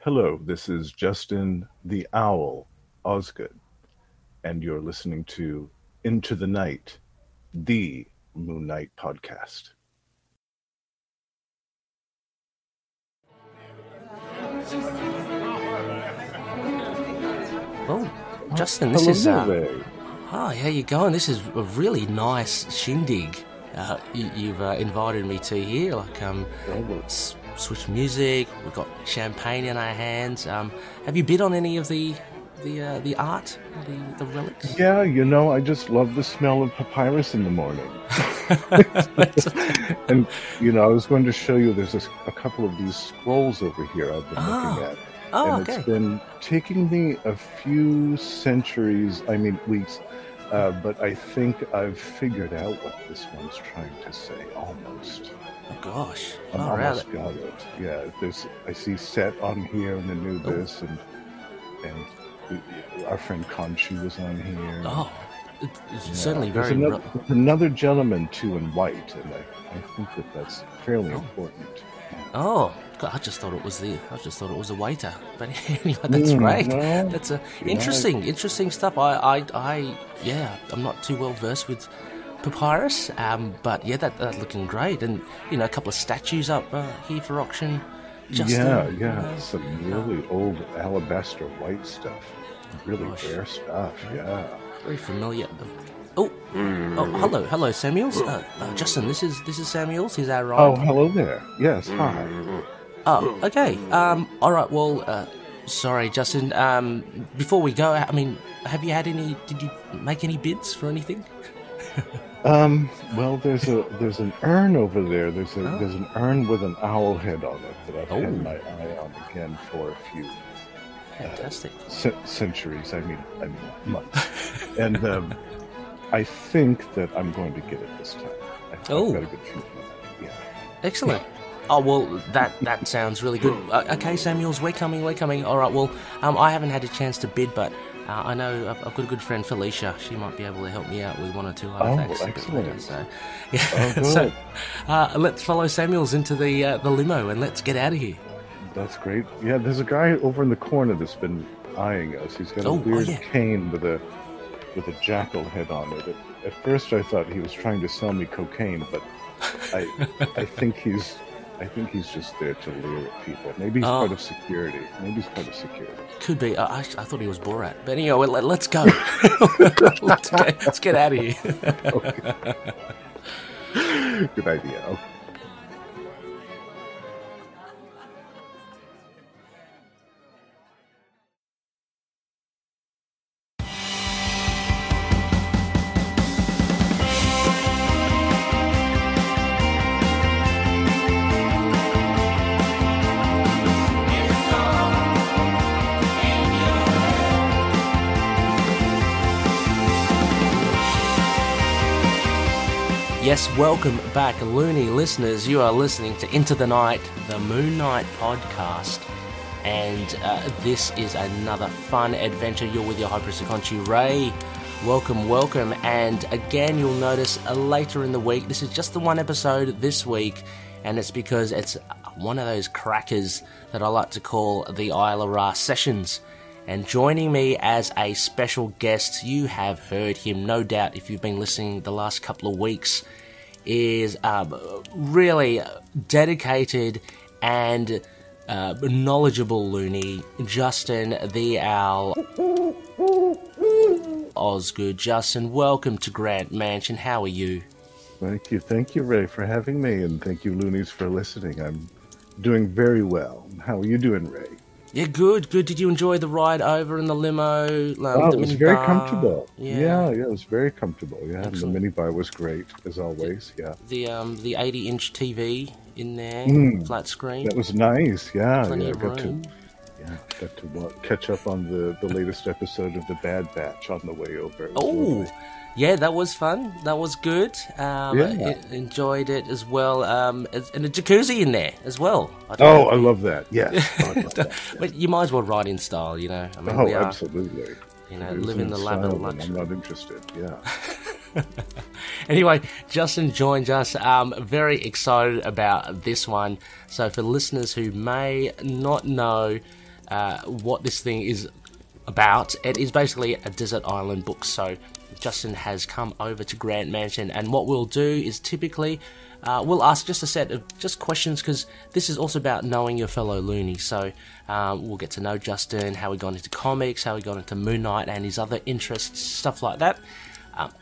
Hello, this is Justin The Owl Osgood, and you're listening to Into the Night, the Moon Knight podcast. Oh, Justin, this Hello is there, Ray. hi, how you going? This is a really nice shindig. You've invited me to here. Switch music. We've got champagne in our hands. Have you bid on any of the art, the relics? Yeah, I just love the smell of papyrus in the morning. And, I was going to show you, there's a couple of these scrolls over here I've been looking at. And Okay. It's been taking me a few centuries, weeks, but I think I've figured out what this one's trying to say, almost. Oh gosh. I'm All right. almost got it. Yeah, I see set on here and Anubis, and our friend Conchi was on here. Oh, it's Yeah, certainly there's very. another gentleman too in white, and I think that's fairly important. Oh, God, I just thought it was a waiter. But anyway, that's great. No, That's yeah, interesting stuff. I'm not too well versed with Papyrus, but yeah, that's looking great, and a couple of statues up here for auction. Some really old alabaster white stuff, really gosh. rare stuff. Yeah. Very familiar. Oh, hello, Samuels. Justin, this is Samuels. Is that right? Oh, hello there. Yes, hi. Oh, okay. All right. Well, sorry, Justin. Before we go, have you had any? Did you make any bids for anything? Well, there's an urn over there. There's an urn with an owl head on it that I've had my eye on again for a few Fantastic. centuries. Months. And I think that I'm going to get it this time. I've got a good feeling. Yeah. Excellent. Oh, well, that sounds really good. Okay, Samuels, we're coming. All right, well, I haven't had a chance to bid, but I know I've got a good friend, Felicia. She might be able to help me out with one or two artifacts. Excellent. Later, so, yeah. Oh, good. So, let's follow Samuels into the limo and let's get out of here. That's great. Yeah, there's a guy over in the corner that's been eyeing us. He's got a weird cane with a jackal head on it. At first, I thought he was trying to sell me cocaine, but I think he's just there to lure at people. Maybe he's part of security. Could be. I thought he was Borat. But anyway, let's go. Let's get out of here. Okay. Good idea. Okay. Yes, welcome back, loony listeners. You are listening to Into the Night, the Moon Knight podcast, and this is another fun adventure. You're with your High Priest Conchi Rey. Welcome, and again, you'll notice later in the week, this is just the one episode this week, and it's because it's one of those crackers that I like to call the ISLA RA Sessions. And joining me as a special guest, you have heard him, no doubt, if you've been listening the last couple of weeks, is really dedicated and knowledgeable loony, Justin The Owl Osgood. Justin, welcome to Grant Mansion. How are you? Thank you, Ray, for having me, and thank you, loonies, for listening. I'm doing very well. How are you doing, Ray? Yeah, good. Did you enjoy the ride over in the limo? It was very comfortable. Yeah, it was very comfortable. Yeah, and the Excellent. minibar was great, as always. Yeah. The 80-inch TV in there, flat screen. That was nice. Yeah, Plenty of room. Got to catch up on the latest episode of The Bad Batch on the way over. It was lovely. Yeah, that was fun. That was good. Enjoyed it as well. And a jacuzzi in there as well. I love that. Yes. I love that. But you might as well ride in style, we are, absolutely. living the lap of luxury. I'm not interested. Yeah. Anyway, Justin joins us. Very excited about this one. So for listeners who may not know, what this thing is about. It is basically a desert island book, so Justin has come over to Grant Mansion, and what we'll do is typically we'll ask just a set of just questions, because this is also about knowing your fellow loony. So we'll get to know Justin, how he got into comics, how he got into Moon Knight and his other interests, stuff like that.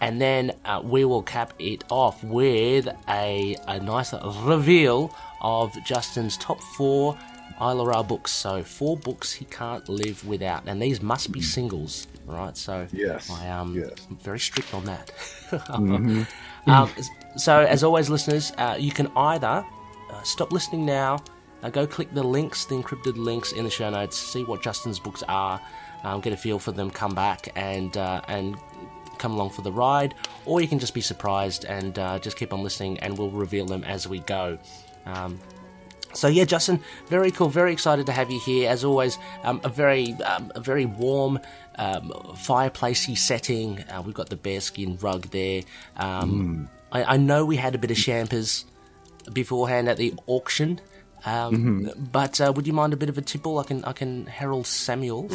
And then we will cap it off with a nice reveal of Justin's top 4 ISLA RA books. So 4 books he can't live without, and these must be singles, right? So yes, I'm very strict on that. So as always, listeners, you can either stop listening now, go click the links, the encrypted links in the show notes, see what Justin's books are, get a feel for them, come back and come along for the ride, or you can just be surprised and just keep on listening, and we'll reveal them as we go. So yeah, Justin, very cool, very excited to have you here. As always, a very warm, fireplacey setting. We've got the bearskin rug there. I know we had a bit of champers beforehand at the auction, but would you mind a bit of a tipple? I can herald Samuel's.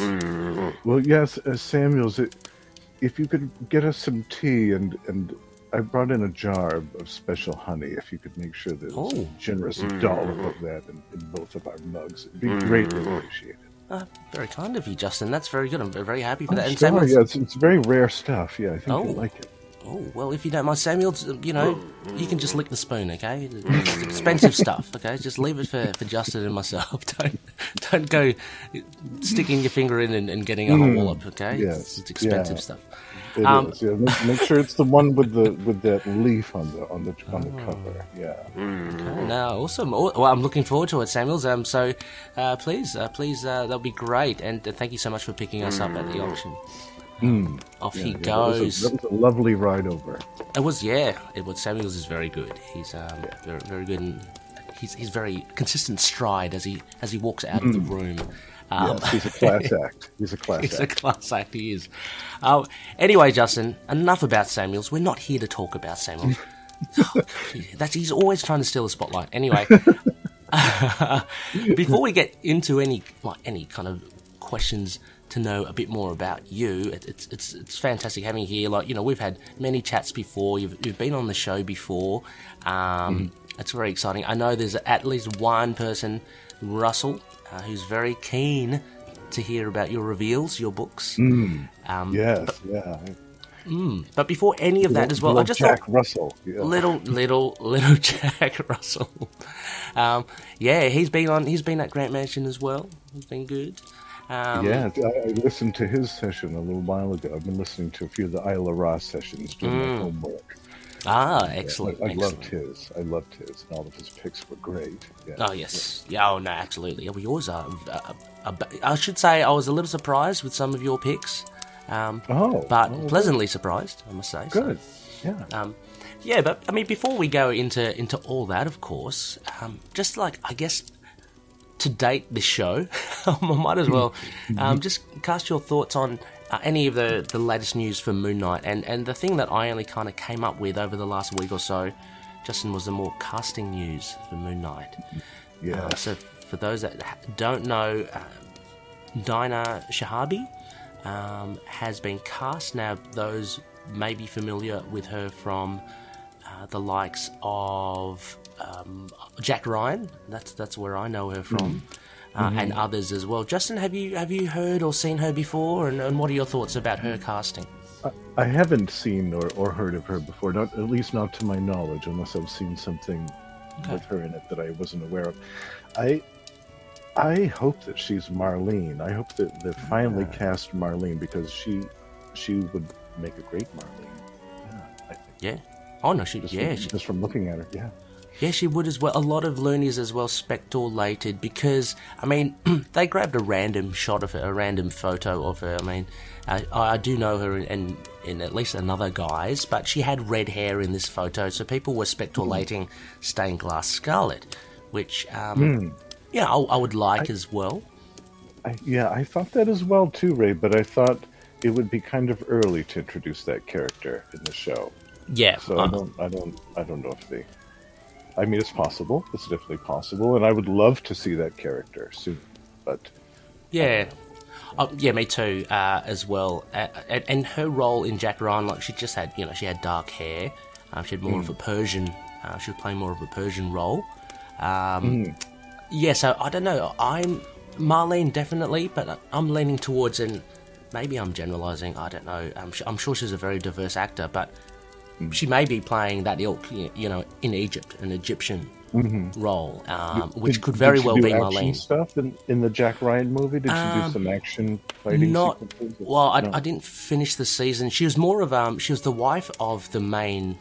Well, yes, Samuel's. If you could get us some tea, and I brought in a jar of special honey. If you could make sure there's a generous dollop of that in both of our mugs, it'd be greatly appreciated. Very kind of you, Justin. That's very good. I'm very happy for that. And Samuel, yeah, it's very rare stuff. Yeah, I think you'll like it. Oh, well, if you don't mind, Samuel, you can just lick the spoon, okay? It's expensive stuff, okay? Just leave it for Justin and myself. Don't go sticking your finger in and getting a whole wallop, okay? Yes, it's expensive stuff. It is, yeah. Make sure it's the one with that leaf on the cover. Yeah. Okay, now, awesome. Well, I'm looking forward to it, Samuels. So please, that'll be great. And thank you so much for picking us up at the auction. Off he goes. That was a lovely ride over. It was. Samuels is very good. He's very, very good, and he's very consistent stride as he walks out of the room. Yes, he's a class act. He's a class act. He is. Anyway, Justin, enough about Samuels. We're not here to talk about Samuels. He's always trying to steal the spotlight. Anyway, before we get into any kind of questions to know a bit more about you, it's fantastic having you here. We've had many chats before. You've been on the show before. It's very exciting. I know there's at least one person, Russell, who's very keen to hear about your reveals, your books. Yes, But before any of that as well, I just Jack Russell, little Jack Russell. He's been at Grant Mansion as well. He's been good. I listened to his session a little while ago. I've been listening to a few of the ISLA RA sessions doing my homework. Excellent. I loved his. And all of his picks were great. Yeah. Oh, yes. Yeah, no, absolutely. We always are. I should say I was a little surprised with some of your picks. But pleasantly surprised, I must say. Good. Yeah. But, I mean, before we go into all that, of course, just I guess, to date this show, I might as well just cast your thoughts on any of the latest news for Moon Knight. And the thing that I only kind of came up with over the last week or so, Justin, was the more casting news for Moon Knight. Yeah. So for those that don't know, Dinah Shahabi has been cast. Now, those may be familiar with her from the likes of Jack Ryan. That's where I know her from. And others as well. Justin, have you heard or seen her before, and what are your thoughts about her casting? I haven't seen or heard of her before, at least not to my knowledge, unless I've seen something with her in it that I wasn't aware of. I hope that she's Marlene. I hope that they finally cast Marlene, because she would make a great Marlene. I think. Yeah. Oh no, just from looking at her. Yeah. Yeah, she would as well. A lot of loonies as well speculated, because, I mean, they grabbed a random shot of her, a random photo of her. I mean, I do know her in at least another guise, but she had red hair in this photo, so people were speculating stained glass scarlet, which, I would like as well. I thought that as well too, Ray, but I thought it would be kind of early to introduce that character in the show. Yeah. So I don't know if they... I mean, it's possible. It's definitely possible, and I would love to see that character soon. But Yeah. Yeah, me too, as well. And her role in Jack Ryan, like, she just had, she had dark hair. She had more of a Persian, she was playing more of a Persian role. Yeah, so I don't know. I'm Marlene, definitely, but I'm leaning towards, and maybe I'm generalising, I don't know. I'm sure she's a very diverse actor, but she may be playing that ilk, in Egypt, an Egyptian role, which could very well be Marlene. Stuff in the Jack Ryan movie? Did she do some action fighting sequences? Well, I didn't finish the season. She was more of she was the wife of the main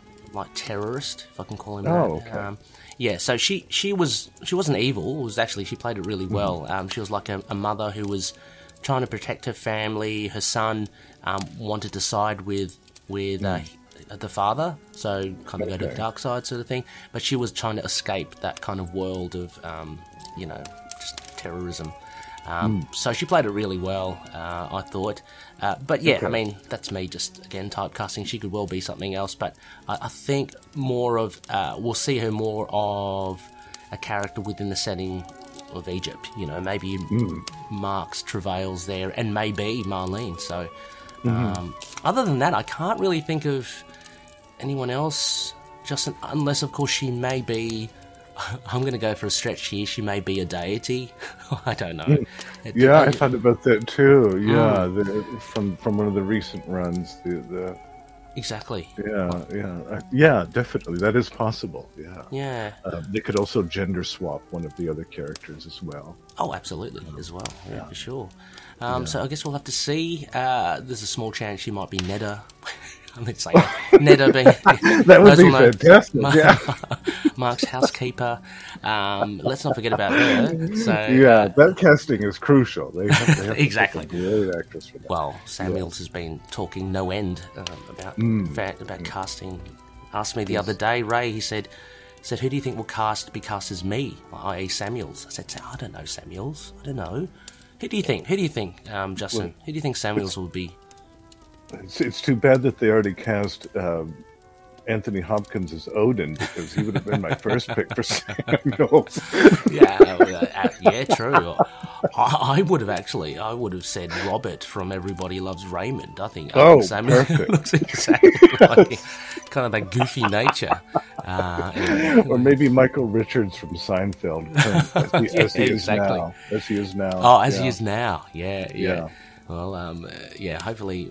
terrorist, if I can call him that. Okay. Yeah, so she wasn't evil. It was actually, she played it really well. She was like a mother who was trying to protect her family. Her son wanted to side with the father, so kind of go to the dark side sort of thing. But she was trying to escape that kind of world of, just terrorism. So she played it really well, I thought. But yeah, I mean, that's me just, again, typecasting. She could well be something else, but I think more of, we'll see her more of a character within the setting of Egypt. Maybe Mark's travails there, and maybe Marlene. So other than that, I can't really think of anyone else, Justin, unless, of course, she may be... I'm going to go for a stretch here. She may be a deity. I don't know. Yeah, I thought about that too. Yeah, from one of the recent runs. Exactly. Yeah, definitely. That is possible. Yeah. They could also gender swap one of the other characters as well. Oh, absolutely, as well. Yeah, for sure. So I guess we'll have to see. There's a small chance she might be Neda. Let's say Neda being that would be fantastic. Mark's housekeeper. Let's not forget about her. So that casting is crucial. They have exactly. To a great actress for that. Well, Samuels has been talking no end about casting. Asked me the other day, Ray. He said, who do you think will be cast as me, i.e. Samuels? I said, I don't know Samuels. I don't know. Who do you think? Justin? Well, who do you think Samuels would be? It's too bad that they already cast Anthony Hopkins as Odin, because he would have been my first pick for Samuels. Yeah, true. I would have said Robert from Everybody Loves Raymond. I think Samuel looks exactly like kind of that goofy nature. Or maybe Michael Richards from Seinfeld, as he is now. As he is now. Oh, as he is now. Yeah. Well, hopefully,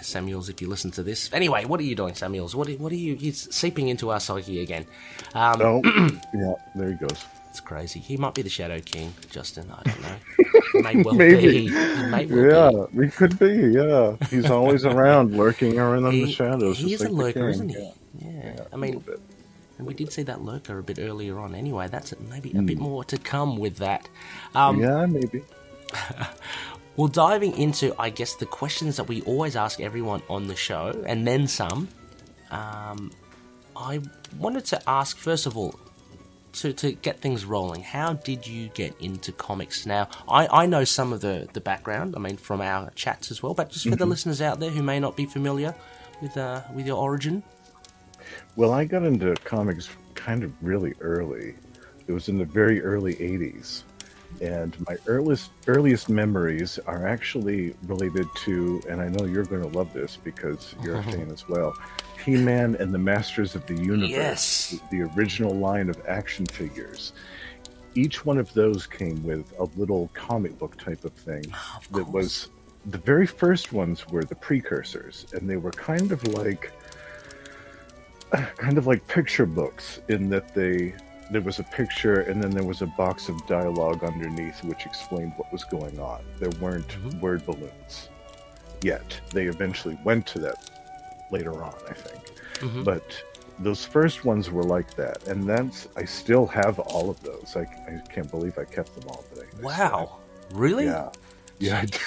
Samuels, if you listen to this. Anyway, what are you doing, Samuels? What are you... He's seeping into our psyche again. Yeah, there he goes. It's crazy. He might be the Shadow King, Justin. I don't know. He may well be. He may well be. He could be, yeah. He's always around, lurking around in the shadows. He is a lurker, isn't he? Yeah, I mean, and we did see that lurker a bit earlier on. Anyway, that's maybe a bit more to come with that. Yeah, maybe. Well, diving into, I guess, the questions that we always ask everyone on the show, and then some, I wanted to ask, first of all, to get things rolling, how did you get into comics? Now, I know some of the background, I mean, from our chats as well, but just for the listeners out there who may not be familiar with your origin. Well, I got into comics kind of really early. It was in the very early 80s. And my earliest memories are actually related to, and I know you're going to love this because you're a fan as well, He-Man and the Masters of the Universe, the original line of action figures. Each one of those came with a little comic book type of thing. That was, the very first ones were the precursors, and they were kind of like picture books in that there was a picture and then there was a box of dialogue underneath which explained what was going on. There weren't word balloons yet. They eventually went to that later on, I think. But those first ones were like that. And I still have all of those. I can't believe I kept them all today. Wow. Really? Yeah, I do.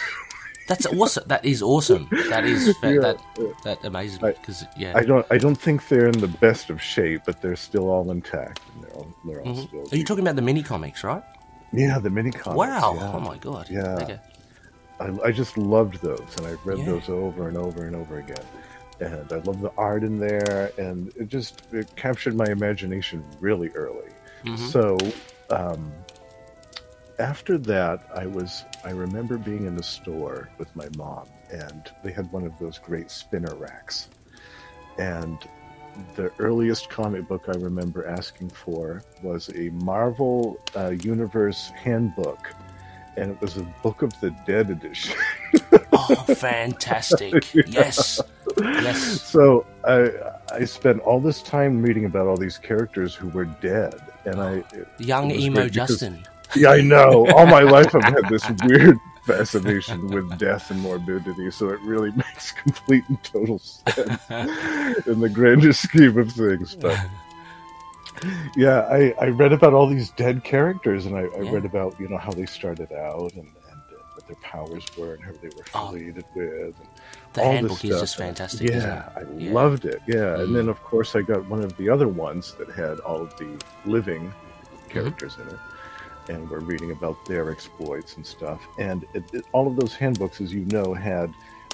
That's awesome. That is awesome. That is that amazes me because I don't think they're in the best of shape, but they're still all intact. And they're all still. Are you talking about the mini comics, right? Yeah, the mini comics. Wow! Yeah. Oh my god! Yeah, okay. I just loved those, and I read those over and over and over again. And I love the art in there, and it captured my imagination really early. So after that, I remember being in the store with my mom, and they had one of those great spinner racks. And the earliest comic book I remember asking for was a Marvel Universe handbook, and it was a Book of the Dead edition. Oh, fantastic. Yes. Yes. So I spent all this time reading about all these characters who were dead, and young emo Justin. Yeah, I know. All my life I've had this weird fascination with death and morbidity, so it really makes complete and total sense in the grander scheme of things. But yeah, I read about all these dead characters, and I read about, you know, how they started out and what their powers were and who they were affiliated with. And the all handbook this is stuff. just fantastic. Yeah, I loved it. Yeah, and then of course I got one of the other ones that had all of the living characters in it. And we're reading about their exploits and stuff. And all of those handbooks, as you know, had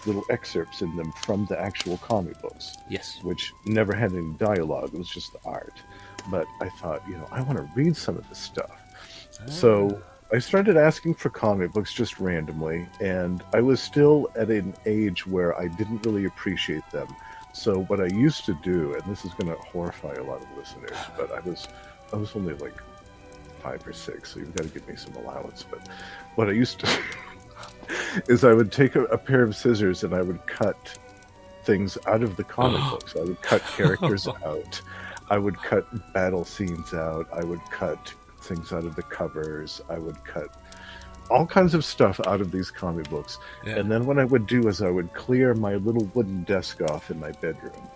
little excerpts in them from the actual comic books. Yes. Which never had any dialogue. It was just the art. But I thought, you know, I want to read some of this stuff. So I started asking for comic books just randomly. And I was still at an age where I didn't really appreciate them. So what I used to do, and this is going to horrify a lot of listeners, but I was only like 5 or 6, so you've got to give me some allowance. But what I used to do is I would take a pair of scissors and I would cut things out of the comic books. I would cut characters out. I would cut battle scenes out. I would cut things out of the covers. I would cut all kinds of stuff out of these comic books. Yeah. And then what I would do is I would clear my little wooden desk off in my bedroom.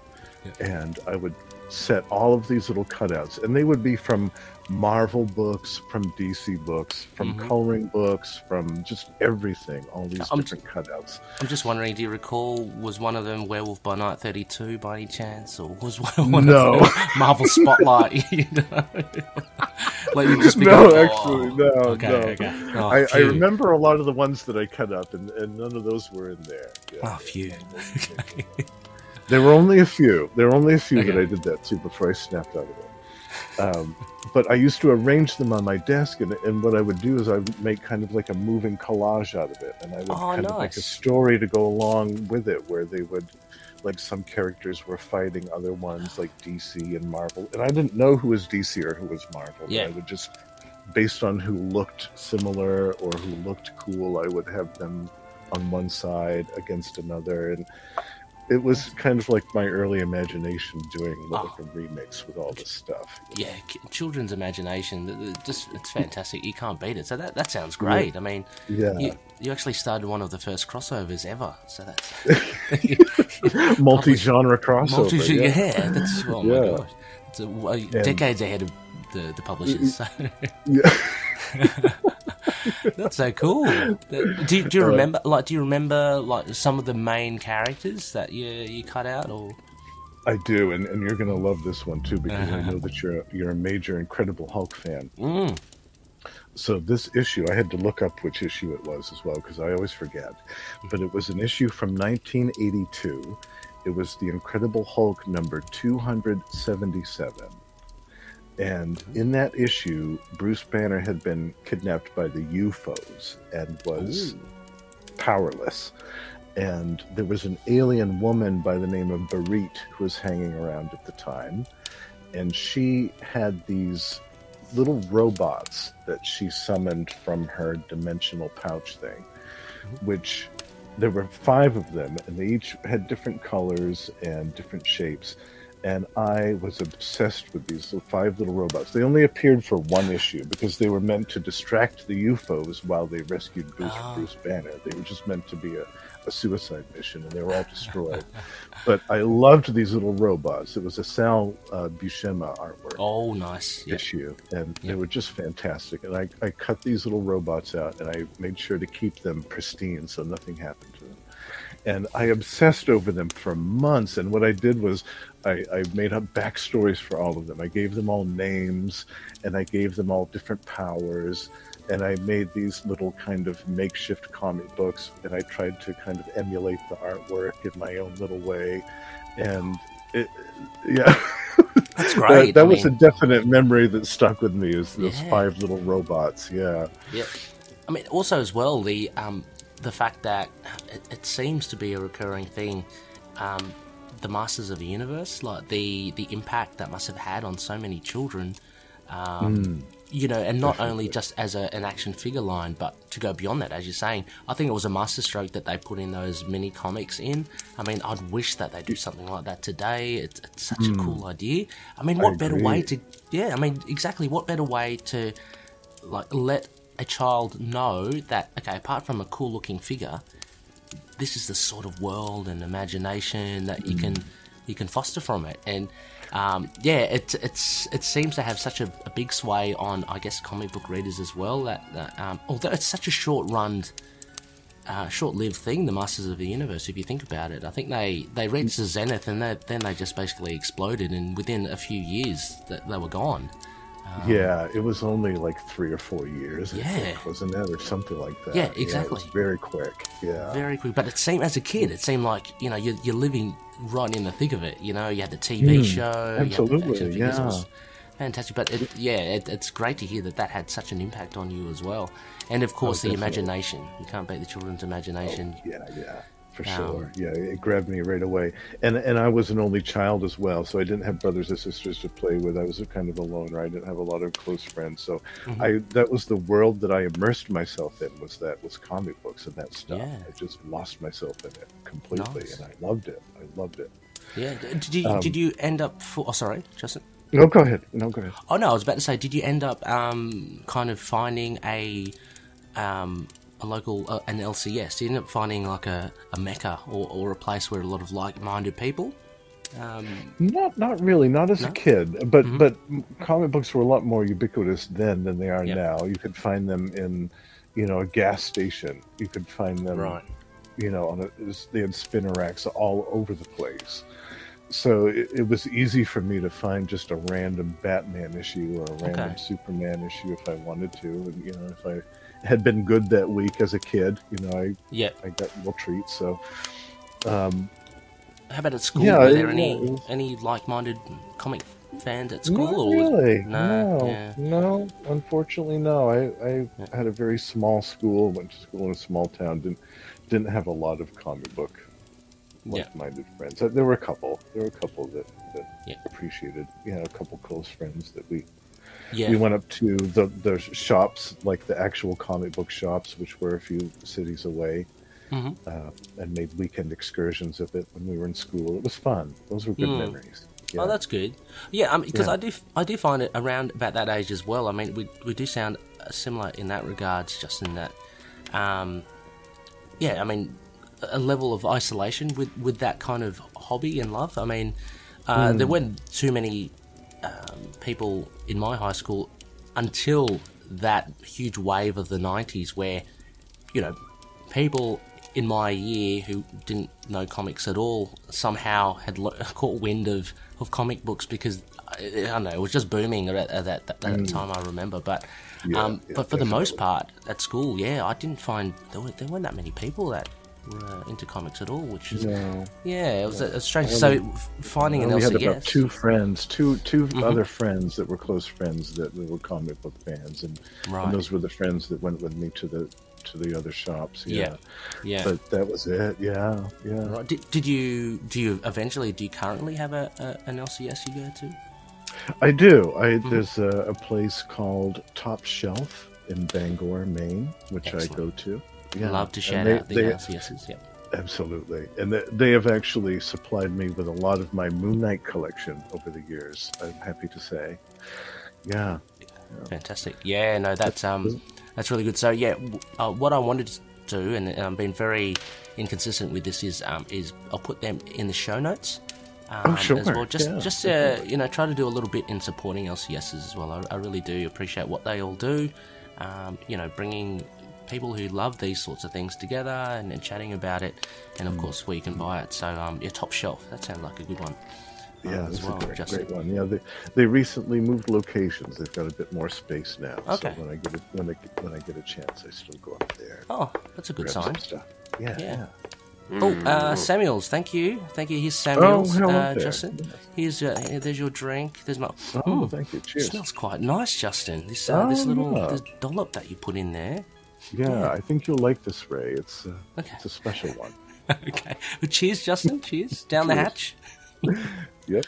Yeah. And I would set all of these little cutouts, and they would be from Marvel books, from DC books, from coloring books, from just everything, all these different cutouts. I'm just wondering, do you recall, was one of them Werewolf by Night 32 by any chance, or was one of them Marvel Spotlight? You know? Like you just actually, no. Okay. Oh, I remember a lot of the ones that I cut up, and none of those were in there. Yeah, phew. There were only a few. That I did that to before I snapped out of it. But I used to arrange them on my desk, and what I would do is I would make kind of like a moving collage out of it, and I would of like a story to go along with it, where they would, like, some characters were fighting other ones like DC and Marvel, and I didn't know who was DC or who was Marvel. Yeah. I would just, based on who looked similar or who looked cool, I would have them on one side against another, and it was kind of like my early imagination doing like a remix with all this stuff. Yeah, children's imagination, it's fantastic. You can't beat it. So that sounds great. Yeah. I mean, you actually started one of the first crossovers ever. So that's multi-genre crossover. That's my gosh. It's decades ahead of the publishers. So. Yeah. That's so cool. Do you remember? Do you remember some of the main characters that you cut out? Or I do, and you're going to love this one too, because I know that you're a major Incredible Hulk fan. So this issue, I had to look up which issue it was as well, because I always forget. But it was an issue from 1982. It was the Incredible Hulk number 277. And in that issue, Bruce Banner had been kidnapped by the UFOs and was powerless. And there was an alien woman by the name of Barit who was hanging around at the time. And she had these little robots that she summoned from her dimensional pouch thing, which there were 5 of them, and they each had different colors and different shapes. And I was obsessed with these 5 little robots. They only appeared for one issue because they were meant to distract the UFOs while they rescued Bruce Banner. They were just meant to be a suicide mission, and they were all destroyed. But I loved these little robots. It was a Sal Buscema artwork. Oh, nice. Issue. And they were just fantastic. And I cut these little robots out, and I made sure to keep them pristine so nothing happened to them. And I obsessed over them for months. And what I did was I made up backstories for all of them. I gave them all names, and I gave them all different powers. And I made these little kind of makeshift comic books, and I tried to kind of emulate the artwork in my own little way. And That's great. That was a definite memory that stuck with me. Is those 5 little robots? Yeah. Yep. I mean, also as well the fact that it seems to be a recurring thing. The Masters of the Universe, like the impact that must have had on so many children. You know, and not only just as an action figure line, but to go beyond that, as you're saying. I think it was a masterstroke that they put in those mini comics in. I mean, I'd wish that they do something like that today. It's such a cool idea. I mean, what better way to... Yeah, I mean, exactly. What better way to, like, let a child know that, okay, apart from a cool-looking figure, this is the sort of world and imagination that you can foster from it. And... it seems to have such a big sway on, I guess, comic book readers as well. That although it's such a short-lived thing, the Masters of the Universe, if you think about it, I think they reached the zenith and then they just basically exploded, and within a few years they were gone. Yeah, it was only like 3 or 4 years, I think, wasn't it? Or something like that. Yeah, exactly. Yeah, it was very quick, Very quick. But it seemed, as a kid, it seemed like, you know, you're living right in the thick of it. You know, you had the TV show. Absolutely, you had the action figures. It was fantastic. But, it's great to hear that had such an impact on you as well. And, of course, the imagination. You can't beat the children's imagination. Oh, yeah. For sure. Yeah, it grabbed me right away. And I was an only child as well, so I didn't have brothers or sisters to play with. I was kind of alone, right? I didn't have a lot of close friends. So that was the world that I immersed myself in, was comic books and that stuff. Yeah. I just lost myself in it completely, and I loved it. Yeah. Did you end up... Oh, sorry, Justin? No, go ahead. Oh, no, I was about to say, did you end up kind of finding a local, an LCS? You end up finding like a mecca or a place where a lot of like-minded people? Not really, not as a kid, but comic books were a lot more ubiquitous then than they are now. You could find them in, you know, a gas station. You could find them, you know, they had spinner racks all over the place. So it was easy for me to find just a random Batman issue or a random Superman issue if I wanted to, and you know, if I had been good that week as a kid, you know, I got little treats. So, how about at school? Were there any like-minded comic fans at school? Not really. No. Unfortunately, no. I had a very small school. Went to school in a small town. Didn't have a lot of comic book like-minded friends. There were a couple. That appreciated. Yeah, a couple close friends that we went up to the shops, like the actual comic book shops, which were a few cities away, and made weekend excursions of it when we were in school. It was fun. Those were good memories. Yeah. Oh, that's good. Yeah, because I do find it around about that age as well. I mean, we do sound similar in that regards, just in that, I mean, a level of isolation with that kind of hobby and love. I mean, there weren't too many people in my high school until that huge wave of the 90s where, you know, people in my year who didn't know comics at all somehow had caught wind of comic books because, I don't know, it was just booming at that time, I remember. But but for the most part, at school, I didn't find... There weren't that many people that were into comics at all, which is... it was a strange... So finding an LCS... We had about two friends, two other friends that were close friends that were comic book fans, and those were the friends that went with me to the other shops. But that was it. Right. Do you currently have an LCS you go to? I do. There's a place called Top Shelf in Bangor, Maine, which I go to. Love to shout out the LCSs. Absolutely. And they have actually supplied me with a lot of my Moon Knight collection over the years, I'm happy to say. Yeah. Fantastic. Yeah, no, that's really good. So, what I wanted to do, and I'm being very inconsistent with this, is I'll put them in the show notes. As well. Just try to do a little bit in supporting LCSs as well. I really do appreciate what they all do. Bringing people who love these sorts of things together and chatting about it, and of course where you can buy it. So Top Shelf, that sounds like a good one. That's a great one. Yeah, they recently moved locations. They've got a bit more space now. Okay. So when I get a chance, I still go up there. Oh, that's a good sign. Stuff. Yeah. Samuels, thank you. Here's Samuels, Justin. Yes. Here's there's your drink. There's my. Thank you. Cheers. Smells quite nice, Justin. This little this dollop that you put in there. Yeah, I think you'll like this, Ray. It's a special one. Okay. Well, cheers, Justin. Cheers. Down the hatch. Yep.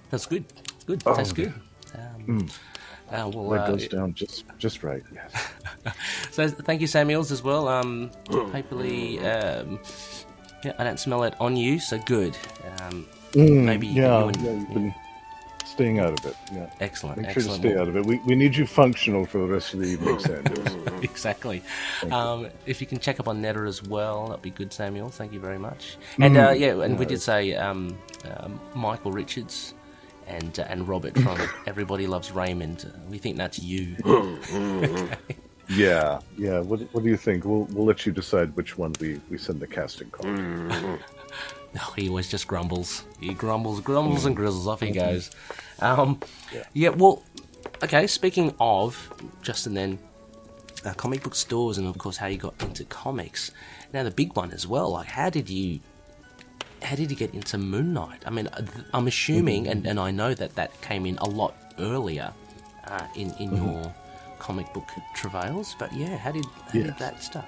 That's good. Good. Tastes good. That goes down just right. Yes. So thank you, Samuels, as well. Paperly. I don't smell it on you, so good. Maybe you've been staying out of it. Yeah. Excellent. Make sure to stay out of it. We need you functional for the rest of the evening, Samuels. Exactly. If you can check up on Netta as well, that'd be good, Samuel. Thank you very much. And we did say Michael Richards and Robert from Everybody Loves Raymond. We think that's you. Yeah. What do you think? We'll let you decide which one we send the casting call. No, he always just grumbles. He grumbles and grizzles. Off he goes. Well, okay. Speaking of Justin, then comic book stores and of course how you got into comics. Now the big one as well. Like, how did you get into Moon Knight? I mean, I'm assuming, and I know that came in a lot earlier in your comic book travails. But yeah, how did that start?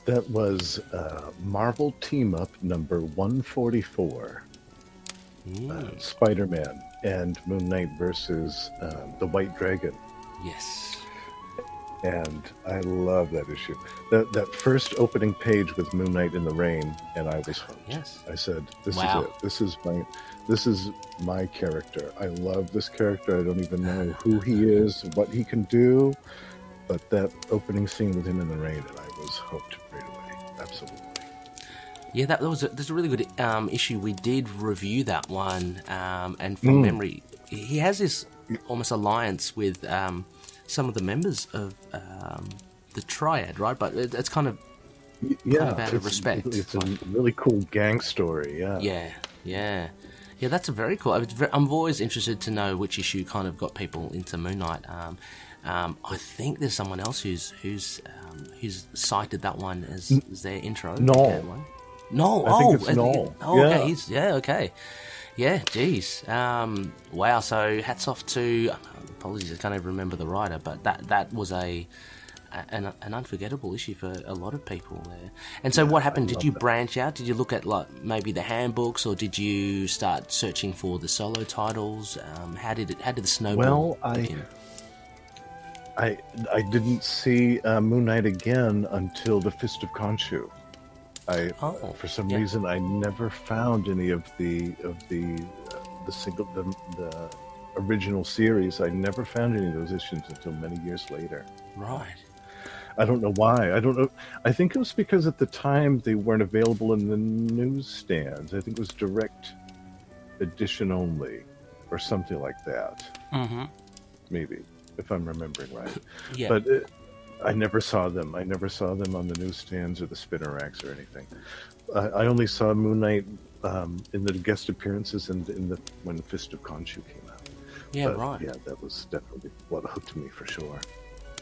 That was Marvel Team Up number 144. Spider-Man and Moon Knight versus the White Dragon. Yes. And I love that issue. That first opening page with Moon Knight in the rain, and I was hooked. Yes. I said, "This is it. This is my character. I love this character. I don't even know who he is, what he can do, but that opening scene with him in the rain, and I was hooked right away. Absolutely." Yeah, that's a really good issue. We did review that one, and from memory, he has this almost alliance with some of the members of the Triad, right? But it's kind of out of respect. It's a really cool gang story, yeah. Yeah, that's a very cool. I'm always interested to know which issue kind of got people into Moon Knight. I think there's someone else who's cited that one as their intro. No, I think it's Noel. Okay. Yeah, geez. Wow, so hats off to... Apologies, I can't even remember the writer, but that was an unforgettable issue for a lot of people there. And so what happened? Did you branch out? Did you look at like maybe the handbooks, or did you start searching for the solo titles? How did the snowball begin? I didn't see Moon Knight again until the Fist of Khonshu. For some reason, I never found any of the original series. I never found any of those issues until many years later. Right. I don't know why. I don't know. I think it was because at the time they weren't available in the newsstands. I think it was direct edition only, or something like that. Mm-hmm. Maybe, if I'm remembering right. Yeah. But I never saw them. I never saw them on the newsstands or the spinner racks or anything. I only saw Moon Knight in the guest appearances when Fist of Khonshu came out. Yeah, right. Yeah, that was definitely what hooked me for sure.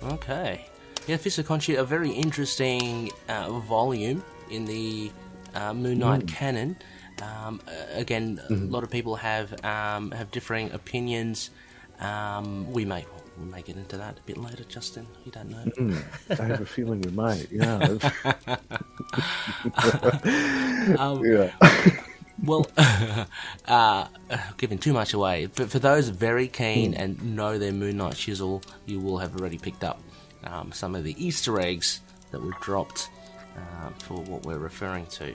Okay. Yeah, Fist of Khonshu, a very interesting volume in the Moon Knight canon. Again, a lot of people have differing opinions. We may get into that a bit later, Justin. You don't know. I have a feeling we might. Yeah. Well, giving too much away, but for those very keen and know their Moon Knight shizzle, you will have already picked up some of the Easter eggs that were dropped for what we're referring to.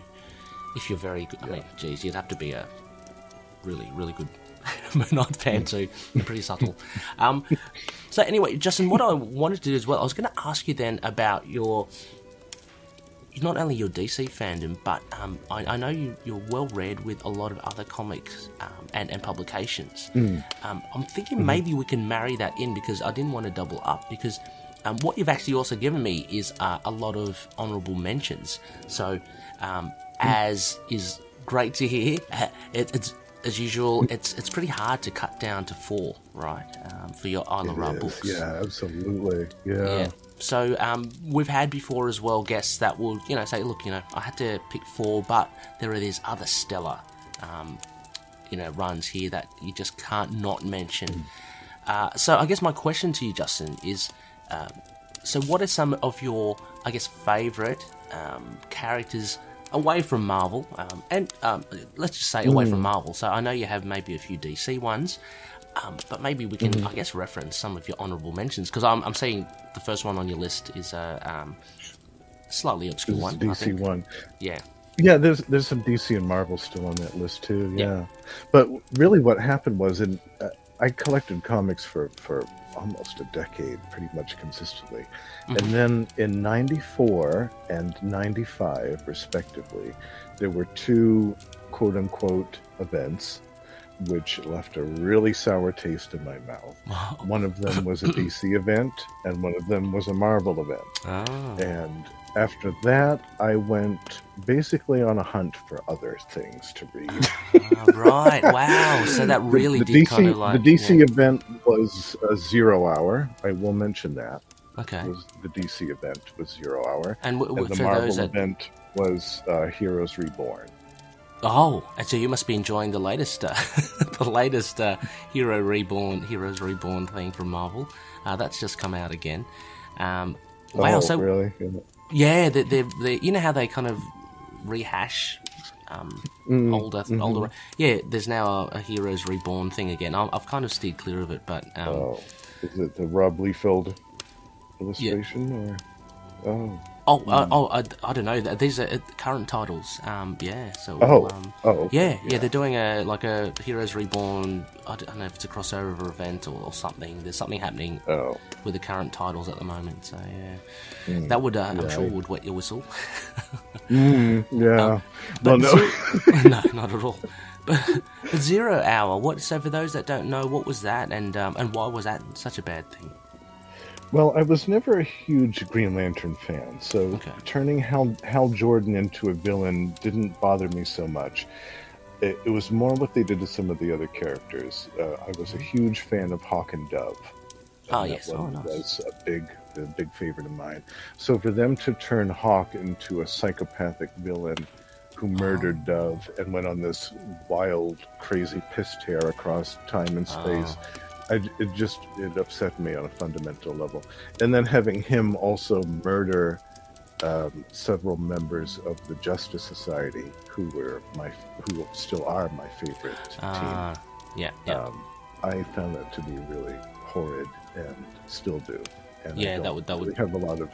If you're very good, I mean, geez, you'd have to be a really, really good Moon Knight fan too. Pretty subtle. So anyway, Justin, what I wanted to do as well, I was going to ask you then about not only your DC fandom, but I know you're well read with a lot of other comics and publications. I'm thinking maybe we can marry that in, because I didn't want to double up, because what you've actually also given me is a lot of honourable mentions. So as is great to hear, it's as usual, it's pretty hard to cut down to 4, right? For your ISLA RA books. Yeah, absolutely. Yeah. So we've had before as well guests that will, say, look, I had to pick 4, but there are these other stellar, runs here that you just can't not mention. So I guess my question to you, Justin, is, so what are some of your, I guess, favourite characters away from Marvel, and let's just say away from Marvel. So I know you have maybe a few DC ones, but maybe we can, I guess, reference some of your honourable mentions, because I'm seeing the first one on your list is a slightly obscure one. DC one. Yeah. Yeah, there's some DC and Marvel still on that list too. Yeah. But really, what happened was, I collected comics for almost a decade, pretty much consistently. And then in 94 and 95, respectively, there were 2 quote-unquote events which left a really sour taste in my mouth. One of them was a DC event, and one of them was a Marvel event. And after that, I went basically on a hunt for other things to read. Right, wow. So that really did kind of like... The DC event was a 0 hour. I will mention that. Okay. The DC event was 0 hour. And the Marvel event was Heroes Reborn. Oh, and so you must be enjoying the latest, Heroes Reborn thing from Marvel. That's just come out again. Wow, so really? Yeah, they you know how they kind of rehash older. Yeah, there's now a Heroes Reborn thing again. I've kind of steered clear of it, but is it the Rob Liefeld illustration or? I don't know. These are current titles. They're doing a Heroes Reborn. I don't know if it's a crossover event or something. There's something happening with the current titles at the moment. So that would I'm sure would wet your whistle. Yeah. But no, not at all. But 0 hour. So for those that don't know, what was that, and why was that such a bad thing? Well, I was never a huge Green Lantern fan, so turning Hal Jordan into a villain didn't bother me so much. It was more what they did to some of the other characters. I was a huge fan of Hawk and Dove. Nice. Was a big favorite of mine. So for them to turn Hawk into a psychopathic villain who murdered Dove and went on this wild, crazy piss tear across time and space... It upset me on a fundamental level. And then having him also murder several members of the Justice Society, who still are my favorite team. I found that to be really horrid, and still do. And that would have a lot of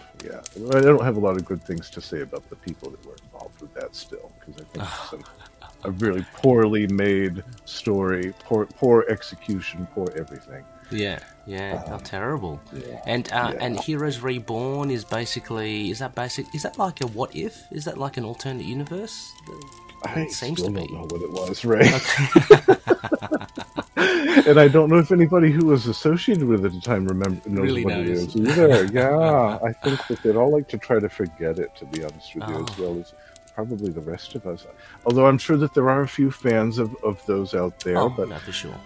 I don't have a lot of good things to say about the people that were involved with that still, because I think it's a really poorly made story, poor execution, poor everything. How terrible. And Heroes Reborn is basically is that like a what if? Is that like an alternate universe? I still don't know what it was, Ray. And I don't know if anybody who was associated with it at the time knows what it is either. Yeah, I think that they'd all like to try to forget it, to be honest with you, as well as probably the rest of us. Although I'm sure that there are a few fans of those out there. But for sure.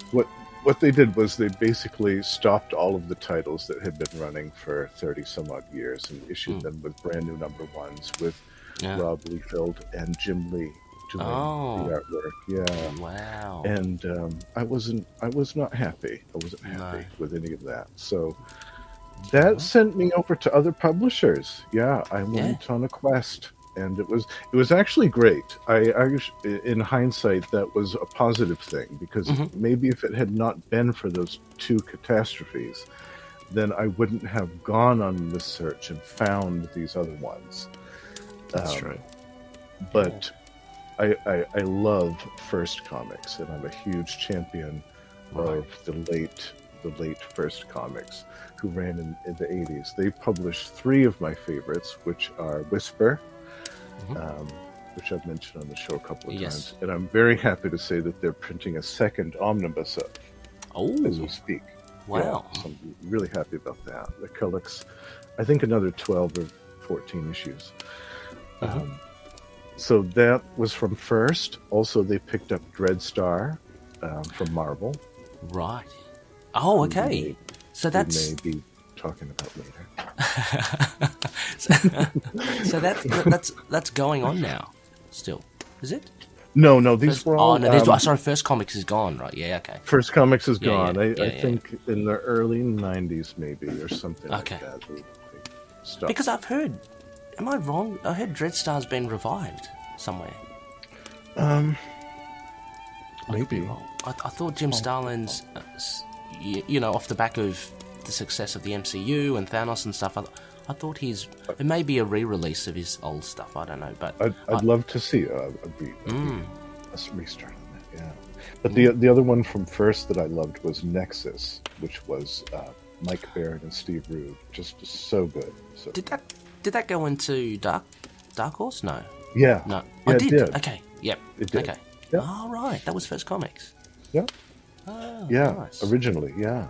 What they did was they basically stopped all of the titles that had been running for 30 some odd years and issued them with brand new number ones with Rob Liefeld and Jim Lee doing the artwork. Yeah. Wow. And I was not happy. I wasn't happy with any of that. So that sent me over to other publishers. Yeah, I went on a quest. And it was actually great. In hindsight, that was a positive thing, because maybe if it had not been for those 2 catastrophes, then I wouldn't have gone on this search and found these other ones. That's true. But I love First Comics, and I'm a huge champion of the late First Comics, who ran in the 80s. They published 3 of my favorites, which are Whisper, which I've mentioned on the show a couple of times. And I'm very happy to say that they're printing a second omnibus as we speak. Wow. Yeah, so I'm really happy about that. The collects, I think, another 12 or 14 issues. So that was from First. Also, they picked up Dreadstar, from Marvel. Right. Oh, okay. So that's... We may be talking about later. so that's going on now, still, is it? No, these were all... sorry, First Comics is gone, right? Yeah, okay. First Comics is gone. I think in the early 90s, maybe, or something like that. They stopped. Because I've heard... Am I wrong? I heard Dreadstar's been revived somewhere. Maybe. I thought Jim Starlin's, off the back of the success of the MCU and Thanos and stuff, I thought it may be a re-release of his old stuff. I don't know, but I'd love to see a restart on that. Yeah, but the other one from First that I loved was Nexus, which was Mike Barrett and Steve Rude, just so good. So did that go into Dark Horse? No. Yeah. No. Yeah, I did. It did. Okay. Yep. It did. Okay. Yeah. Oh, right. That was First Comics. Yeah. Oh, yeah. Nice. Originally, yeah.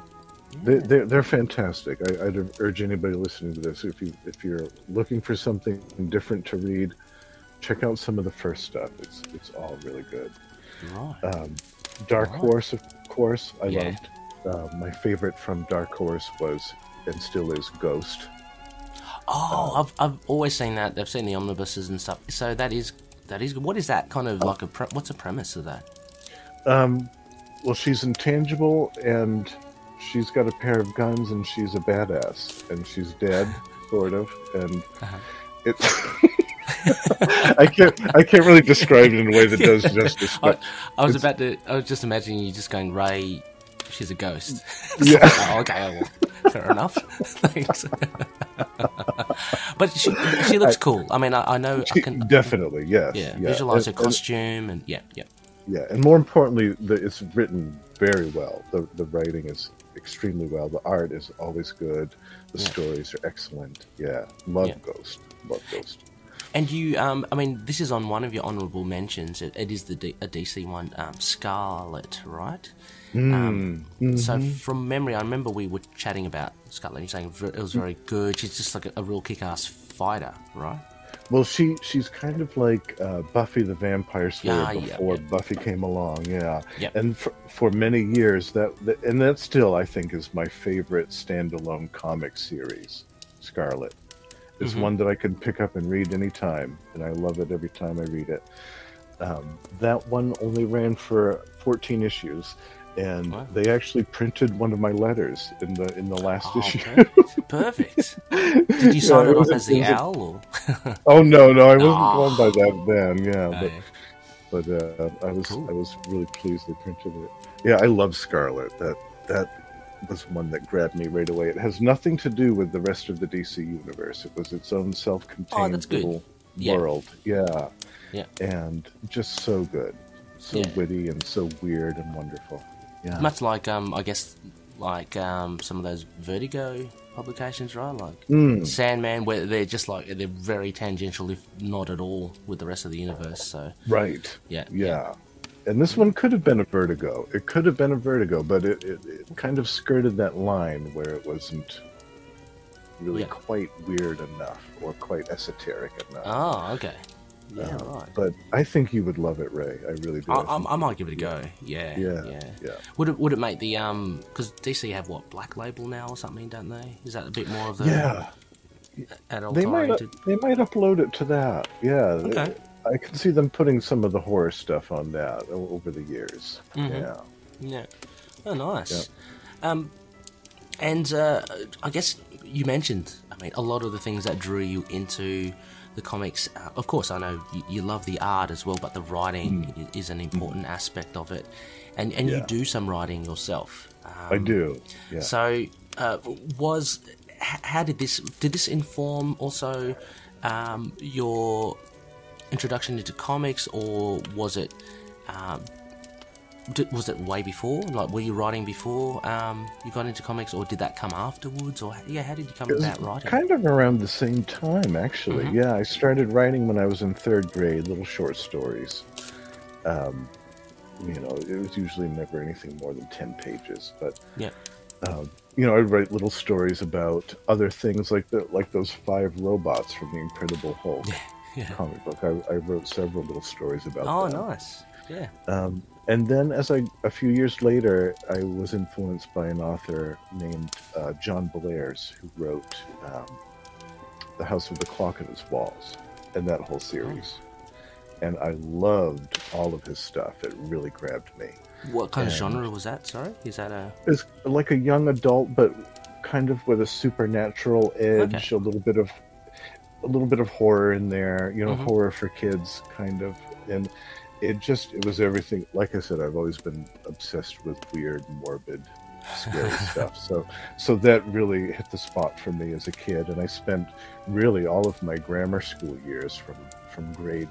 They're fantastic. I'd urge anybody listening to this, if you're looking for something different to read, check out some of the First stuff. It's all really good. Right. Dark Horse, of course, I loved. My favorite from Dark Horse was, and still is, Ghost. Oh, I've always seen that. I've seen the omnibuses and stuff. So that is. What is that kind of like what's the premise of that? Well, she's intangible, and she's got a pair of guns, and she's a badass, and she's dead, sort of, and it's. I can't really describe it in a way that does justice. But I was just imagining you just going, Ray, she's a ghost. Yeah. Okay, well, fair enough. Thanks. But she looks cool. I mean, I know I can definitely, yes. Yeah, visualize her costume and yeah. Yeah, and more importantly, it's written very well. The writing is extremely well. The art is always good. The stories are excellent. Yeah, love Ghost. And you, I mean, this is on one of your honourable mentions. It is a DC one, Scarlet, right? So from memory, I remember we were chatting about Scarlet. You're saying it was very good. She's just like a real kick-ass fighter, right? Well, she's kind of like Buffy the Vampire Slayer before Buffy came along, And for many years, that still, I think, is my favorite standalone comic series, Scarlet. It's one that I can pick up and read anytime, and I love it every time I read it. That one only ran for 14 issues, and they actually printed one of my letters in the last issue. Perfect. Did you sign it off as the Owl? Or? Oh no, I wasn't going by that then. Yeah, but I was really pleased they printed it. Yeah, I love Scarlet. That was one that grabbed me right away. It has nothing to do with the rest of the DC universe. It was its own self-contained little world. Yeah, and just so good, so witty and so weird and wonderful. Yeah, much like I guess like some of those Vertigo publications, right? Like Sandman, where they're just like they're very tangential, if not at all, with the rest of the universe. So yeah. And this one could have been a Vertigo. It could have been a Vertigo, but it kind of skirted that line where it wasn't really quite weird enough or quite esoteric enough. Oh, okay. Yeah, right. But I think you would love it, Ray. I really do. I might give it a go. Yeah. Would it make the because DC have Black Label now or something, don't they? Is that a bit more of the adult oriented? They might upload it to that. Yeah. Okay. I can see them putting some of the horror stuff on that over the years. Yeah. Oh, nice. Yeah. And I guess you mentioned, I mean, a lot of the things that drew you into the comics. Of course, I know you love the art as well, but the writing is an important aspect of it. And you do some writing yourself. I do. Yeah. So, how did this inform also your introduction into comics, or was it way before? Like, were you writing before you got into comics, or did that come afterwards? Or how did you come about writing? Kind of around the same time, actually. Yeah, I started writing when I was in 3rd grade, little short stories. It was usually never anything more than 10 pages, but I'd write little stories about other things like those 5 robots from the Incredible Hulk comic book. I wrote several little stories about that. Oh, nice. Yeah. And then a few years later, I was influenced by an author named John Bellairs, who wrote The House with the Clock on Its Walls and that whole series. And I loved all of his stuff. It really grabbed me. What kind of genre was that? Sorry, is that a? It's like a young adult, but kind of with a supernatural edge. A little bit of horror in there. You know, horror for kids, kind of. And it was everything. Like I said, I've always been obsessed with weird, morbid, scary stuff. So that really hit the spot for me as a kid. And I spent really all of my grammar school years from grade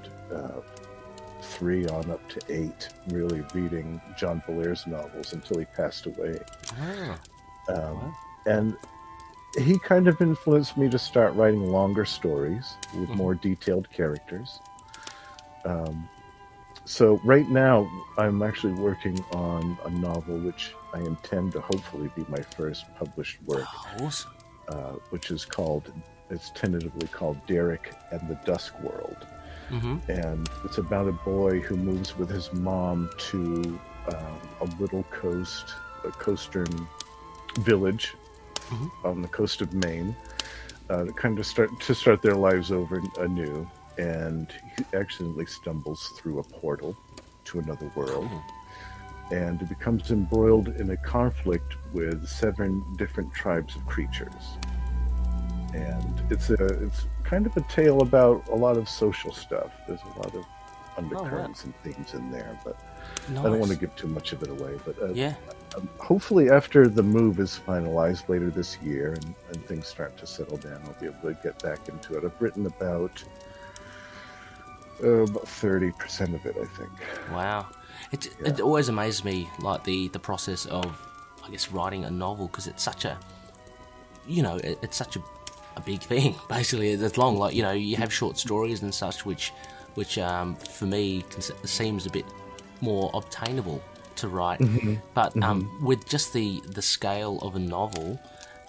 3 on up to 8, really reading John Bellairs novels until he passed away. And he kind of influenced me to start writing longer stories with more detailed characters. So right now, I'm actually working on a novel which I intend to hopefully be my first published work, Awesome. Which is it's tentatively called Derek and the Dusk World. And it's about a boy who moves with his mom to a little coastern village on the coast of Maine, to kind of start their lives over anew. And he accidentally stumbles through a portal to another world, and he becomes embroiled in a conflict with 7 different tribes of creatures. And it's kind of a tale about a lot of social stuff. There's a lot of undercurrents and themes in there, but I don't want to give too much of it away. But hopefully after the move is finalized later this year and things start to settle down, I'll be able to get back into it. I've written about 30% of it, I think. Wow. It always amazes me, like the process of, I guess, writing a novel, because it's such a, it's such a big thing. Basically, it's long. Like, you have short stories and such, which for me seems a bit more obtainable to write. But with just the scale of a novel,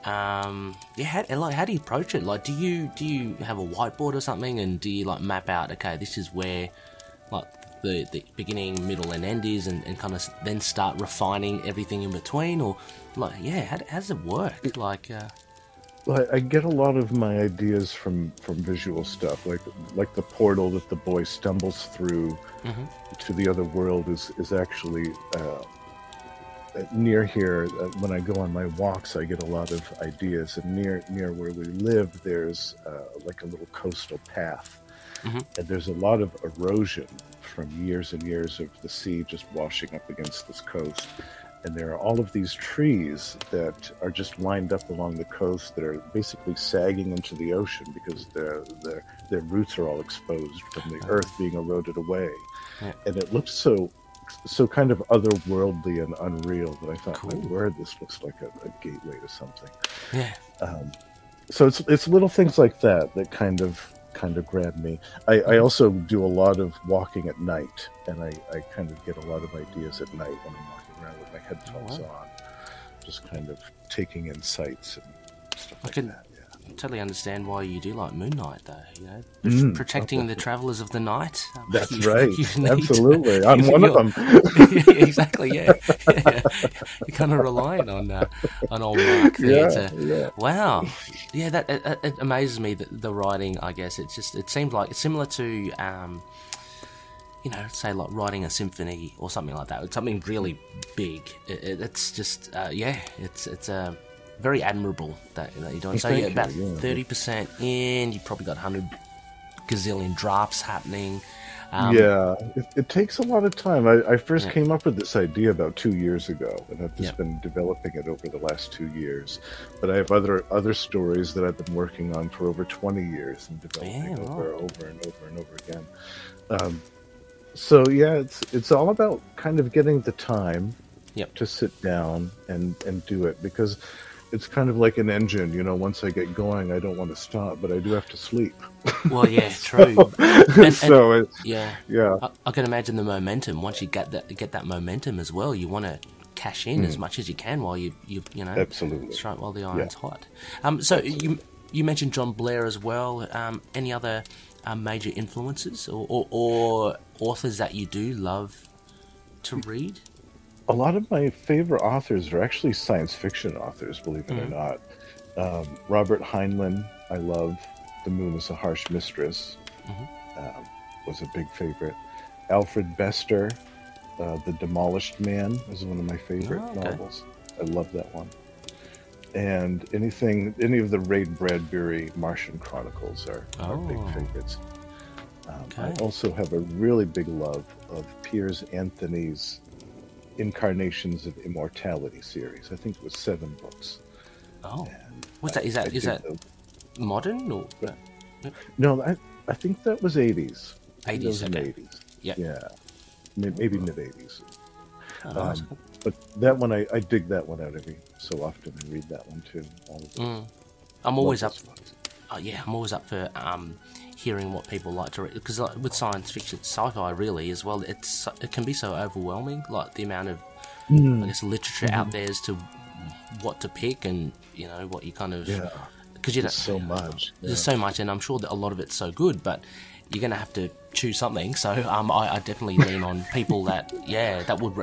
how do you approach it? Like, do you have a whiteboard or something, and do you like map out, okay, this is where like the beginning, middle, and end is, and kind of then start refining everything in between, or like, how does it work? Like, well, I get a lot of my ideas from visual stuff, like the portal that the boy stumbles through to the other world is actually near here. When I go on my walks, I get a lot of ideas, and near where we live, there's like a little coastal path, and there's a lot of erosion from years and years of the sea just washing up against this coast. And there are all of these trees that are just lined up along the coast that are basically sagging into the ocean because their roots are all exposed from the earth being eroded away. And it looks so kind of otherworldly and unreal that I thought, my word, this looks like a gateway to something. So it's little things like that kind of grab me. I also do a lot of walking at night, and I kind of get a lot of ideas at night when I'm walking around with my headphones on, just kind of taking in sights and stuff like that. I totally understand why you do like Moon Knight, though. Protecting the travelers of the night. That's right. Absolutely, I'm one of them. Exactly. Yeah. You're kind of relying on old Mark there. Wow. Yeah, that it amazes me that the writing. I guess it seems like it's similar to say like writing a symphony or something like that. It's something really big. It's just it's very admirable that you're doing. So you're about 30% in. You've probably got 100 gazillion drafts happening. It takes a lot of time. I first came up with this idea about 2 years ago, and I've just been developing it over the last 2 years. But I have other stories that I've been working on for over 20 years and developing over and over again. So it's all about kind of getting the time to sit down and do it, because it's kind of like an engine, once I get going, I don't want to stop, but I do have to sleep. Well, true. I can imagine the momentum. Once you get that momentum as well, you want to cash in as much as you can while you absolutely strike while the iron's hot. So you mentioned John Blair as well. Any other major influences or authors that you do love to read? A lot of my favorite authors are actually science fiction authors, believe it or not. Robert Heinlein, I love. The Moon is a Harsh Mistress, was a big favorite. Alfred Bester, The Demolished Man, is one of my favorite novels. I love that one. And any of the Ray Bradbury Martian Chronicles are big favorites. I also have a really big love of Piers Anthony's Incarnations of Immortality series. I think it was 7 books. Oh, what's that? Is that modern or? No, I think that was 80s. 80s, okay. 80s. Yeah. Maybe mid 80s. Oh, nice. But that one, I dig that one out every so often and read that one too. I'm always up. I'm always up for hearing what people like to read, because with science fiction, sci-fi really as well, it can be so overwhelming, like the amount of I guess literature out there as to what to pick, and what you kind of because there's so much. There's so much, and I'm sure that a lot of it's so good, but you're going to have to choose something. So I definitely lean on people that would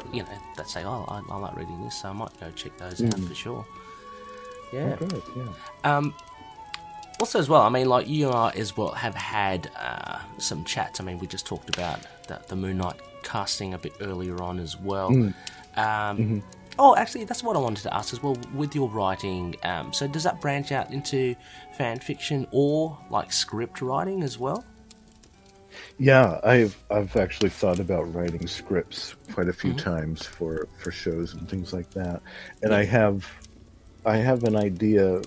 that say, I like reading this, so I might go check those out for sure. Yeah. Oh, good. Yeah. Also, as well, I mean, like you as well have had some chats. I mean, we just talked about the Moon Knight casting a bit earlier on as well. Oh, actually, that's what I wanted to ask as well. With your writing, so does that branch out into fan fiction or like script writing as well? Yeah, I've actually thought about writing scripts quite a few times for shows and things like that, and I have an idea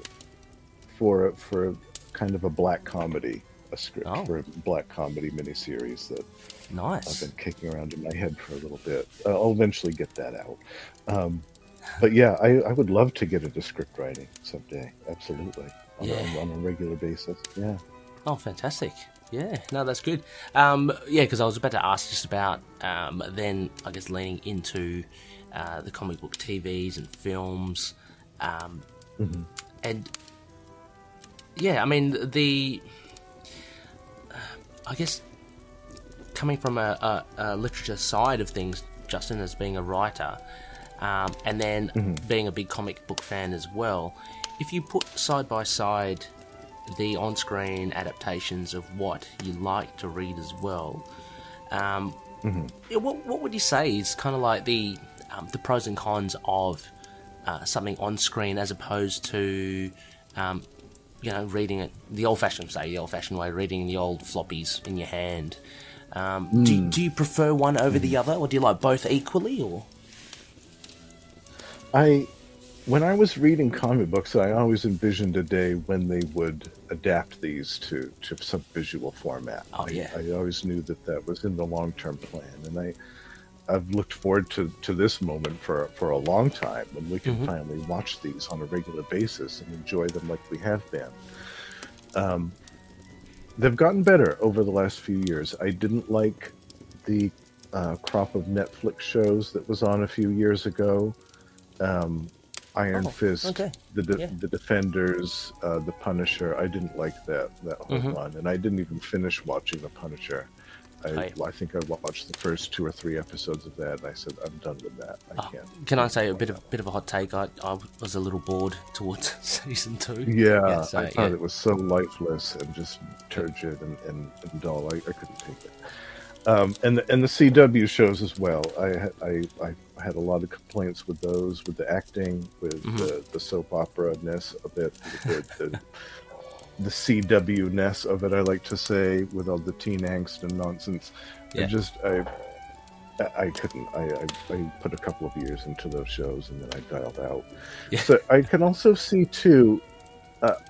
for kind of a black comedy, a script for a black comedy miniseries that I've been kicking around in my head for a little bit. I'll eventually get that out. But yeah, I would love to get into script writing someday. Absolutely, on a regular basis. Yeah. Oh, fantastic. Yeah, no, that's good. Because I was about to ask just about then, I guess, leaning into the comic book TVs and films. And yeah, I mean, I guess coming from a literature side of things, Justin, as being a writer, and then being a big comic book fan as well, if you put side by side the on-screen adaptations of what you like to read as well, what would you say is kind of like the pros and cons of something on screen as opposed to reading it the old-fashioned way, reading the old floppies in your hand? Do you prefer one over the other, or do you like both equally? Or when I was reading comic books, I always envisioned a day when they would adapt these to some visual format. I always knew that was in the long-term plan, and I've looked forward to this moment for a long time, when we can finally watch these on a regular basis and enjoy them like we have been. They've gotten better over the last few years. I didn't like the crop of Netflix shows that was on a few years ago. Iron Fist, the Defenders, the Punisher. I didn't like that whole run, and I didn't even finish watching the Punisher. I think I watched the first 2 or 3 episodes of that, and I said, I'm done with that. I can't. Can I say a bit of a hot take? I was a little bored towards season 2. Yeah, I thought it was so lifeless and just turgid and dull. I couldn't take it. And the CW shows as well. I had a lot of complaints with those, with the acting, with the soap opera-ness of it, the CW-ness of it, I like to say, with all the teen angst and nonsense. I couldn't. I put a couple of years into those shows, and then I dialed out. So I can also see, too,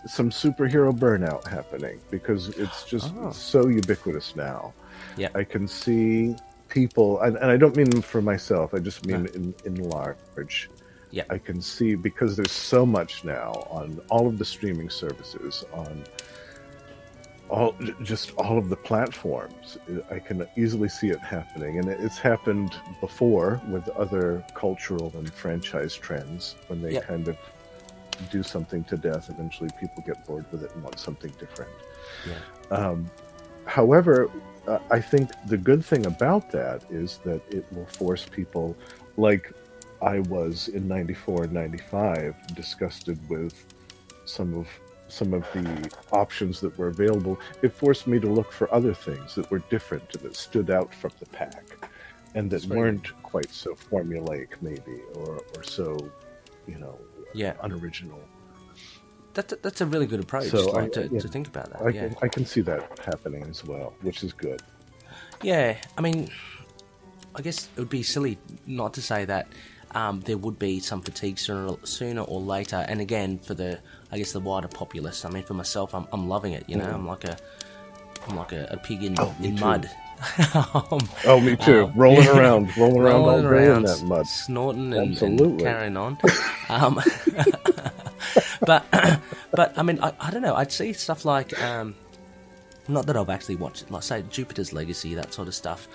some superhero burnout happening, because it's just so ubiquitous now. I can see people, and I don't mean for myself, I just mean in large. I can see, because there's so much now on all of the streaming services, on all of the platforms. I can easily see it happening, and it's happened before with other cultural and franchise trends, when they kind of do something to death. Eventually people get bored with it and want something different. However, I think the good thing about that is that it will force people, like I was in '94 and '95, disgusted with some of the options that were available. It forced me to look for other things that were different, that stood out from the pack, and that weren't quite so formulaic, maybe, or so, unoriginal. That's a really good approach to think about that. I can see that happening as well, which is good. Yeah, I mean, I guess it would be silly not to say that there would be some fatigue sooner or later. And again, for the wider populace. I mean, for myself, I'm loving it. I'm like a pig in mud. Me too. Rolling around all day in that mud, snorting and carrying on. But I mean, I don't know. I'd see stuff like, not that I've actually watched it, like say Jupiter's Legacy, that sort of stuff.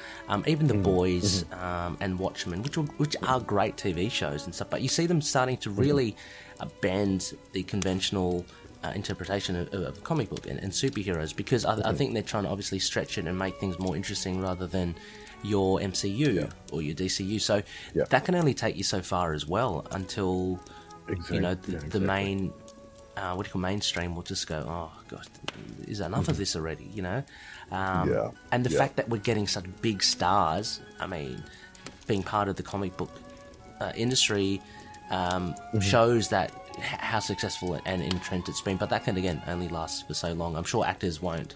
Even The Boys and Watchmen, which are great TV shows and stuff. But you see them starting to really bend the conventional interpretation of a comic book and superheroes, because I think they're trying to obviously stretch it and make things more interesting rather than your MCU or your DCU. So that can only take you so far as well until the main mainstream will just go, oh gosh, is there enough of this already? And the fact that we're getting such big stars, I mean, being part of the comic book industry shows that how successful and entrenched it's been. But that can again only last for so long. I'm sure actors won't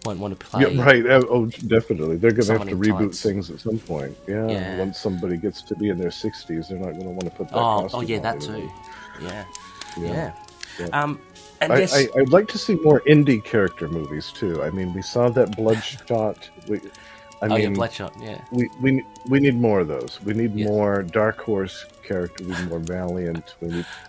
want to play. Yeah, right. Oh, definitely. They're going to have to reboot things at some point. Yeah. Once somebody gets to be in their 60s, they're not going to want to put that costume on. That too. Yeah. I'd like to see more indie character movies too. I mean, we saw that Bloodshot. Bloodshot. Yeah. We need more of those. We need more Dark Horse characters. We need more Valiant.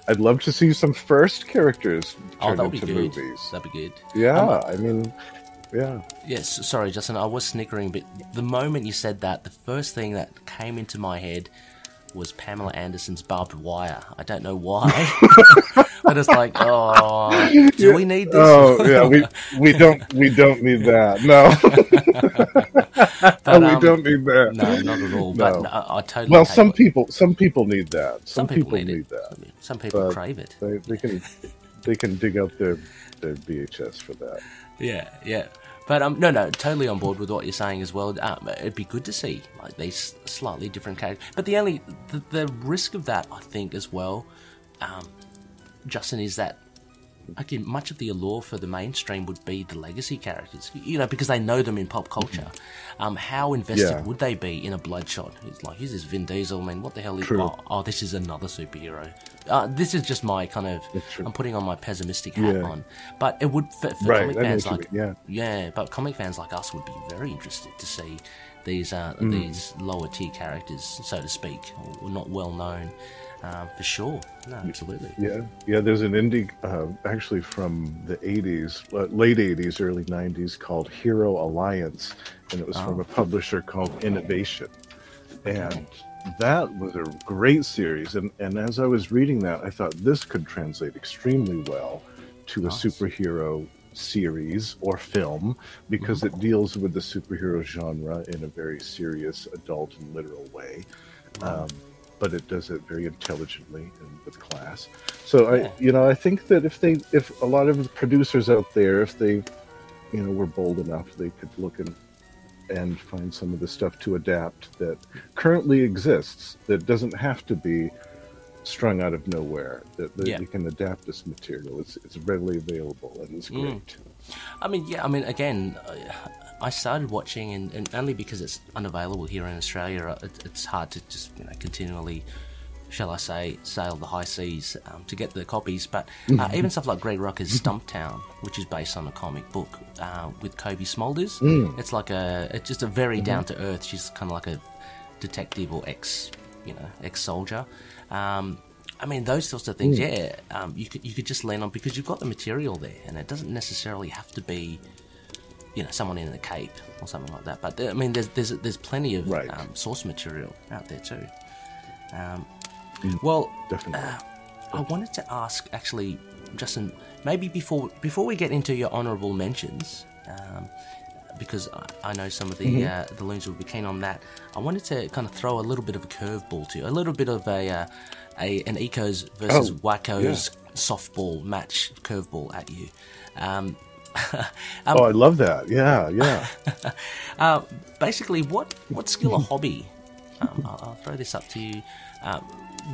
I'd love to see some First characters turned into movies. That'd be good. Yeah. Yes. Sorry, Justin. I was snickering, but the moment you said that, the first thing that came into my head was Pamela Anderson's Barbed Wire. I don't know why. I was like, do we need this? Oh, yeah, we don't need that. No. But, we don't need that. No, not at all. No. But I totally. Well, some people need that. Some people need that. Some people crave it. They can dig out their VHS for that. Yeah. But no, totally on board with what you're saying as well. It'd be good to see like these slightly different characters. But the risk of that, I think, as well, Justin, is that again much of the allure for the mainstream would be the legacy characters, because they know them in pop culture. How invested would they be in a Bloodshot? It's like, here's this Vin Diesel. I mean, what the hell is? Oh, this is another superhero. This is just my kind of. I'm putting on my pessimistic hat on, but it would for comic fans but comic fans like us would be very interested to see these lower tier characters, so to speak, or not well known. For sure. No, absolutely. Yeah. There's an indie, actually from the 80s, late 80s, early 90s, called Hero Alliance, and it was from a publisher called Innovation. And that was a great series. And as I was reading that, I thought this could translate extremely well to a superhero series or film, because it deals with the superhero genre in a very serious, adult, and literal way. But it does it very intelligently and with class. So I think that if a lot of the producers out there, if they, were bold enough, they could look and find some of the stuff to adapt that currently exists, that doesn't have to be strung out of nowhere, that we can adapt this material. It's readily available and it's great. I mean, again, I started watching, and only because it's unavailable here in Australia, it's hard to just continually, shall I say, sail the high seas to get the copies. But even stuff like Greg Rucka's Stumptown, which is based on a comic book with Kobe Smulders, it's just a very down to earth. She's kind of like a detective or ex-soldier. I mean, those sorts of things. You could just lean on, because you've got the material there, and it doesn't necessarily have to be, someone in a cape or something like that. But I mean, there's plenty of source material out there too. Well, definitely. I wanted to ask, actually, Justin, maybe before we get into your honourable mentions, because I know some of the loons will be keen on that. I wanted to kind of throw a little bit of a curveball to you, a little bit of an Ecos versus Wacos softball match curveball at you. I love that. Yeah. Basically, what skill or hobby, I'll throw this up to you,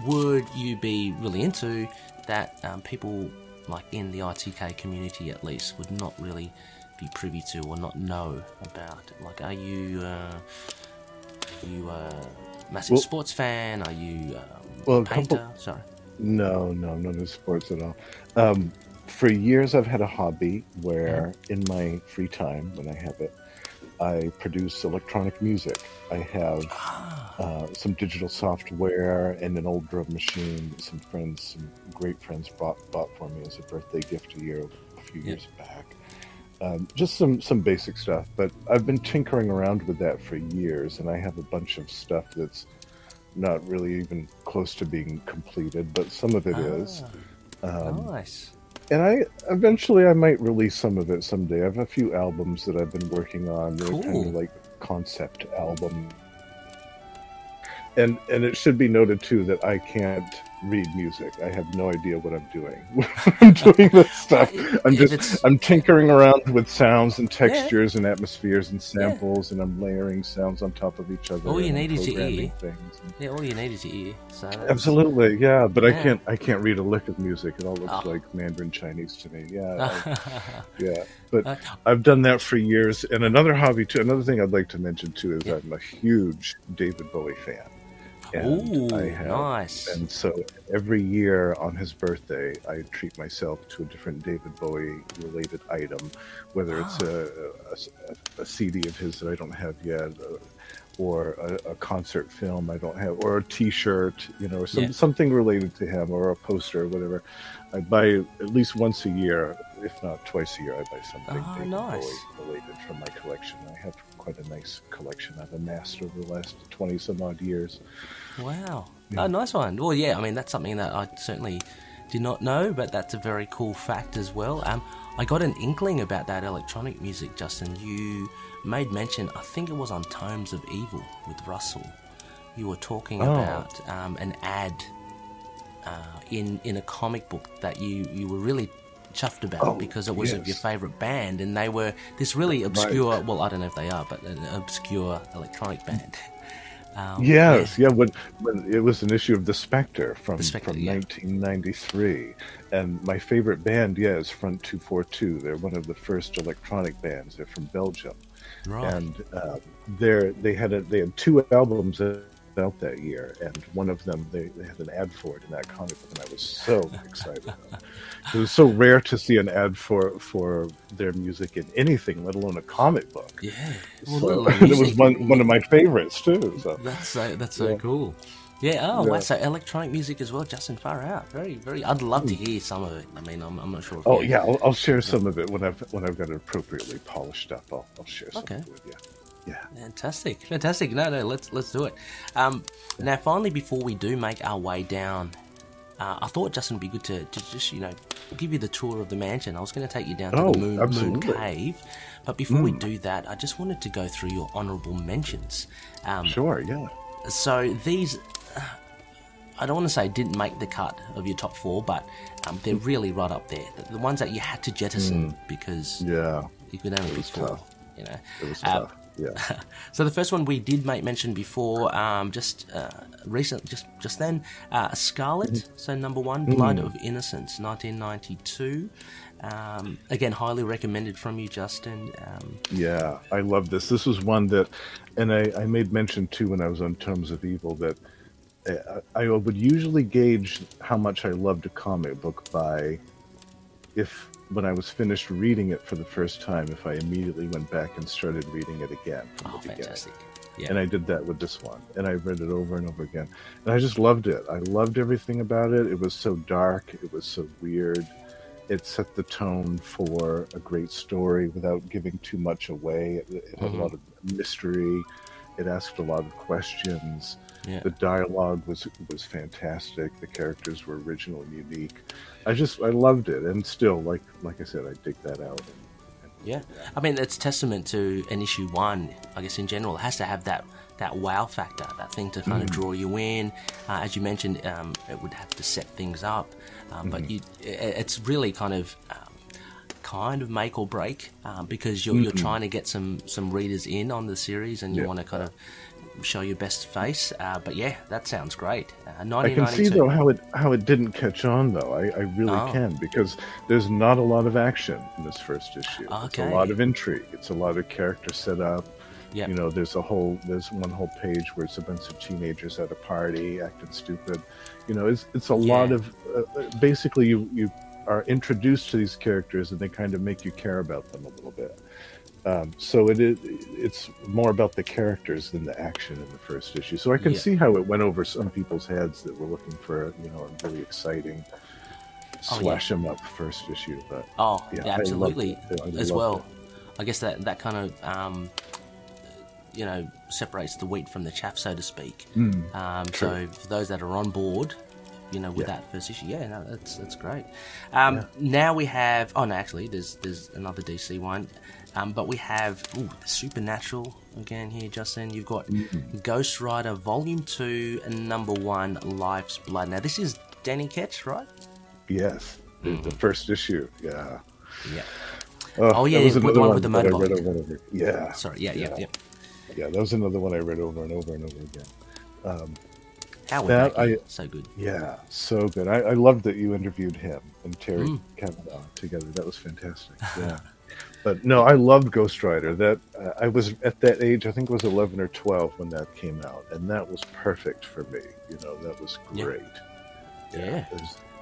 would you be really into that people like in the ITK community at least would not really be privy to or not know about? Like, are you a massive sports fan? Are you a painter? Sorry. No, I'm not into sports at all. For years, I've had a hobby where in my free time, when I have it, I produce electronic music. I have some digital software and an old drum machine that some great friends bought for me as a birthday gift a few years back. Just some basic stuff, but I've been tinkering around with that for years, and I have a bunch of stuff that's not really even close to being completed, but some of it is. Nice. And I might release some of it someday. I have a few albums that I've been working on. They're kind of like concept album. And it should be noted too that I can't read music. I have no idea what I'm doing when I'm doing this stuff. I'm tinkering around with sounds and textures and atmospheres and samples, and I'm layering sounds on top of each other. All you need is your ear. All you need is your ear. So absolutely, yeah. But I can't read a lick of music. It all looks like Mandarin Chinese to me. Yeah. But I've done that for years. And another thing I'd like to mention too is I'm a huge David Bowie fan. And nice. And so every year on his birthday, I treat myself to a different David Bowie related item, whether it's a CD of his that I don't have yet, or a concert film I don't have, or a T-shirt, or something related to him, or a poster, or whatever. I buy at least once a year, if not twice a year. I buy something David Bowie related from my collection. I have quite a nice collection I've amassed over the last 20 some odd years. Wow. Yeah. Oh, nice one. Well, yeah, I mean, that's something that I certainly did not know, but that's a very cool fact as well. I got an inkling about that electronic music, Justin. You made mention, I think it was on Tomes of Evil with Russell. You were talking about an ad in a comic book that you were really chuffed about because it was of your favourite band, and they were this really obscure, well, I don't know if they are, but an obscure electronic band. When it was an issue of The Spectre from 1993, and my favorite band is Front 242. They're one of the first electronic bands. They're from Belgium, and they had 2 albums out that year, and one of them they had an ad for it in that comic book, and I was so excited. It was so rare to see an ad for their music in anything, let alone a comic book. Yeah, well, it was one of my favorites too. So that's so cool. Yeah. Wow. So electronic music as well, Justin. Far out. Very, very. I'd love to hear some of it. I mean, I'm not sure. I'll share some of it when I've got it appropriately polished up. I'll share some of it with you. Yeah. Fantastic. No, let's do it. Now, finally, before we do make our way down, I thought, Justin, would be good to just, give you the tour of the mansion. I was going to take you down to the moon cave. But before we do that, I just wanted to go through your honourable mentions. Sure, yeah. So these, I don't want to say didn't make the cut of your top 4, but they're really right up there. The ones that you had to jettison because you could only pick 4. It was tough. Yeah. So the first one we did make mention before, just then, Scarlet. So number 1, Blood of Innocence, 1992. Again, highly recommended from you, Justin. Yeah, I love this. This was one that, and I made mention too when I was on Tomes of Evil that I would usually gauge how much I loved a comic book by when I was finished reading it for the first time, if I immediately went back and started reading it again from the beginning. Fantastic. Yeah. And I did that with this one, and I read it over and over again, and I just loved it. I loved everything about it. It was so dark. It was so weird. It set the tone for a great story without giving too much away. It had a lot of mystery. It asked a lot of questions. Yeah. The dialogue was fantastic. The characters were original and unique. I loved it, and still, like I said, I dig that out and Yeah. I mean, it's testament to an issue 1, I guess, in general. It has to have that wow factor, that thing to kind of draw you in. As you mentioned, it would have to set things up, but it's really kind of make or break, because you're trying to get some readers in on the series, and you want to kind of show your best face. But yeah, that sounds great. I can see though how it didn't catch on though. I really can, because there's not a lot of action in this first issue. It's a lot of intrigue. It's a lot of character set up. Yep. You know, there's one whole page where it's a bunch of teenagers at a party acting stupid. You know, it's a lot of basically you are introduced to these characters and they kind of make you care about them a little bit. So it's more about the characters than the action in the first issue. So I can see how it went over some people's heads that were looking for, you know, a really exciting slash 'em up first issue. But absolutely as well. I guess that kind of you know, separates the wheat from the chaff, so to speak. So for those that are on board, you know, with that first issue, that's great. Now we have, actually, there's another DC one, but we have the Supernatural again here, Justin. You've got Ghost Rider Volume 2 and number 1, Life's Blood. Now this is Danny Ketch, right? Yes, the first issue. Yeah. That was another one with the motorbike. Yeah. Sorry. Yeah. Yeah, that was another one I read over and over and over again. So good. Yeah, so good. I loved that you interviewed him and Terry Kavanaugh together. That was fantastic. Yeah. But no, I loved Ghost Rider. That I was at that age, I think it was 11 or 12 when that came out, and that was perfect for me. You know, that was great.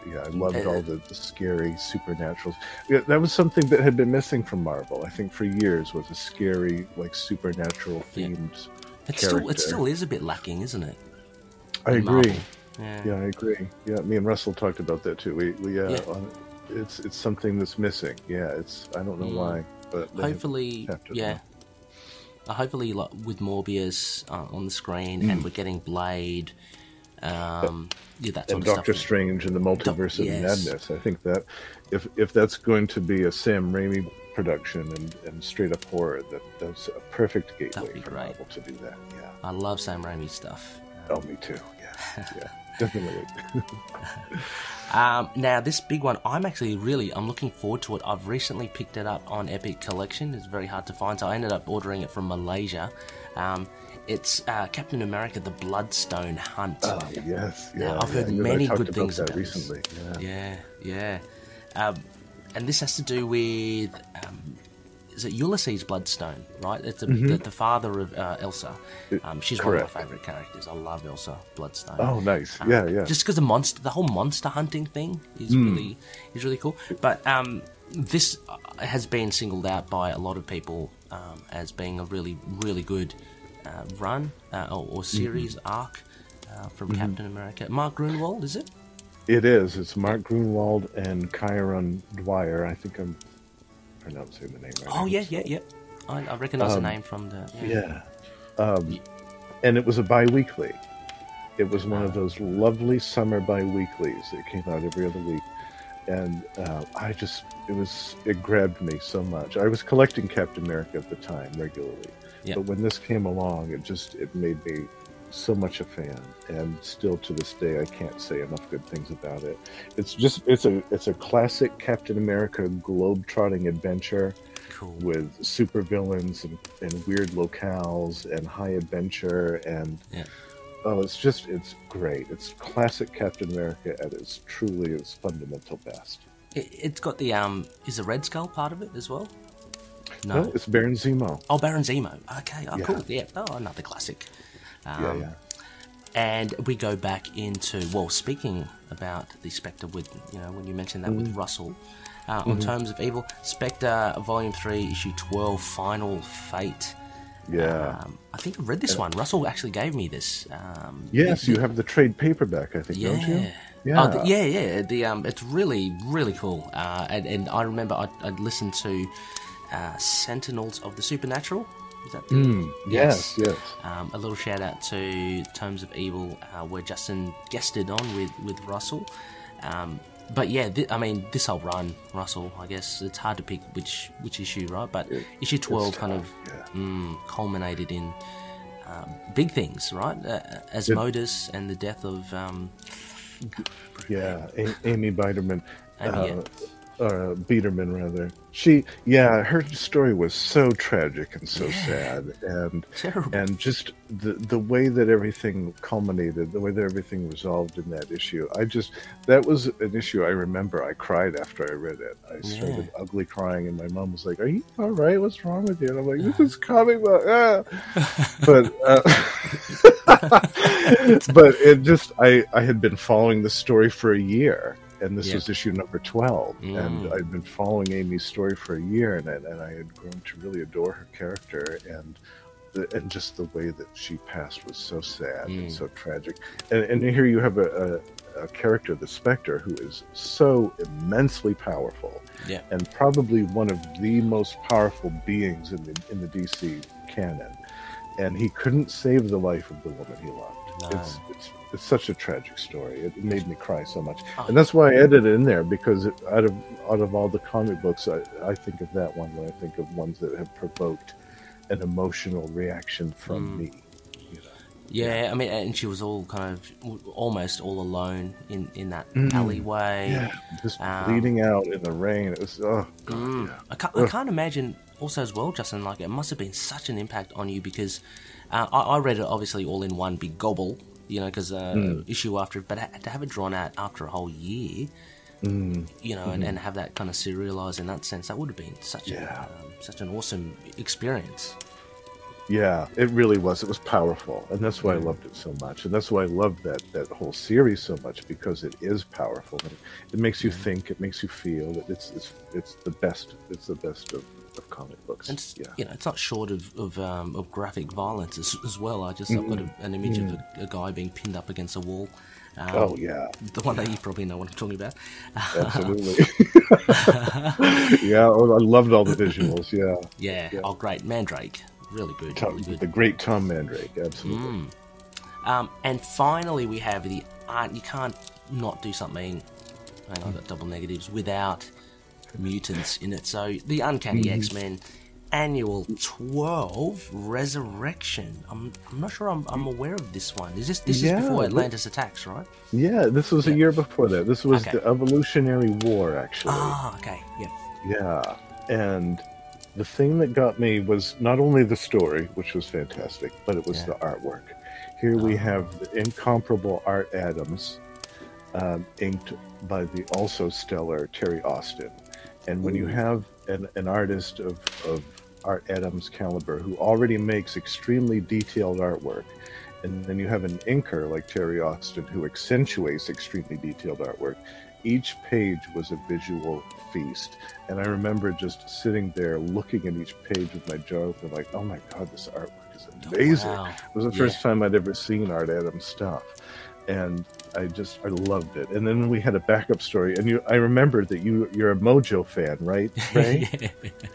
I loved all the scary supernaturals. Yeah, that was something that had been missing from Marvel, I think, for years, was a scary, like, supernatural themed character. It still is a bit lacking, isn't it? I agree. Yeah, I agree. Yeah, me and Russell talked about that too. It's something that's missing. Yeah, I don't know why, but hopefully, hopefully, like with Morbius on the screen, and we're getting Blade. That sort and of Doctor stuff. Strange and the Multiverse of Madness. I think that if that's going to be a Sam Raimi production and straight up horror, that's a perfect gateway for Marvel to do that. Yeah, I love Sam Raimi stuff. Oh, me too. Yeah, definitely. Now this big one, I'm looking forward to it. I've recently picked it up on Epic Collection. It's very hard to find, so I ended up ordering it from Malaysia. It's Captain America: The Bloodstone Hunt. Oh yes, yeah. Now, I've heard many good things about that recently. Yeah. And this has to do with is it Ulysses Bloodstone, right? It's the father of Elsa. She's one of my favourite characters. I love Elsa Bloodstone. Oh, nice. Yeah. Just because the whole monster hunting thing is really cool. But this has been singled out by a lot of people as being a really, really good run or series arc from Captain America. Mark Grunwald, is it? It is. It's Mark Grunwald and Kyron Dwyer. I think I'm pronouncing the name right. Oh, yeah. I recognise the name from the... And it was a bi-weekly. It was one of those lovely summer bi-weeklies that came out every other week. And it grabbed me so much. I was collecting Captain America at the time regularly. But when this came along, it made me so much a fan, and still to this day I can't say enough good things about it. It's a classic Captain America globe-trotting adventure with supervillains and weird locales and high adventure and it's great. It's classic Captain America at its fundamental best. It's got the is the Red Skull part of it as well? No, it's Baron Zemo. Oh, Baron Zemo. Okay, cool. Yeah. Oh, another classic. And we go back into, speaking about the Spectre with, when you mentioned that with Russell, on Terms of Evil, Spectre Volume 3, Issue 12, Final Fate. Yeah. I think I've read this one. Russell actually gave me this. Yes, you have the trade paperback, I think, don't you? Yeah. It's really, really cool. And I remember I'd listened to Sentinels of the Supernatural. Is that the yes. A little shout out to Tomes of Evil, where Justin guested on with Russell. But yeah, this whole run, Russell, I guess it's hard to pick which issue, right? But issue 12 kind of culminated in big things, right? Asmodeus and the death of... Amy Biderman. Biederman, rather. Her story was so tragic and so sad, and terrible. And just the way that everything culminated, the way that everything resolved in that issue. That was an issue I remember. I cried after I read it. I started ugly crying, and my mom was like, "Are you all right? What's wrong with you?" And I'm like, "This is comic book." But but it just I had been following the story for a year. And this was issue number 12, and I'd been following Amy's story for a year, and I had grown to really adore her character, and just the way that she passed was so sad and so tragic. And here you have a character, the Spectre, who is so immensely powerful, and probably one of the most powerful beings in the DC canon, and he couldn't save the life of the woman he loved. No. It's such a tragic story. It made me cry so much, and that's why I edited it in there, because out of all the comic books, I think of that one when I think of ones that have provoked an emotional reaction from me. Yeah, I mean, and she was all kind of almost all alone in that alleyway. Yeah, just bleeding out in the rain. It was I can't imagine also as well, Justin. Like, it must have been such an impact on you, because I read it obviously all in one big gobble, because issue after, but to have it drawn out after a whole year, and have that kind of serialized in that sense, that would have been such an awesome experience. Yeah, it really was. It was powerful, and that's why I loved it so much, and that's why I loved that whole series so much, because it is powerful. And it makes you think, it makes you feel. It's the best. It's the best of comic books. And it's not short of graphic violence as well. I've got an image of a guy being pinned up against a wall. The one that you probably know what I'm talking about. Absolutely. I loved all the visuals. Yeah. Oh, great. Mandrake. Really good. The great Tom Mandrake. Absolutely. And finally, we have the art. You can't not do something. Hang on, I've got double negatives without mutants in it. So the Uncanny X-Men Annual 12 Resurrection. I'm not sure I'm aware of this one. This is before Atlantis Attacks, right? Yeah, this was a year before that. This was the Evolutionary War, actually. Okay. Yeah, and the thing that got me was not only the story, which was fantastic, but it was the artwork. Here we have the incomparable Art Adams, inked by the also stellar Terry Austin. And when you have an artist of Art Adams' caliber who already makes extremely detailed artwork, and then you have an inker like Terry Austin who accentuates extremely detailed artwork, each page was a visual feast. And I remember just sitting there looking at each page with my jaw open like, oh my God, this artwork is amazing. Wow. It was the first time I'd ever seen Art Adams stuff. And I loved it. And then we had a backup story, and I remember that you're a Mojo fan, right, Ray?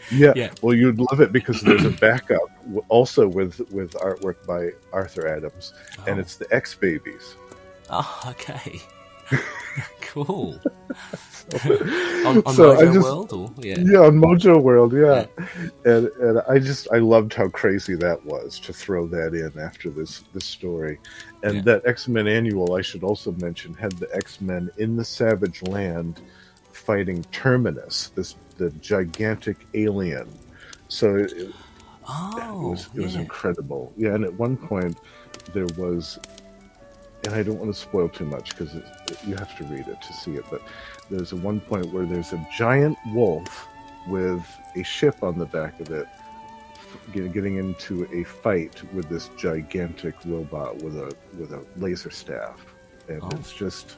Yeah. Well, you'd love it because there's a backup also with artwork by Arthur Adams, and it's the X-Babies. Oh, okay. Cool. on Mojo World? Or? Yeah, on Mojo World, and I loved how crazy that was to throw that in after this story. And that X-Men Annual, I should also mention, had the X-Men in the Savage Land fighting Terminus, the gigantic alien. So it was incredible. Yeah, and at one point there was, and I don't want to spoil too much because you have to read it to see it, but there's one point where there's a giant wolf with a ship on the back of it getting into a fight with this gigantic robot with a laser staff, and it's just,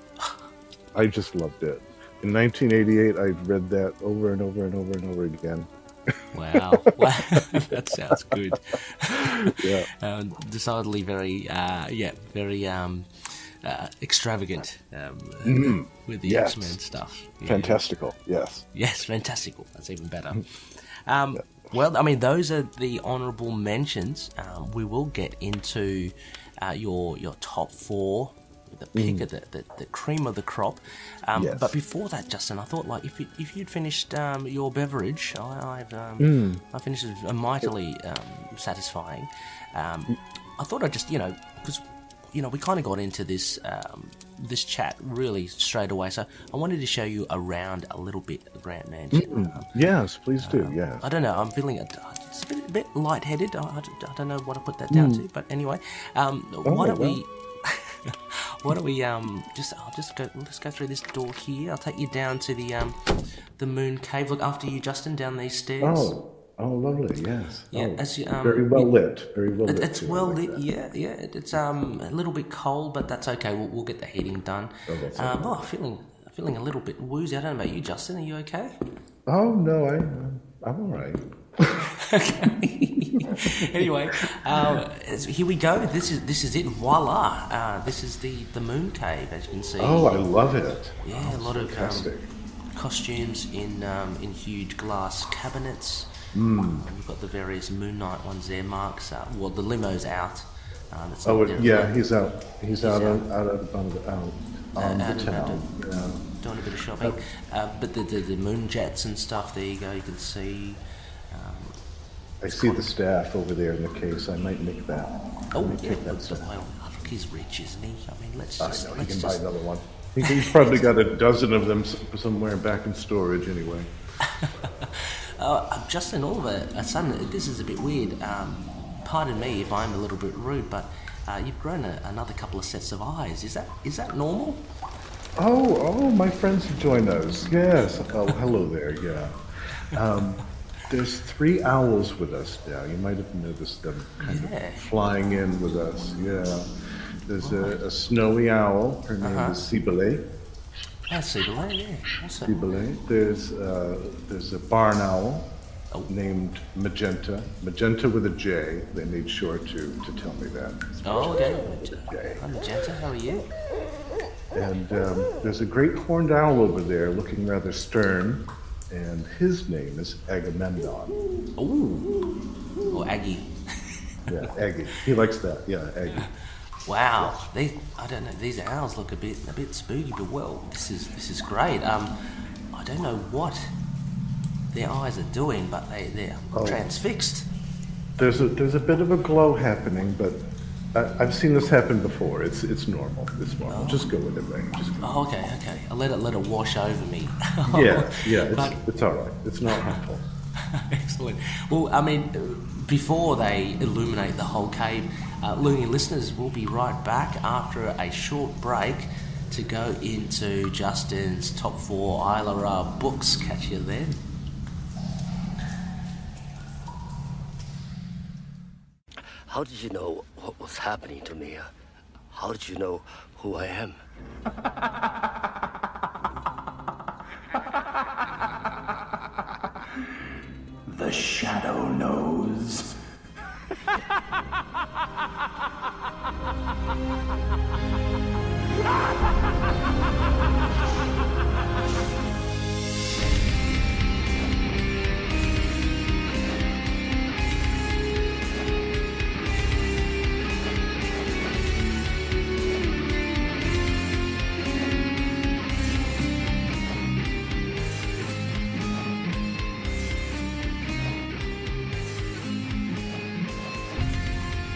I just loved it. In 1988, I read that over and over and over and over again. Wow. That sounds good. Decidedly very extravagant with the X-Men stuff. Yeah. Fantastical, yes. Yes, fantastical. That's even better. Well, I mean, those are the honourable mentions. We will get into your top 4 the pick of the cream of the crop. Yes. But before that, Justin, I thought like if you'd finished your beverage, I finished it mightily satisfying. I thought I'd just because we kind of got into this this chat really straight away, so I wanted to show you around a little bit of Grant Mansion. Yes, please do. Yeah. I don't know. I'm feeling just a bit lightheaded. I don't know what I put that down to, but anyway, why don't we? Why don't we let's go through this door here. I'll take you down to the moon cave. Look after you, Justin, down these stairs. Oh, lovely. Yes. Yeah, as you, very well lit. Very well lit. It's well lit. Yeah. It's a little bit cold, but that's okay. We'll get the heating done. Feeling a little bit woozy. I don't know about you, Justin. Are you okay? Oh no, I'm all right. Anyway, here we go. This is it. Voila! This is the moon cave, as you can see. Oh, I love it. Yeah, a lot of costumes in huge glass cabinets. You've got the various Moon Knight ones there. Mark's the limo's out. He's out. He's out on the town. Doing a bit of shopping. But the moon jets and stuff. There you go. You can see. I see the staff over there in the case. I might nick that. Take that staff. Well, look, he's rich, isn't he? I mean, let's he can buy another one. He's probably got a dozen of them somewhere back in storage anyway. Justin, all of a sudden, this is a bit weird. Pardon me if I'm a little bit rude, but you've grown another couple of sets of eyes. Is that normal? Oh, my friends have joined us. Yes. Oh, hello there. Yeah. There's 3 owls with us now. You might have noticed them kind of flying in with us. Yeah. There's a snowy owl. Her name is Cybele. Cybele, yeah. Awesome. Cybele. There's a barn owl named Magenta. Magenta with a J. They made sure to tell me that. Okay. Hi, Magenta. How are you? And there's a great horned owl over there looking rather stern. And his name is Agamemnon. Ooh. Or Aggie. Yeah, Aggie. He likes that. Yeah, Aggie. Wow. Yeah. I don't know. These owls look a bit spooky, but well, this is great. I don't know what their eyes are doing, but they're transfixed. There's a bit of a glow happening, but I've seen this happen before. It's normal. It's normal. Oh. Just go with it, Ray. Okay. I'll let it wash over me. Yeah. It's all right. It's not harmful. Excellent. Well, I mean, before they illuminate the whole cave, Looney listeners, will be right back after a short break to go into Justin's top 4 ISLA RA books. Catch you then. How did you know what was happening to me? How did you know who I am? The shadow knows.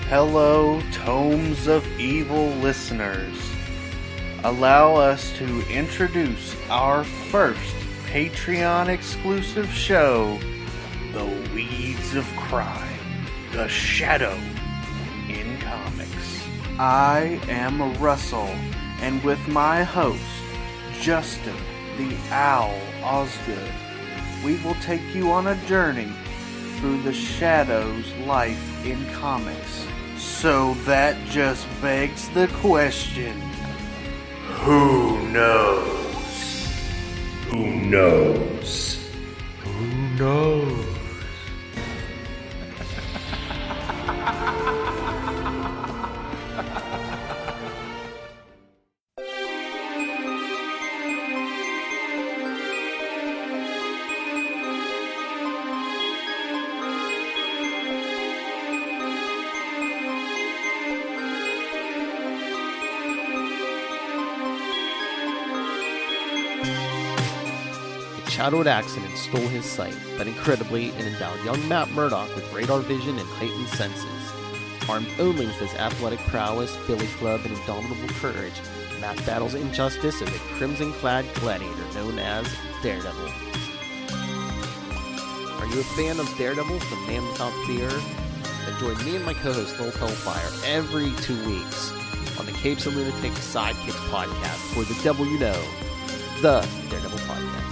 Hello, Tomes of Evil listeners. Allow us to introduce our first Patreon exclusive show, The Weeds of Crime, The Shadow in Comics. I am Russell, and with my host, Justin The Owl Osgood, we will take you on a journey through the Shadow's life in comics. So that just begs the question, who knows? Who knows? Who knows? shadowed accident stole his sight, but incredibly it endowed young Matt Murdock with radar vision and heightened senses. Armed only with his athletic prowess, billy club, and indomitable courage, Matt battles injustice as a crimson-clad gladiator known as Daredevil. Are you a fan of Daredevil, the Man Without Fear? Then join me and my co-host Lil Hellfire every 2 weeks on the Capes and Lunatic Sidekicks podcast for the Devil You Know, the Daredevil podcast.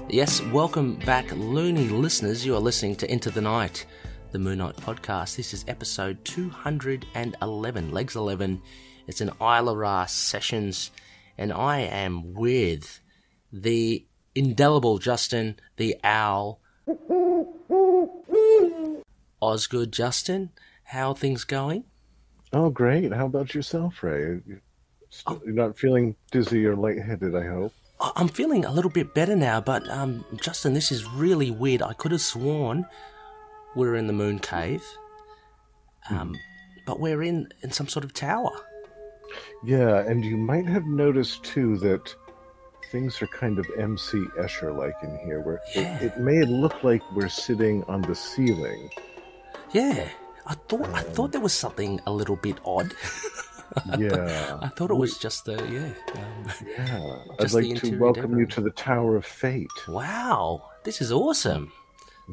Yes, welcome back, loony listeners. You are listening to Into the Night, the Moon Knight podcast. This is episode 211, Legs 11. It's an ISLA RA Sessions, and I am with the indelible Justin The Owl Osgood. Justin, how are things going? Oh, great. How about yourself, Ray? You're not feeling dizzy or lightheaded, I hope? I'm feeling a little bit better now, but Justin, this is really weird. I could have sworn we're in the moon cave, but we're in some sort of tower. Yeah, and you might have noticed, too, that things are kind of MC Escher-like in here, where it may look like we're sitting on the ceiling. Yeah, I thought there was something a little bit odd. Yeah. I thought it was just the, I'd like to welcome you to the Tower of Fate. Wow, this is awesome.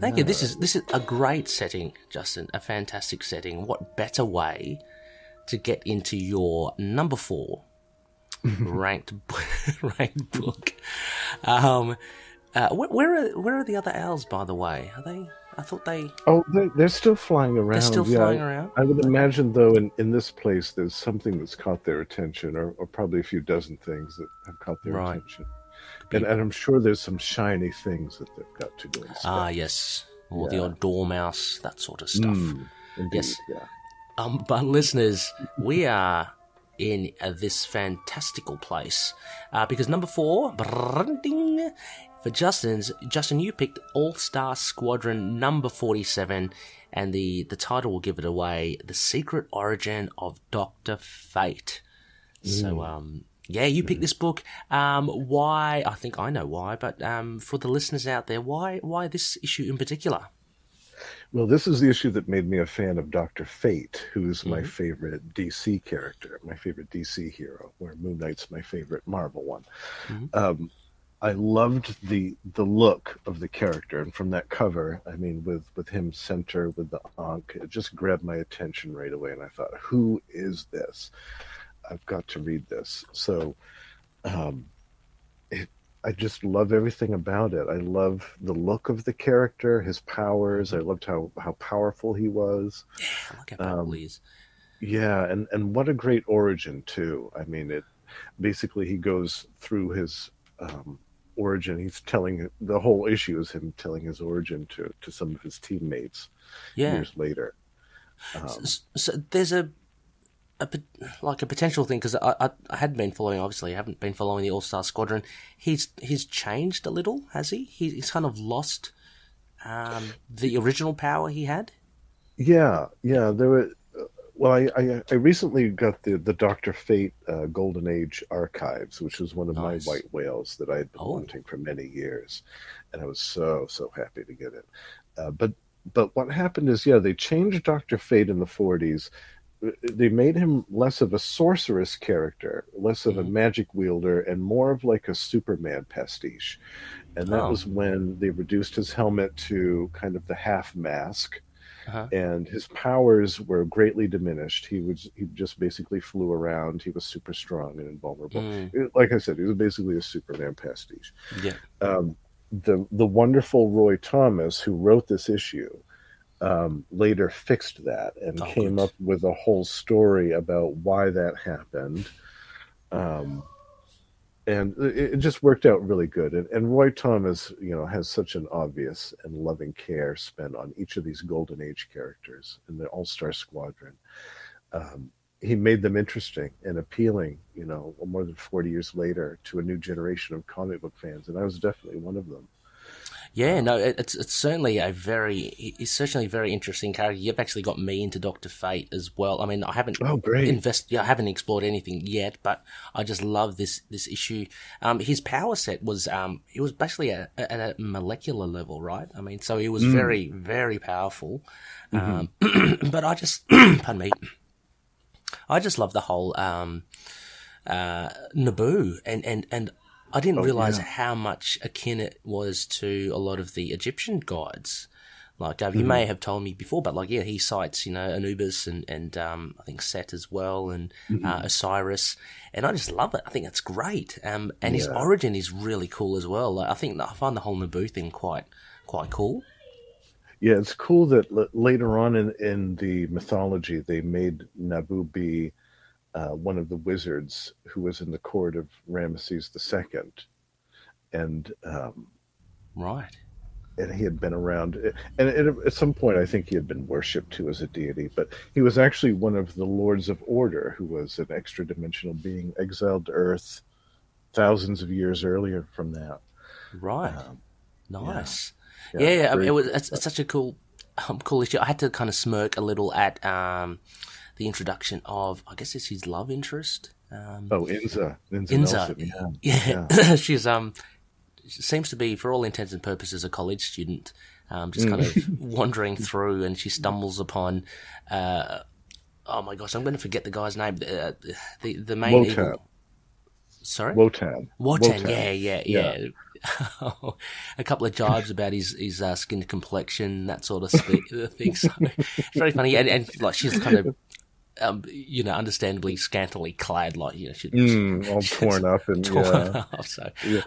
Thank you. This is a great setting, Justin, a fantastic setting. What better way to get into your number 4 ranked book? Where are the other owls, by the way? Are they? I thought they... Oh, they're still flying around. They're still flying around? I would imagine, though, in this place, there's something that's caught their attention, or probably a few dozen things that have caught their attention. And I'm sure there's some shiny things that they've got to go inspect. Ah, yes. Or the odd dormouse, that sort of stuff. Indeed, yes. Yeah. But listeners, we are in this fantastical place because number 4... For Justin, you picked All-Star Squadron number 47, and the title will give it away, The Secret Origin of Dr. Fate. So, you picked this book. Why? I think I know why, but for the listeners out there, why this issue in particular? Well, this is the issue that made me a fan of Dr. Fate, who is my favorite DC character, my favorite DC hero, where Moon Knight's my favorite Marvel one. I loved the look of the character, and from that cover, I mean, with him center with the Ankh, it just grabbed my attention right away, and I thought, who is this? I've got to read this. So I just love everything about it. I love the look of the character, his powers. I loved how powerful he was. Yeah, look how powerful he is. Yeah, and what a great origin, too. I mean, it basically, he goes through his... origin. He's telling the whole issue is him telling his origin to some of his teammates years later. So there's a potential thing, because I hadn't been following. Obviously, I haven't been following the All-Star Squadron. He's changed a little, has he? He's kind of lost the original power he had. Yeah. There were. Well, I recently got the Dr. Fate Golden Age archives, which was one of my white whales that I had been wanting for many years, and I was so happy to get it. But what happened is, they changed Dr. Fate in the 40s. They made him less of a sorceress character, less of a magic wielder, and more of like a Superman pastiche. And that was when they reduced his helmet to kind of the half mask. And his powers were greatly diminished. He just basically flew around. He was super strong and invulnerable. Like I said, he was basically a Superman pastiche. Yeah. The wonderful Roy Thomas, who wrote this issue, later fixed that and came up with a whole story about why that happened. And it just worked out really good. And Roy Thomas, has such an obvious and loving care spent on each of these Golden Age characters in the All-Star Squadron. He made them interesting and appealing, more than 40 years later, to a new generation of comic book fans. And I was definitely one of them. Yeah, no, it's certainly he's certainly a very interesting character. You've actually got me into Dr. Fate as well. I mean, I haven't I haven't explored anything yet, but I just love this issue. His power set was it was basically at a molecular level, right? I mean, so he was very, very powerful. But I just pardon me. I just love the whole Naboo and I didn't realize how much akin it was to a lot of the Egyptian gods. Like, you may have told me before, but like, yeah, he cites, Anubis and I think Set as well, and Osiris, and I just love it. I think that's great. And his origin is really cool as well. Like, I find the whole Naboo thing quite cool. Yeah, it's cool that later on in the mythology, they made Naboo be one of the wizards who was in the court of Ramesses II, and right, and he had been around, and at some point I think he had been worshipped too as a deity, but he was actually one of the Lords of Order, who was an extra-dimensional being exiled to Earth thousands of years earlier from that. Right, nice. Yeah, it's such a cool issue. I had to kind of smirk a little at the introduction of, I guess it's his love interest. Inza. Inza. Yeah. She's she seems to be, for all intents and purposes, a college student, just kind of wandering through, and she stumbles upon. Oh my gosh, I'm going to forget the guy's name. The main evil. Sorry, Wotan. Yeah. A couple of jibes about his skin complexion, that sort of thing. So it's very funny, and like, she's kind of. Understandably scantily clad, like, all torn up and up. So, he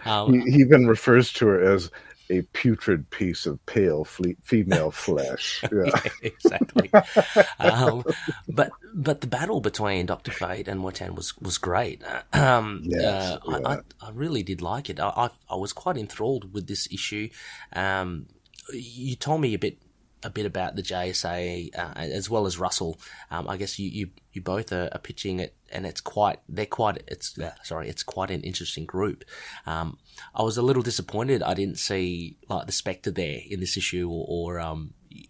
even refers to her as a putrid piece of pale female flesh. Yeah, exactly. But the battle between Dr. Fate and Wotan was great. I really did like it. I was quite enthralled with this issue. You told me a bit about the JSA as well as Russell. I guess you both are pitching it, and it's quite an interesting group. I was a little disappointed I didn't see like the Spectre there in this issue, or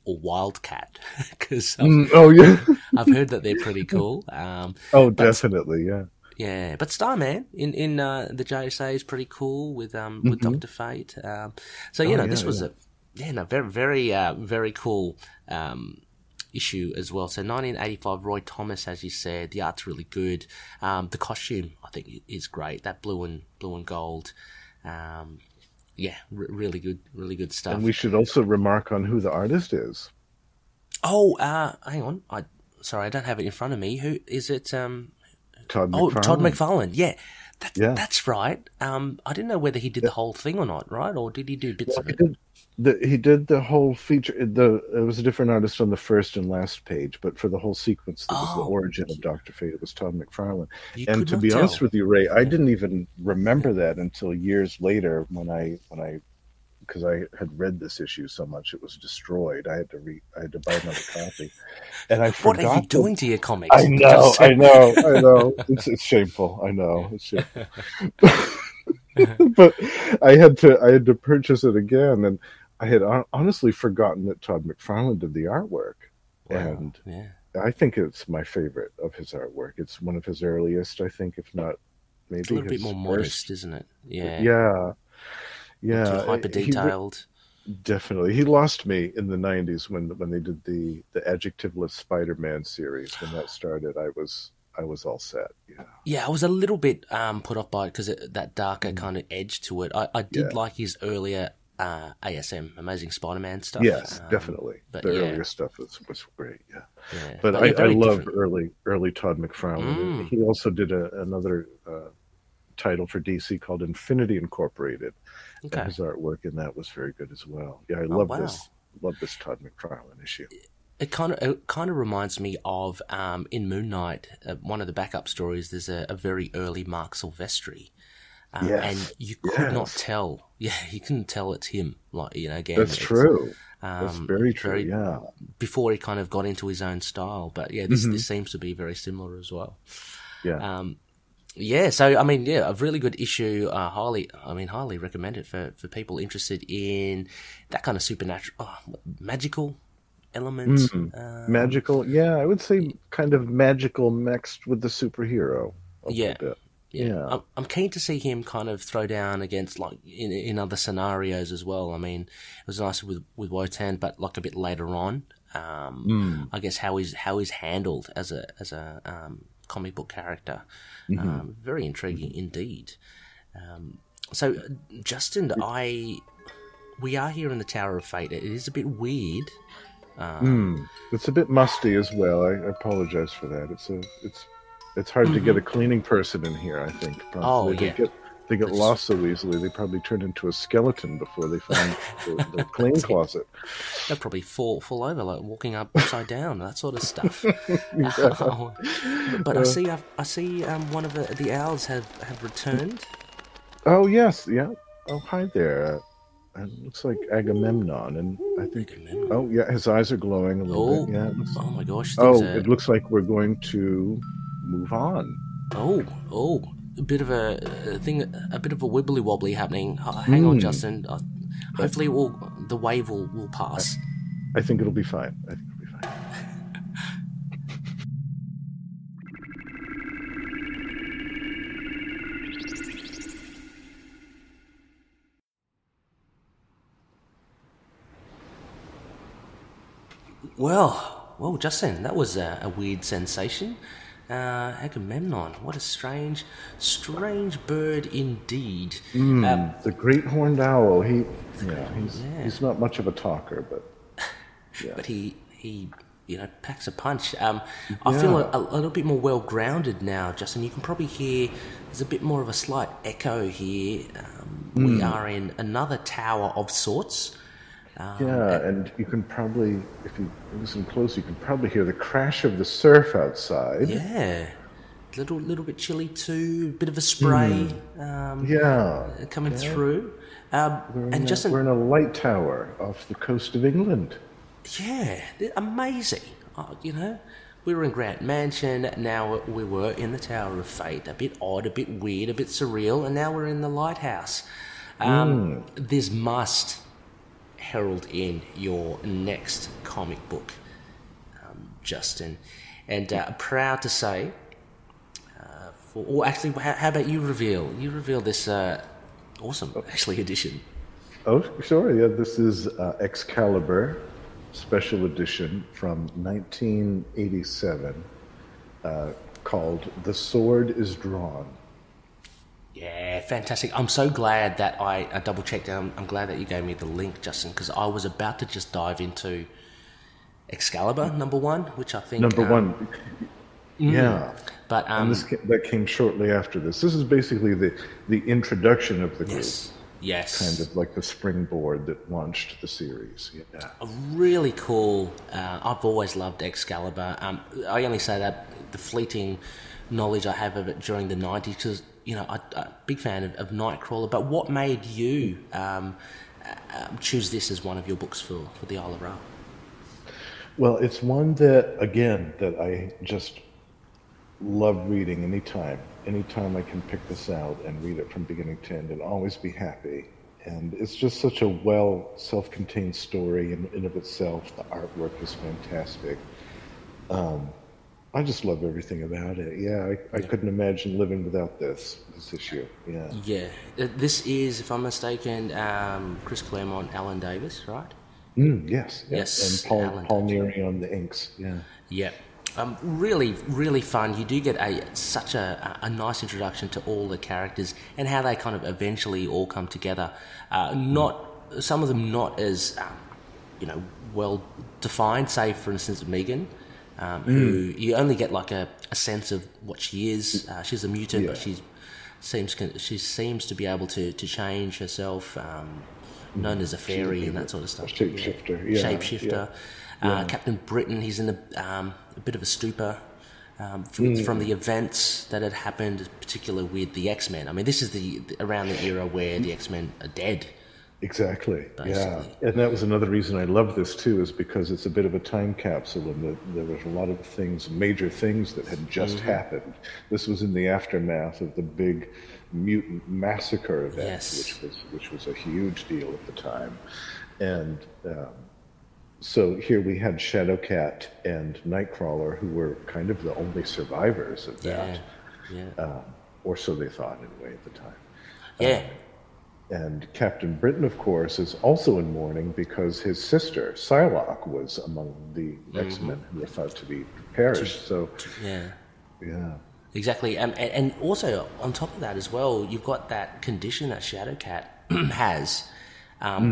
Wildcat, because I've heard that they're pretty cool. Definitely, yeah. Yeah, but Starman in the JSA is pretty cool with Dr. Fate. This was very, very, very cool issue as well. So 1985, Roy Thomas, as you said, the art's really good. The costume, I think, is great. That blue and gold. Really good stuff. And we should also remark on who the artist is. Oh, hang on. I don't have it in front of me. Who is it? Todd McFarlane. Yeah. That's right. I didn't know whether he did the whole thing or not, right? Or did he do bits of it? He did the whole feature. It was a different artist on the first and last page, but for the whole sequence that was the origin of Dr. Fate, it was Todd McFarlane. And to be honest with you, Ray, I didn't even remember that until years later because I had read this issue so much it was destroyed. I had to buy another copy, and I forgot. What are you doing to your comics? I know. It's shameful. I know. It's shameful. But I had to purchase it again, and I had honestly forgotten that Todd McFarlane did the artwork. Wow. And I think it's my favorite of his artwork. It's one of his earliest, I think, if not maybe it's a little bit more modest, isn't it? Yeah. Hyper detailed. Definitely. He lost me in the 90s when they did the adjectiveless Spider-Man series. When that started, I was all set. Yeah, I was a little bit put off by it because that darker kind of edge to it. I did like his earlier ASM, Amazing Spider-Man stuff. Yes, definitely. The earlier stuff was great. Yeah. But I love early Todd McFarlane. He also did another title for DC called Infinity Incorporated. Okay. And his artwork in that was very good as well. Yeah, I love this. Love this Todd McFarlane issue. It kind of reminds me of in Moon Knight, one of the backup stories. There's a very early Mark Silvestri, and you could not tell. Yeah, you couldn't tell it's him. Again, that's true. That's very true. Before he kind of got into his own style, but this seems to be very similar as well. Yeah. Yeah, so I mean, yeah, a really good issue. Highly recommend it for people interested in that kind of supernatural, magical elements. Magical, yeah, I would say kind of magical mixed with the superhero a Yeah. little bit. Yeah, Yeah. I'm keen to see him kind of throw down against, like, in other scenarios as well. I mean, it was nice with Wotan, but like a bit later on. I guess how he's handled as a comic book character. Very intriguing indeed. So, Justin, we are here in the Tower of Fate. It is a bit weird. It's a bit musty as well. I apologize for that. It's hard to get a cleaning person in here, I think. They get lost so easily. They probably turn into a skeleton before they find the clean closet. They'll probably fall over, like walking upside down, that sort of stuff. But I see one of the owls have returned. Oh yes, yeah. Oh hi there. It looks like Agamemnon, and I think. Agamemnon. Oh yeah, his eyes are glowing a little bit. Yeah. Oh my gosh. It looks like we're going to move on. Oh. A bit of a wibbly wobbly happening. Hang on, Justin. Hopefully, the wave will pass. I think it'll be fine. Well, Justin, that was a weird sensation. Agamemnon, what a strange bird indeed. The great horned owl. He's not much of a talker, but but he packs a punch. I feel a little bit more well grounded now, Justin. You can probably hear there's a bit more of a slight echo here. We are in another tower of sorts. And you can probably, if you listen close, you can probably hear the crash of the surf outside. Yeah, little bit chilly too. A bit of a spray. Coming through. We're in a light tower off the coast of England. Yeah, amazing. We were in Grant Mansion. Now we were in the Tower of Fate. A bit odd, a bit weird, a bit surreal, and now we're in the lighthouse. This must herald in your next comic book, Justin, and proud to say, how about you reveal this awesome edition? Oh, sure, yeah, this is Excalibur special edition from 1987, called The Sword is Drawn. Yeah, fantastic. I'm so glad that I double-checked. I'm glad that you gave me the link, Justin, because I was about to just dive into Excalibur, #1, which I think... #1, yeah. But and that came shortly after this. This is basically the introduction of the group. Yes. Kind of like the springboard that launched the series. Yeah. Really cool. I've always loved Excalibur. I only say that the fleeting knowledge I have of it during the 90s, because... I'm a big fan of Nightcrawler, but what made you choose this as one of your books for the Isle of Ra? Well, it's one that I just love reading anytime. Anytime I can pick this out and read it from beginning to end and always be happy. And it's just such a self-contained story in of itself. The artwork is fantastic. I just love everything about it. Yeah, I couldn't imagine living without this issue. Yeah. Yeah. This is, if I'm mistaken, Chris Claremont, Alan Davis, right? Yes. Yes. And Paul Neary on the inks. Yeah. Yeah. Really, really fun. You do get such a nice introduction to all the characters and how they kind of eventually all come together. Some of them not as well defined. Say, for instance, Megan. Who you only get like a sense of what she is. She's a mutant, but she seems to be able to change herself. Known as a fairy and that sort of stuff. Shapeshifter. Yeah. Shapeshifter. Yeah. Captain Britain. He's in a bit of a stupor from the events that had happened, in particular with the X-Men. I mean, this is around the era where the X-Men are dead. Exactly. basically. Yeah, and that was another reason I love this too, is because it's a bit of a time capsule, and there was a lot of things, major things that had just happened. This was in the aftermath of the big mutant massacre event, Yes. which was a huge deal at the time, and so here we had Shadowcat and Nightcrawler, who were kind of the only survivors of that, or so they thought anyway at the time. Yeah. And Captain Britain, of course, is also in mourning because his sister, Psylocke, was among the X-Men who were thought to be perished. So, yeah. Exactly. And also, on top of that as well, you've got that condition that Shadowcat has,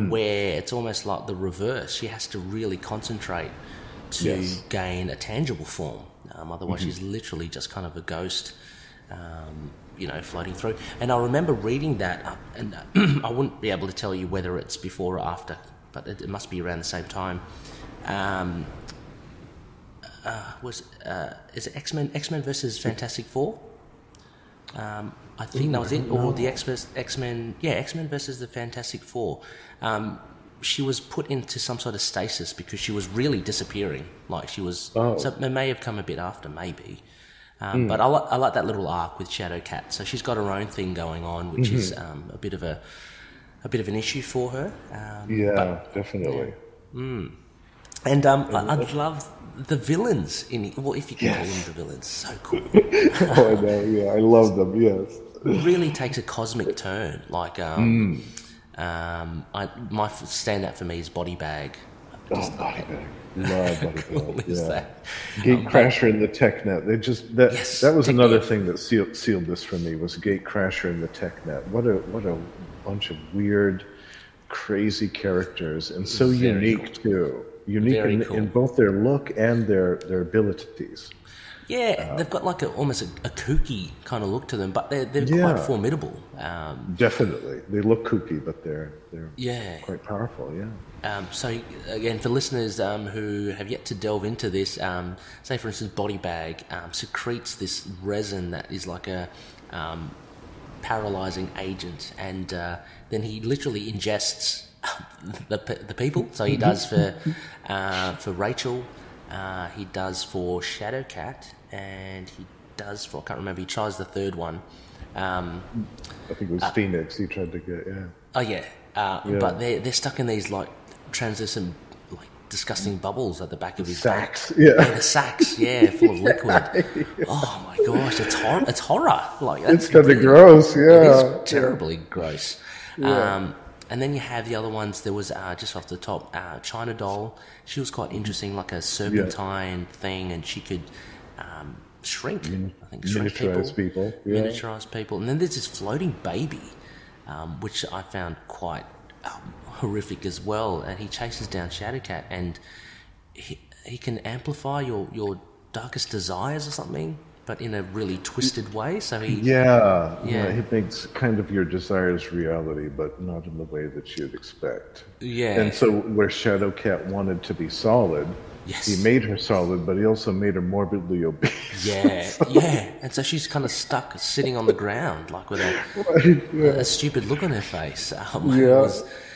where it's almost like the reverse. She has to really concentrate to gain a tangible form. Otherwise, she's literally just kind of a ghost, floating through. And I remember reading that, and I wouldn't be able to tell you whether it's before or after, but it must be around the same time. Is it X-Men versus Fantastic Four? I think that was it, or the X-Men versus the Fantastic Four. She was put into some sort of stasis because she was really disappearing. Like she was, so it may have come a bit after, maybe. But I like that little arc with Shadowcat. So she's got her own thing going on, which is a bit of an issue for her. Definitely. Yeah. And I love the villains in it. Well, if you can call them the villains, so cool. I know. Yeah, I love them. Yes. It really takes a cosmic turn. Like my standout for me is Body Bag. Body Bag. Love Body cool Bag. is Yeah. that? Gatecrasher and the TechNet. They just that was another thing that sealed this for me, was Gatecrasher and the TechNet. What a bunch of weird, crazy characters, and so unique too. Unique in both their look and their abilities. Yeah, they've got like almost a kooky kind of look to them, but they're quite formidable. Definitely, they look kooky, but they're quite powerful. Yeah. So again, for listeners who have yet to delve into this, say for instance, Body Bag secretes this resin that is like a paralyzing agent, and then he literally ingests the people. So he does for Rachel, he does for Shadowcat, and he does for, I can't remember, he tries the third one. I think it was Phoenix he tried to get. But they're stuck in these like translucent, like disgusting bubbles at the back of his sacks. back. Yeah, the sacks. Yeah, full of liquid. Oh my gosh, it's horror. Like it's kind of gross. Yeah, it is terribly gross. Yeah. And then you have the other ones. There was just off the top, China Doll. She was quite interesting, like a serpentine thing, and she could shrink. I think shrink people. Miniaturize people. And then there's this floating baby, which I found quite horrific as well. And he chases down Shadowcat, and he can amplify your darkest desires or something, but in a really twisted way. So he he makes kind of your desires reality, but not in the way that you'd expect. Yeah. And so where Shadowcat wanted to be solid, he made her solid, but he also made her morbidly obese. Yeah. And so she's kind of stuck sitting on the ground, like with a stupid look on her face.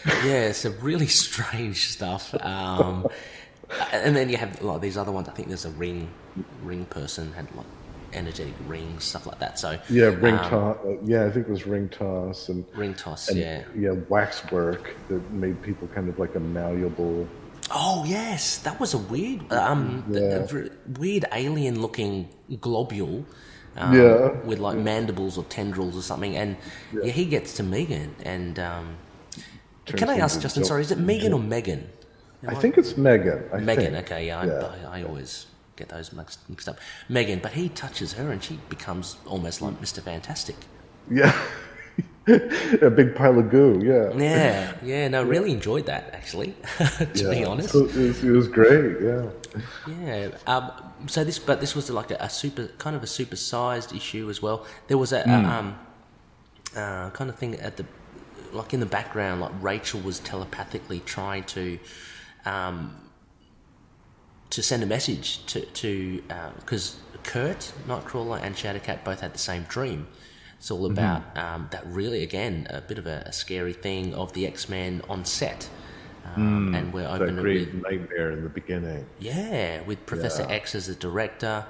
It's a really strange stuff. And then you have like these other ones. I think there's a ring person had like energetic rings, stuff like that. So ring toss. I think it was ring toss and waxwork that made people kind of like a malleable. Oh yes, that was a weird, weird alien-looking globule. With like mandibles or tendrils or something, and he gets to Megan. And can I ask, Justin? Sorry, is it Megan or Megan? I think it's Megan. Megan. Okay, I always get those mixed up. Megan, but he touches her and she becomes almost like Mr. Fantastic. Yeah. A big pile of goo, really enjoyed that actually. To be honest, it was great. So this was like a super-sized issue as well. There was a kind of thing at the, like in the background, like Rachel was telepathically trying to send a message to because Kurt, Nightcrawler, and Shadowcat both had the same dream. It's all about that really, again, a bit of a scary thing of the X-Men on set. And we're opening that great nightmare in the beginning. Yeah, with Professor X as the director,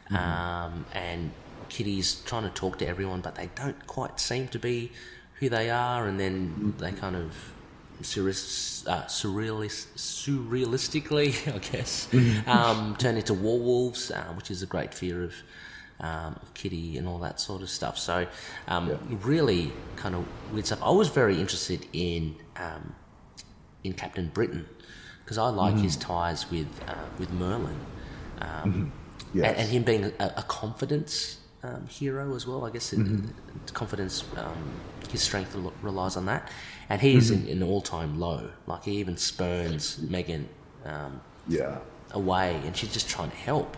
and Kitty's trying to talk to everyone, but they don't quite seem to be who they are, and then they kind of surrealistically, I guess, turn into werewolves, which is a great fear of Kitty and all that sort of stuff. So really kind of weird stuff. I was very interested in Captain Britain because I like his ties with Merlin, and him being a confidence hero as well. I guess confidence, his strength relies on that, and he's in an all-time low. Like he even spurns Megan away, and she's just trying to help.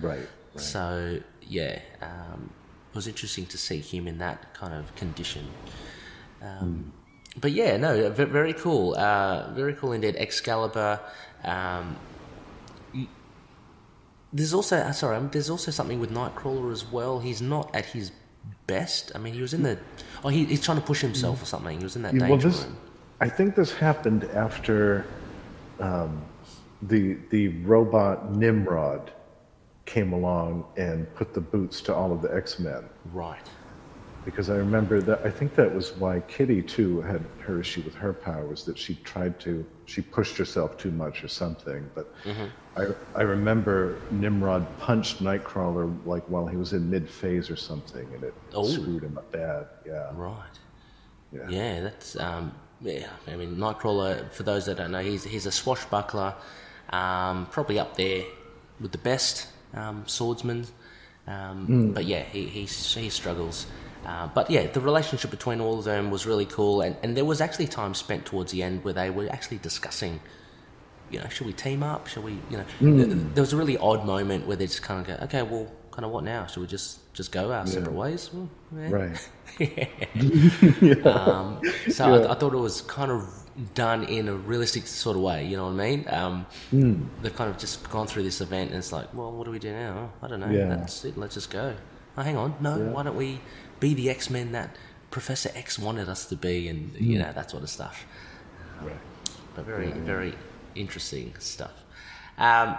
Right. So it was interesting to see him in that kind of condition. But yeah, no, very cool. Very cool indeed. Excalibur. There's also there's also something with Nightcrawler as well. He's not at his best. I mean, he was in the he's trying to push himself or something. He was in that danger room. I think this happened after the robot Nimrod came along and put the boots to all of the X-Men. Right. Because I remember that, I think that was why Kitty too had her issue with her powers, that she pushed herself too much or something. But I remember Nimrod punched Nightcrawler like while he was in mid-phase or something, and it screwed him up bad. Yeah. Right. Yeah, that's I mean, Nightcrawler, for those that don't know, he's a swashbuckler, probably up there with the best swordsman. But yeah, he struggles. But yeah, the relationship between all of them was really cool, and there was actually time spent towards the end where they were actually discussing, should we team up? Should we, there was a really odd moment where they just kind of go, okay, well, kind of what now? Should we just go our separate ways? Well, Right. So I thought it was kind of done in a realistic sort of way, you know what I mean? They've kind of just gone through this event, and it's like, well, what do we do now? I don't know. That's it. Let's just go. Oh, hang on. No, why don't we be the X-Men that Professor X wanted us to be, and that sort of stuff. Right. But very, very interesting stuff. So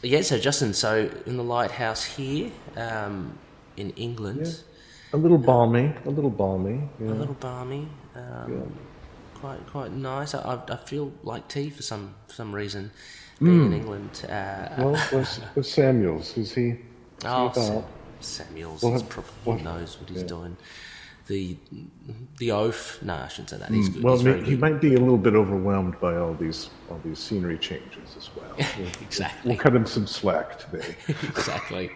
Justin, in the lighthouse here in England, a little balmy. A little balmy. Quite nice. I feel like tea for some reason being in England. Where's Samuels? Is he? Samuels probably knows what he's doing. The oaf. No, I shouldn't say that. He's good. Well, he's he might be a little bit overwhelmed by all these scenery changes as well. Exactly. We'll cut him some slack today. Exactly.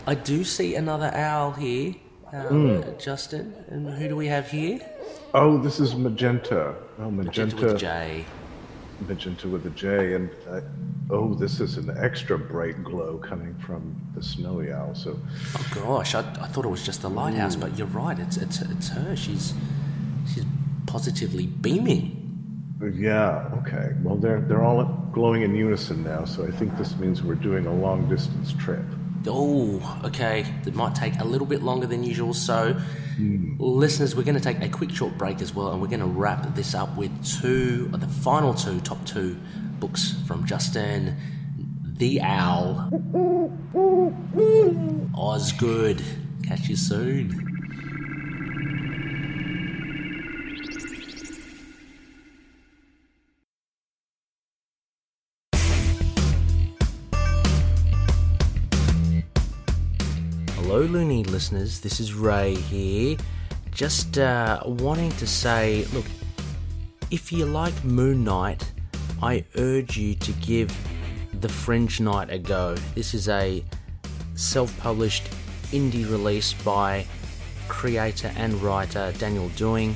I do see another owl here, Justin. And who do we have here? Oh, this is Magenta. Oh, Magenta with a J. Magenta with a J, and this is an extra bright glow coming from the snowy owl. So, oh gosh, I thought it was just the lighthouse, but you're right. It's her. She's positively beaming. Yeah. Okay. Well, they're all glowing in unison now, so I think this means we're doing a long distance trip. Oh, okay. It might take a little bit longer than usual. So, listeners, we're going to take a quick short break as well, and we're going to wrap this up with the final top two books from Justin The Owl Osgood. Catch you soon. Hello, Looney listeners. This is Ray here. Just wanting to say, look, if you like Moon Knight, I urge you to give The Fringe Knight a go. This is a self-published indie release by creator and writer Daniel Doing,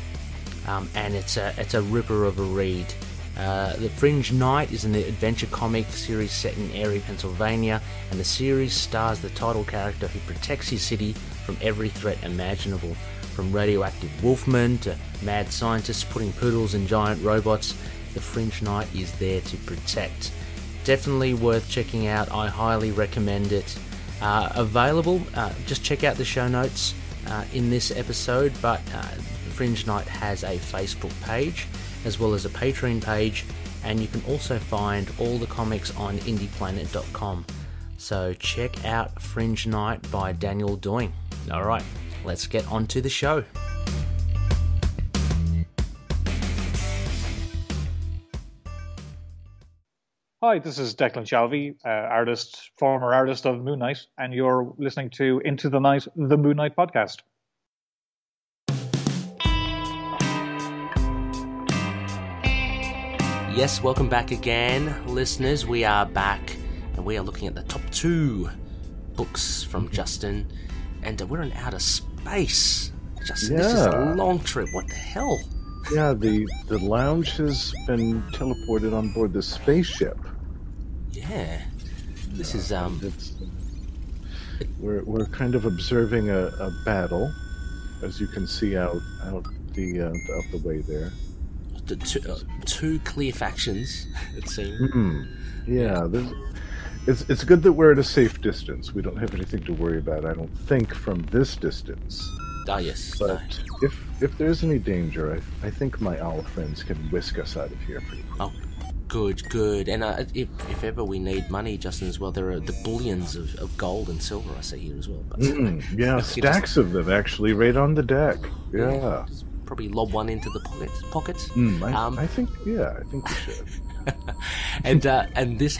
and it's a ripper of a read. The Fringe Knight is an adventure comic series set in Erie, Pennsylvania, and the series stars the title character who protects his city from every threat imaginable, from radioactive wolfmen to mad scientists putting poodles in giant robots. The Fringe Knight is there to protect. definitely worth checking out. I highly recommend it. Available, just check out the show notes in this episode, but Fringe Knight has a Facebook page as well as a Patreon page, and you can also find all the comics on indieplanet.com. So check out Fringe Knight by Daniel Doing. Alright, let's get on to the show. Hi, this is Declan Shalvey, former artist of Moon Knight, and you're listening to Into the Night, the Moon Knight podcast. Yes, welcome back again, listeners. We are back, and we are looking at the top 2 books from Justin, and we're in outer space. Justin, This is a long trip. What the hell? Yeah, the lounge has been teleported on board the spaceship. Yeah, this is we're kind of observing a battle, as you can see out the way there. Two clear factions, it seems. Yeah, it's good that we're at a safe distance. We don't have anything to worry about, I don't think, from this distance. Ah, yes. But if there's any danger, I think my owl friends can whisk us out of here pretty quickly. Oh, good. And if ever we need money, Justin, as well, there are the bullions of gold and silver I see here as well. But, yeah, stacks of them actually, right on the deck. Yeah. Probably lob one into the pockets. I think we should. and this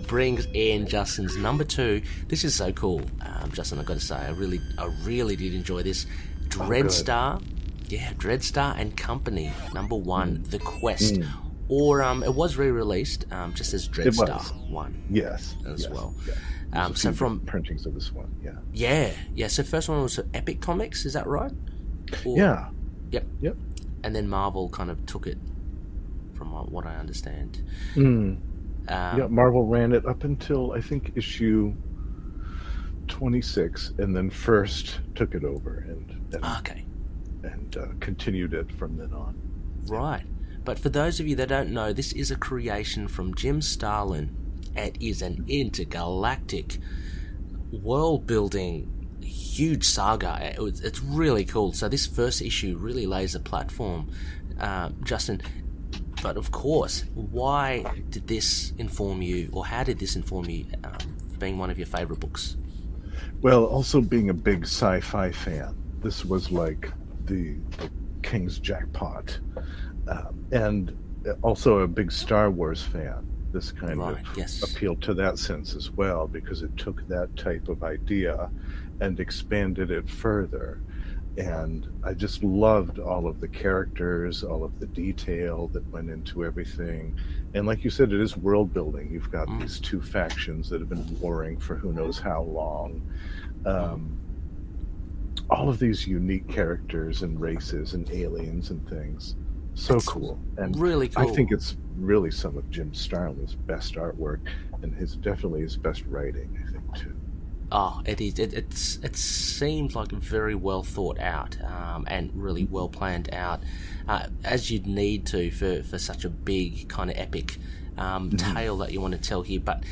brings in Justin's number 2. This is so cool, Justin. I've got to say, I really did enjoy this. Dreadstar, Dreadstar and Company, number 1, The Quest, or it was re-released just as Dreadstar 1. Yes, as well. Yeah. So from printings of this one, yeah. So first one was Epic Comics, is that right? Yeah. Yep. And then Marvel kind of took it, from what I understand. Marvel ran it up until I think issue 26, and then First took it over and continued it from then on. Right. But for those of you that don't know, this is a creation from Jim Starlin. It is an intergalactic world-building huge saga. It's really cool. So this first issue really lays a platform, Justin. But of course, why did this inform you, or how did this inform you, being one of your favorite books? Well, also being a big sci-fi fan, this was like the King's jackpot, and also a big Star Wars fan. This kind of appealed to that sense as well, because it took that type of idea and expanded it further. And I just loved all of the characters, all of the detail that went into everything. And like you said, it is world building. You've got these 2 factions that have been warring for who knows how long. All of these unique characters and races and aliens and things. So cool. And really cool. I think it's really some of Jim Starlin's best artwork, and definitely his best writing, I think, too. Oh, it is. It seems like very well thought out, and really well planned out, as you'd need to for such a big kind of epic tale that you want to tell here. But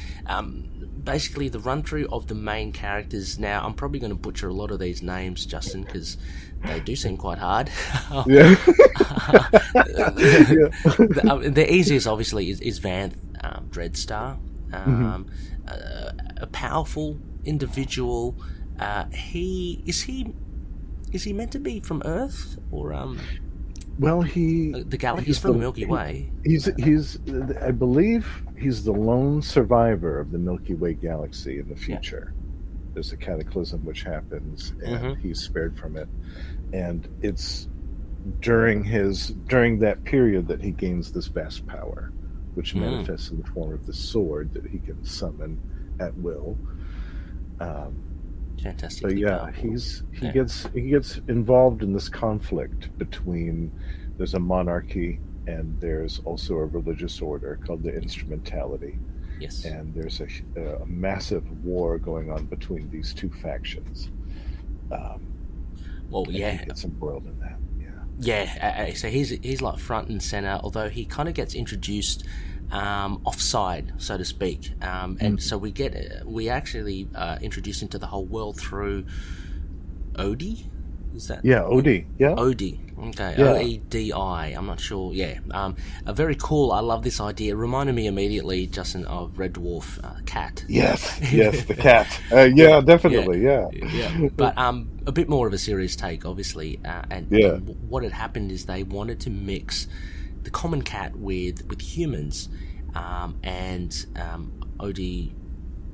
basically, the run through of the main characters. Now, I'm probably going to butcher a lot of these names, Justin, because they do seem quite hard. Yeah. The easiest, obviously, is Vanth Dreadstar, a powerful individual. Is he meant to be from Earth, or well, the galaxy is from the Milky Way. He's I believe he's the lone survivor of the Milky Way galaxy in the future. There's a cataclysm which happens, and he's spared from it, and it's during that period that he gains this vast power, which manifests in the form of the sword that he can summon at will. Fantastic. But yeah, he gets involved in this conflict between, there's a monarchy and there's also a religious order called the Instrumentality. Yes. And there's a massive war going on between these 2 factions. He gets embroiled in that. Yeah. So he's like front and center, although he kind of gets introduced offside, so to speak. And so we actually introduced into the whole world through Odie. Is that? Yeah, Odie. Yeah. Odie. Okay. Yeah. O-E-D-I. I'm not sure. Yeah. Very cool. I love this idea. It reminded me immediately, Justin, of Red Dwarf cat. Yes, the cat. Yeah, definitely. Yeah. But a bit more of a serious take, obviously. And what had happened is they wanted to mix the common cat with humans, and Odie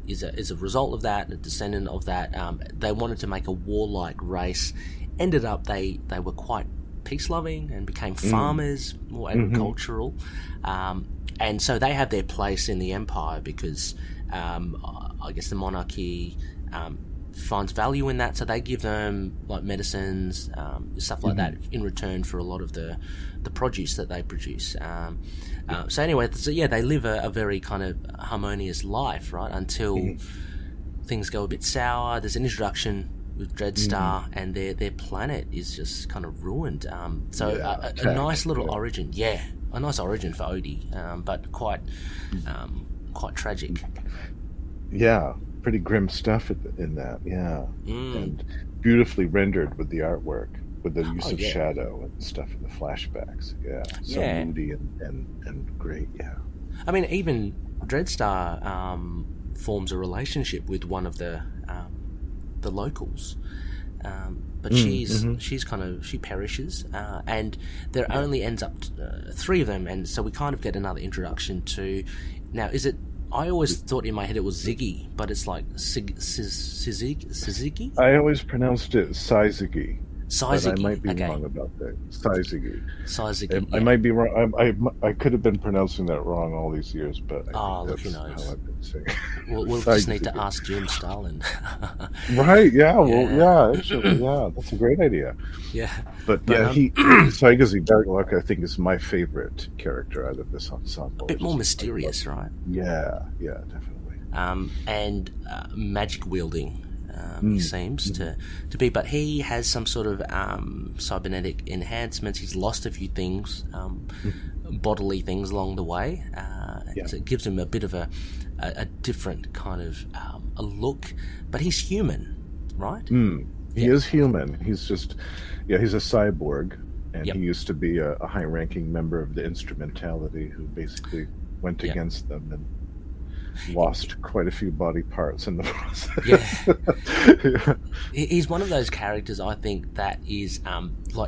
is a result of that, a descendant of that. They wanted to make a warlike race. Ended up they were quite peace-loving and became farmers, more agricultural. And so they have their place in the empire because I guess the monarchy finds value in that, so they give them like medicines, stuff like that in return for a lot of the produce that they produce. So anyway, they live a very kind of harmonious life, right, until things go a bit sour. There's an introduction with Dreadstar, and their planet is just kind of ruined. A nice little origin, a nice origin for Odie, but quite tragic. Yeah, pretty grim stuff in that. Yeah, and beautifully rendered with the artwork, with the use of shadow and stuff in the flashbacks. Yeah, so moody and great. Yeah, I mean, even Dreadstar forms a relationship with one of the locals, but she perishes, and there only ends up 3 of them, and so we kind of get another introduction to. Now, is it? I always thought in my head it was Ziggy, but it's like Sizigi? I always pronounced it Sizigi. Sizigi. But I might be wrong about that. Sizigi. I might be wrong. I could have been pronouncing that wrong all these years, but I think that's how I've been saying. We'll just need to ask Jim Stalin. Right? Yeah. Well, yeah. Actually, yeah. That's a great idea. Yeah. But Sizigi Darklock, I think, is my favorite character out of this ensemble. A bit more mysterious, right? Yeah. Yeah. Definitely. And magic wielding. He seems to be, but he has some sort of cybernetic enhancements. He's lost a few things, bodily things along the way. So it gives him a bit of a different kind of a look, but he's human, right? He is human. He's just, he's a cyborg, and he used to be a high-ranking member of the Instrumentality who basically went against them and lost quite a few body parts in the process. He's one of those characters, I think, that is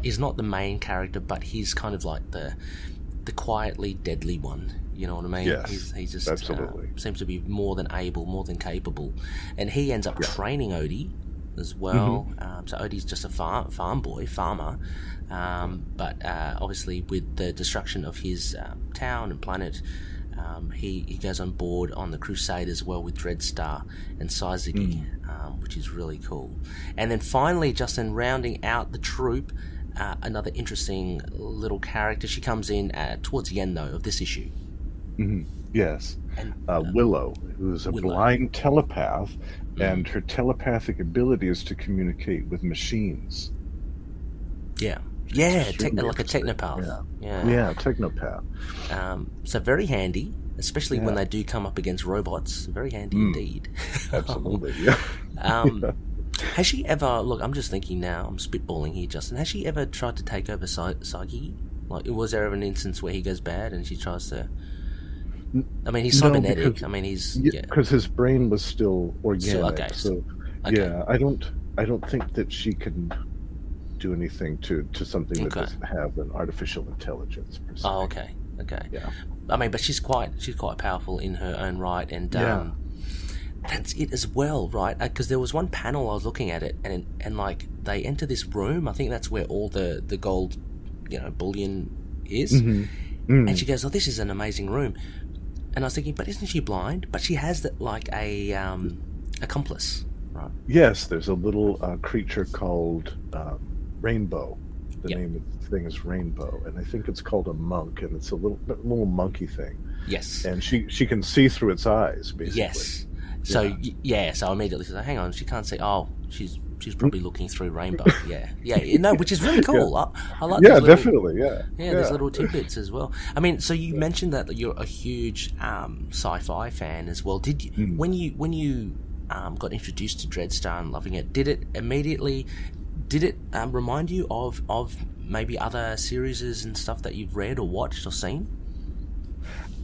he's not the main character, but he's kind of like the quietly deadly one. You know what I mean? Yes, he just absolutely seems to be more than able, more than capable, and he ends up training Odie as well. So Odie's just a farmer, but obviously with the destruction of his town and planet. He goes on board on the crusade as well with Dreadstar and Sizigi, which is really cool. And then finally, Justin, rounding out the troop, another interesting little character. She comes in towards the end, though, of this issue. Yes. And, Willow, who's a blind telepath, and her telepathic ability is to communicate with machines. Yeah. Yeah, like a technopath. Yeah, technopath. So very handy, especially when they do come up against robots. Very handy indeed. Absolutely, Has she ever... Look, I'm just thinking now, I'm spitballing here, Justin. Has she ever tried to take over Sagi? Like, was there ever an instance where he goes bad and she tries to... I mean, he's cybernetic. Because his brain was still organic. Okay. I don't think that she can do anything to something that doesn't have an artificial intelligence per se. Oh, okay. Yeah. I mean, but she's quite powerful in her own right, and that's it as well, right? Because there was one panel I was looking at it, and like they enter this room. I think that's where all the gold, bullion is, and she goes, "Oh, this is an amazing room," and I was thinking, but isn't she blind? But she has that like a accomplice, right? Yes, there's a little creature called Rainbow. The name of the thing is Rainbow, and I think it's called a monk, and it's a little monkey thing. Yes, and she can see through its eyes, basically. Yes. So so I immediately said, "Hang on, she can't see. Oh, she's she's probably looking through Rainbow. Yeah, which is really cool. I like. Yeah, definitely. Yeah, there's little tidbits as well. I mean, so you mentioned that you're a huge sci-fi fan as well. Did you when you got introduced to Dreadstar and loving it? Did it immediately? Did it remind you of maybe other series and stuff that you've read or watched or seen?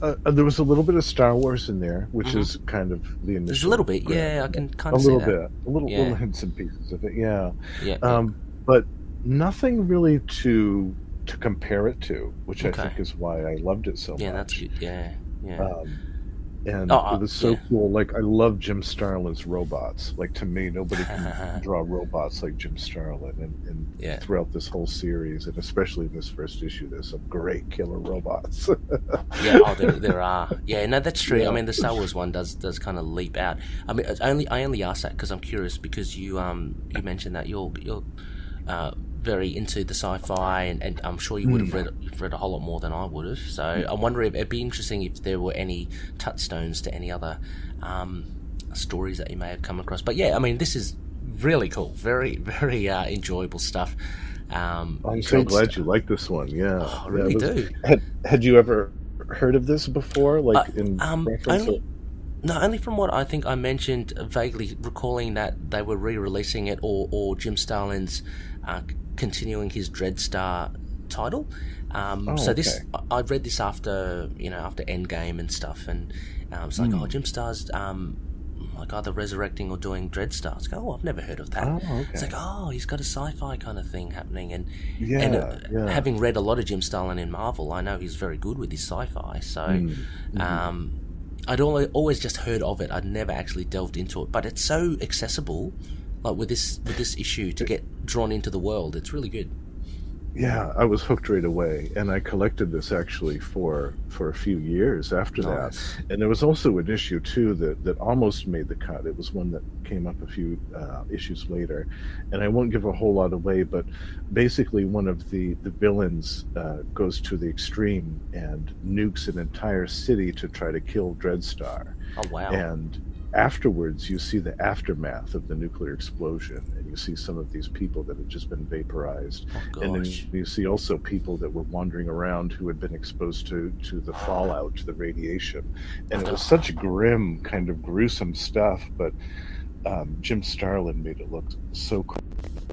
There was a little bit of Star Wars in there, which is kind of the initial. There's a little bit, I can kind of see that. A little bit, little hints and pieces of it, but nothing really to compare it to, which I think is why I loved it so much. Yeah, that's good. Yeah. And it was so cool. Like, I love Jim Starlin's robots. Like, to me, nobody can draw robots like Jim Starlin. And throughout this whole series, and especially in this first issue, there's some great killer robots. There are. Yeah, no, that's true. I mean, the Star Wars one does kind of leap out. I mean, I only asked that because I'm curious, because you mentioned that you're very into the sci-fi, and I'm sure you would have read a whole lot more than I would have. So I'm wondering if it'd be interesting if there were any touchstones to any other stories that you may have come across. But yeah, I mean, this is really cool, very very enjoyable stuff. I'm so glad you like this one. Yeah, I really do. Had you ever heard of this before? Like in reference? Only from what I think I mentioned, vaguely recalling that they were re-releasing it, or Jim Starlin's continuing his Dreadstar title. So this, I read this after Endgame and stuff, and it's like, Jim Star's like either resurrecting or doing Dreadstar. It's like, I've never heard of that. It's like, he's got a sci-fi kind of thing happening, and having read a lot of Jim Starlin in Marvel, I know he's very good with his sci-fi. So I'd always just heard of it. I'd never actually delved into it, but it's so accessible. Like with this issue, to get drawn into the world, it's really good. Yeah, I was hooked right away, and I collected this actually for a few years after that. And there was also an issue too that almost made the cut. It was one that came up a few issues later, and I won't give a whole lot away, but basically one of the villains goes to the extreme and nukes an entire city to try to kill Dreadstar. Oh wow! And afterwards, you see the aftermath of the nuclear explosion, and you see some of these people that had just been vaporized. And then you see also people that were wandering around who had been exposed to the fallout, to the radiation. And it was such grim, kind of gruesome stuff, but Jim Starlin made it look so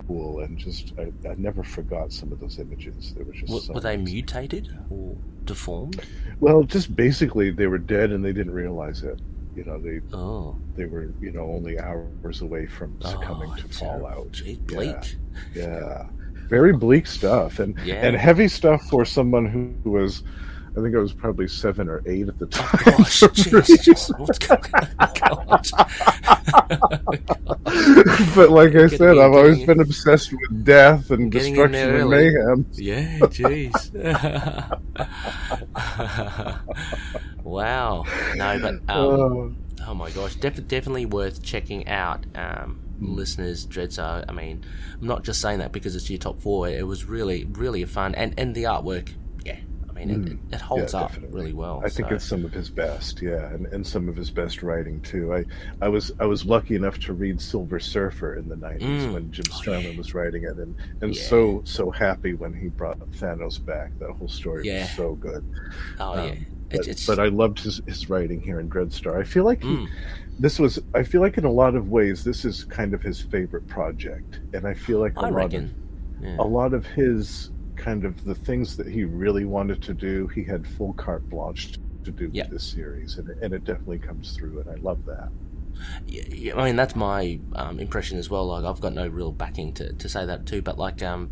cool, and just I never forgot some of those images. They were just were they mutated or deformed? Well, just basically they were dead and they didn't realize it. They were only hours away from succumbing to fallout. Bleak. Yeah, very bleak stuff, and heavy stuff for someone who was, I think I was probably 7 or 8 at the time. Oh gosh, Jesus, what's going on? But like I said, I've always been obsessed with death and destruction and mayhem. Yeah, jeez. Wow. No, but oh my gosh, definitely worth checking out, listeners. Dreadstar. I mean, I'm not just saying that because it's your top 4. It was really, really fun, and the artwork. Yeah, I mean, it holds up really well. I think it's some of his best, and some of his best writing too. I was lucky enough to read Silver Surfer in the 90s when Jim Starlin was writing it, and so happy when he brought Thanos back. That whole story was so good. But I loved his writing here in Dreadstar. I feel like I feel like in a lot of ways this is kind of his favorite project, and I feel like a lot of his kind of the things that he really wanted to do, he had full carte blanche to do with this series, and it definitely comes through, and I love that. Yeah, I mean, that's my impression as well. Like, I've got no real backing to say that too, but like, I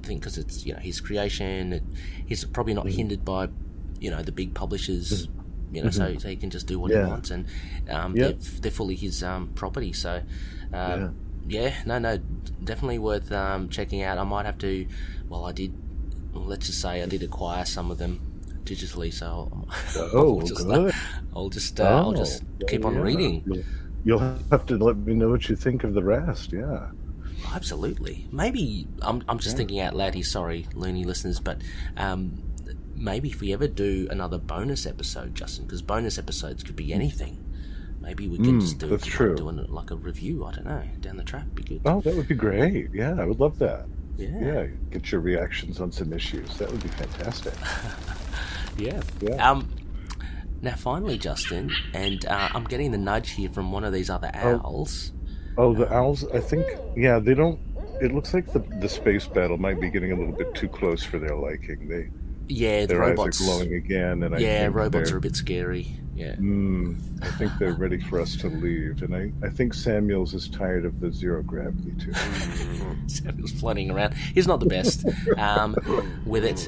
think because it's his creation, he's probably not hindered by the big publishers, so he can just do what he wants, and they're fully his property. So definitely worth checking out. I might have to. Well, let's just say I did acquire some of them digitally, so I'll just keep on reading. You'll have to let me know what you think of the rest. Yeah, absolutely. Maybe I'm just thinking out loud here. Sorry, loony listeners, but maybe if we ever do another bonus episode, Justin, because bonus episodes could be anything. Maybe we can just do That's true. doing it like a review. I don't know, down the track. Be good. Oh, that would be great. Yeah, I would love that. Yeah. Get your reactions on some issues. That would be fantastic. Yeah. Yeah. Now, finally, Justin, and I'm getting the nudge here from one of these other owls. Oh, the owls, I think, yeah, they don't... It looks like the space battle might be getting a little bit too close for their liking. The their robots eyes are glowing again, and robots are a bit scary. Yeah. I think they're ready for us to leave, and I think Samuels is tired of the zero gravity too. Samuel's floating around. He's not the best with it.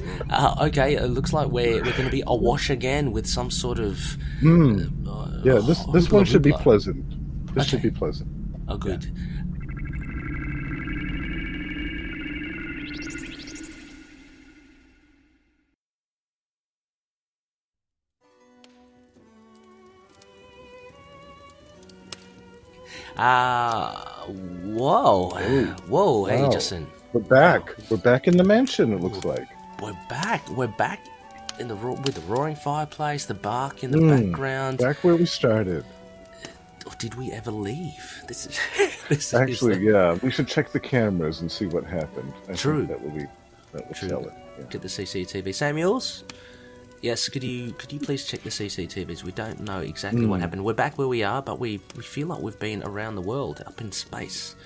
Okay, it looks like we're going to be awash again with some sort of. Yeah, this one should be pleasant. This should be pleasant. Oh, good. Yeah. Whoa, hey, wow. Justin. We're back. We're back in the mansion, it looks like. We're back in with the roaring fireplace, the bark in the background. Back where we started. Or did we ever leave? This Actually, yeah. We should check the cameras and see what happened. I think that will tell it. Yeah. Get the CCTV. Samuels? Yes, could you please check the CCTVs? We don't know exactly what happened. We're back where we are, but we feel like we've been around the world, up in space.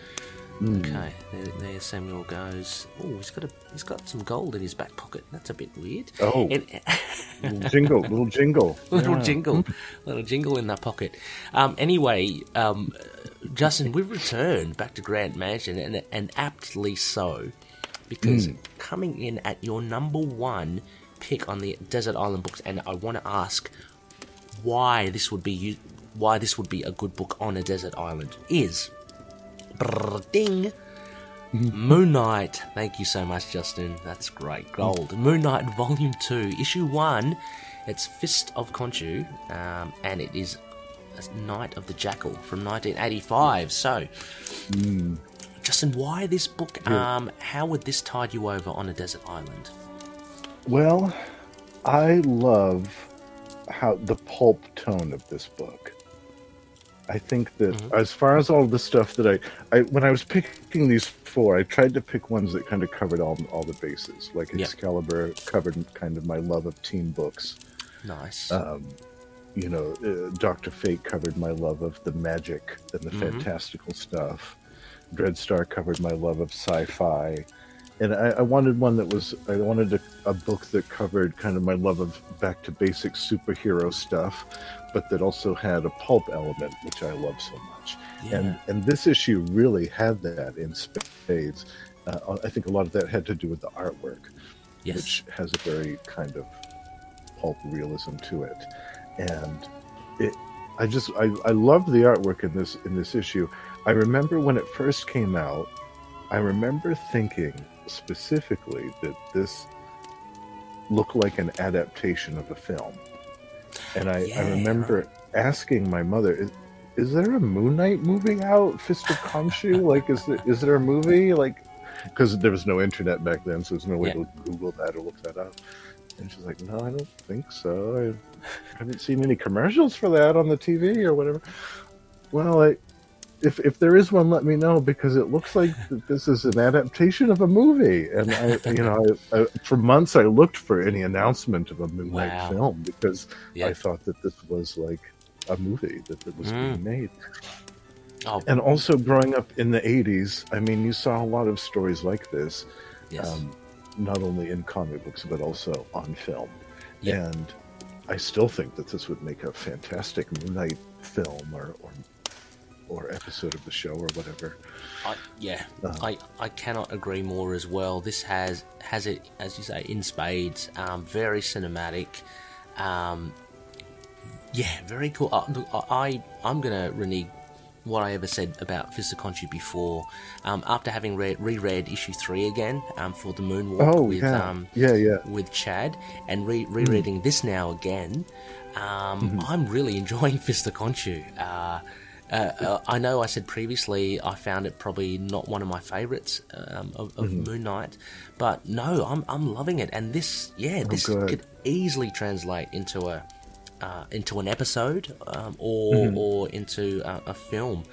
Okay, there Samuel goes. Oh, he's got some gold in his back pocket. That's a bit weird. Oh, little jingle. Little jingle in that pocket. Anyway, Justin, we've returned back to Grand Mansion, and aptly so, because coming in at your number one pick on the Desert Island books, and I want to ask why this would be a good book on a desert island is ding Moon Knight. Thank you so much, Justin. That's great. Gold. Moon Knight Volume 2, Issue 1. It's Fist of Khonshu, and it is Night of the Jackal from 1985. So, Justin, why this book? How would this tide you over on a desert island? Well, I love how the pulp tone of this book. I think that as far as all the stuff that I when I was picking these four, I tried to pick ones that kind of covered all the bases. Like Excalibur covered kind of my love of teen books. Nice. Dr. Fate covered my love of the magic and the fantastical stuff. Dreadstar covered my love of sci-fi. And I wanted one that was, I wanted a book that covered kind of my love of back to basic superhero stuff, but that also had a pulp element, which I love so much. Yeah. And this issue really had that in spades. I think a lot of that had to do with the artwork, which has a very kind of pulp realism to it. And I love the artwork in this issue. I remember when it first came out, I remember thinking specifically that this looked like an adaptation of a film. And I remember asking my mother, is there a Moon Knight movie out? Fist of Khonshu? Like, is there a movie? Like, because there was no internet back then, so there's no way to Google that or look that up. And she's like, no, I don't think so. I haven't seen any commercials for that on the TV or whatever. Well, if there is one, let me know, because it looks like this is an adaptation of a movie. And I for months I looked for any announcement of a Moon Knight film, because I thought that this was like a movie that was being made. Oh. And also growing up in the 80s, I mean, you saw a lot of stories like this, not only in comic books, but also on film. And I still think that this would make a fantastic Moon Knight film or episode of the show or whatever. I cannot agree more as well. This has it, as you say, in spades. Very cinematic. Very cool. I'm going to renege what I ever said about Fist of Khonshu before. After having reread issue 3 again for the Moonwalk with Chad, and rereading this now again, I'm really enjoying Fist of Khonshu. I know I said previously I found it probably not one of my favourites of Moon Knight, but no, I'm loving it, and this could easily translate into into an episode or into a film.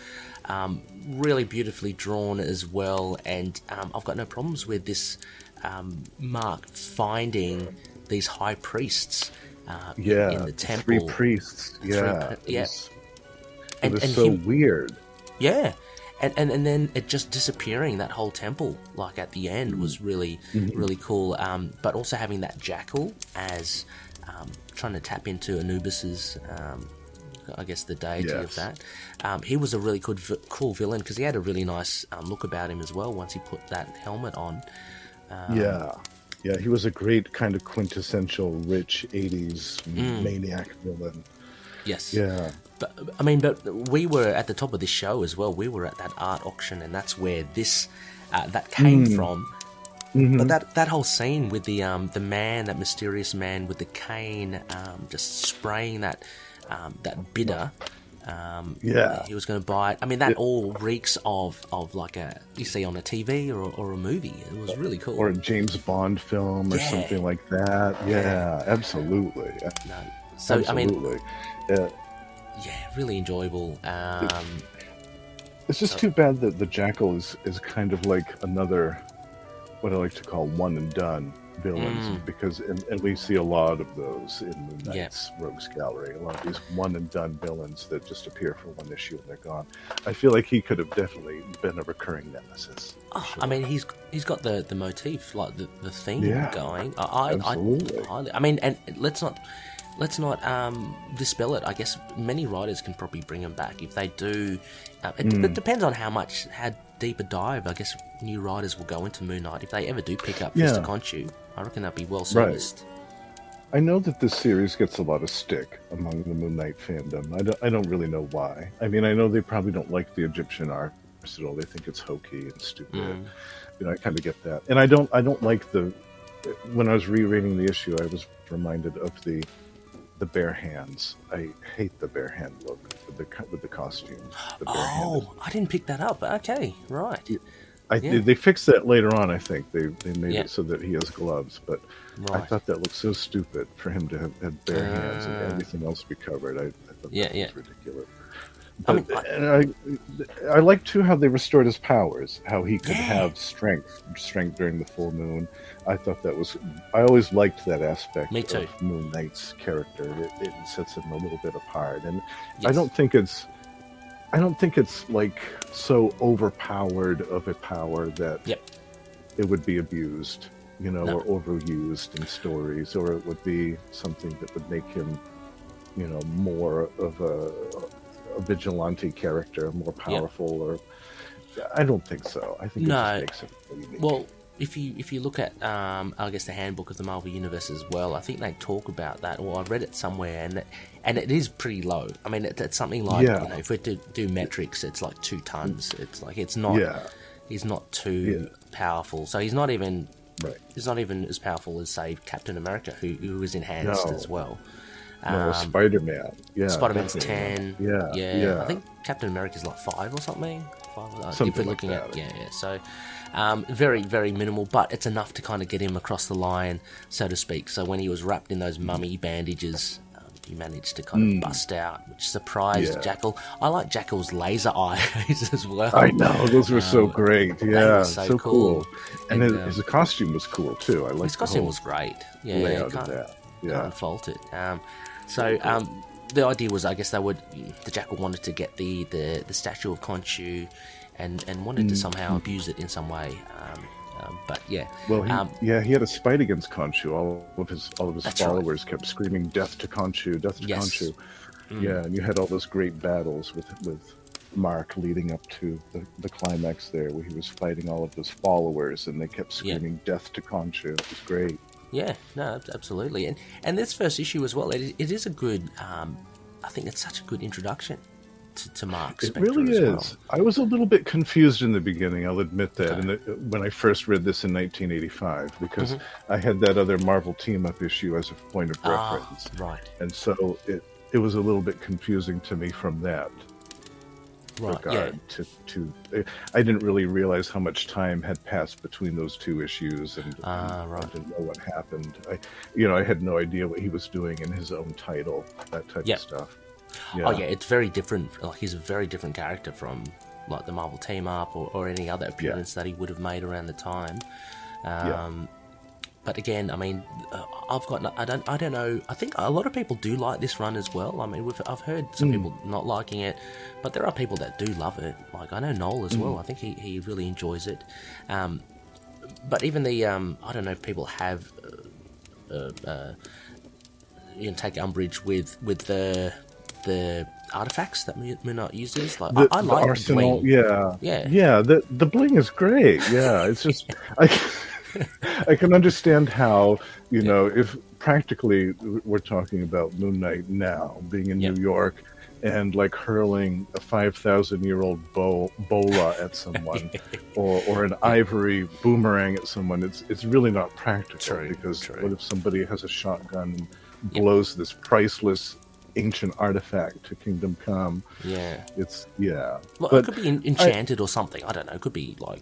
Really beautifully drawn as well, and I've got no problems with this Mark finding these high priests in the temple. 3 priests. Yeah. It was and so him, weird. Yeah. And then it just disappearing, that whole temple, like at the end, was really, really cool. But also having that jackal as trying to tap into Anubis's, I guess, the deity of that. He was a really cool villain because he had a really nice look about him as well once he put that helmet on. Yeah, he was a great kind of quintessential rich 80s maniac villain. Yes. Yeah. But we were at the top of this show as well. We were at that art auction, and that's where this that came from. But that whole scene with the man, that mysterious man with the cane, just spraying that bidder. He was going to buy it. I mean, that all reeks of like you see on a TV or a movie. It was really cool. Or a James Bond film or something like that. Yeah, absolutely. No. So absolutely. Really enjoyable. It's just too bad that the Jackal is kind of like another, what I like to call one and done villains, because and we see a lot of those in Moon Knight's Rogues Gallery. A lot of these one and done villains that just appear for one issue and they're gone. I feel like he could have definitely been a recurring nemesis. Sure. I mean, he's got the motif, like the theme going. Absolutely. I mean, and let's not dispel it. I guess many writers can probably bring him back if they do. It depends on how deep a dive, I guess, new writers will go into Moon Knight. If they ever do pick up Fist of Khonshu, I reckon that'd be well serviced. I know that this series gets a lot of stick among the Moon Knight fandom. I don't really know why. I mean, I know they probably don't like the Egyptian art at all. They think it's hokey and stupid. You know, I kind of get that. And I don't like when I was rereading the issue, I was reminded of the bare hands. I hate the bare hand look with the costumes. I didn't pick that up. Okay, right. They fixed that later on. I think they made it so that he has gloves. But I thought that looked so stupid for him to have bare hands and everything else be covered. I thought that was ridiculous. But, I like too how they restored his powers. How he could have strength during the full moon. I thought that was. I always liked that aspect of Moon Knight's character. It sets him a little bit apart, and I don't think it's like so overpowered of a power that it would be abused, or overused in stories, or it would be something that would make him, more of a vigilante character, more powerful, or I don't think so. I think it just makes him unique. Well, if you look at I guess the handbook of the Marvel Universe as well, I think they talk about that, or I read it somewhere, and it is pretty low. I mean, it's something like if we do metrics, it's like 2 tons. It's like he's not too powerful, so he's not even as powerful as, say, Captain America, who is enhanced as well. Spider-Man. Yeah, Spider-Man's 10. Yeah. I think Captain America's like 5 or something. 5 something if we're looking like that. at So very, very minimal, but it's enough to kind of get him across the line, so to speak. So when he was wrapped in those mummy bandages, he managed to kind of bust out, which surprised Jackal. I like Jackal's laser eyes as well. I know, those were so great. Yeah, so cool. And his costume was cool too. I liked his costume was great. Yeah, layout of that. Can't fault it. The idea was, I guess, the Jackal wanted to get the statue of Khonshu and wanted to somehow abuse it in some way. But yeah. Well, he had a spite against Khonshu. All of his followers kept screaming, "Death to Khonshu! Death to Khonshu!" Yeah, and you had all those great battles with Mark leading up to the climax there, where he was fighting all of his followers, and they kept screaming, "Death to Khonshu!" It was great. Yeah, no, absolutely, and this first issue as well. It is a good. I think it's such a good introduction to Mark. It really is. I was a little bit confused in the beginning. I'll admit that. When I first read this in 1985, because I had that other Marvel team-up issue as a point of reference, right? And so it was a little bit confusing to me from that. regard to I didn't really realize how much time had passed between those two issues, and I didn't know what happened. I had no idea what he was doing in his own title, that type of stuff. Oh yeah, it's very different. Like, he's a very different character from like the Marvel Team Up or any other appearance that he would have made around the time. But again, I mean, I don't know. I think a lot of people do like this run as well. I mean, I've heard some people not liking it, but there are people that do love it. Like, I know Noel as well. I think he really enjoys it. But even the I don't know if people have take umbrage with the artifacts that Moon Knight uses. Like, I like the arsenal. The bling. Yeah. The bling is great. Yeah, it's just I can understand how, if practically we're talking about Moon Knight now being in New York and like hurling a 5,000-year-old bola at someone or an ivory boomerang at someone, it's really not practical. What if somebody has a shotgun and blows this priceless ancient artifact to Kingdom Come? Well, but it could be enchanted or something. I don't know. It could be like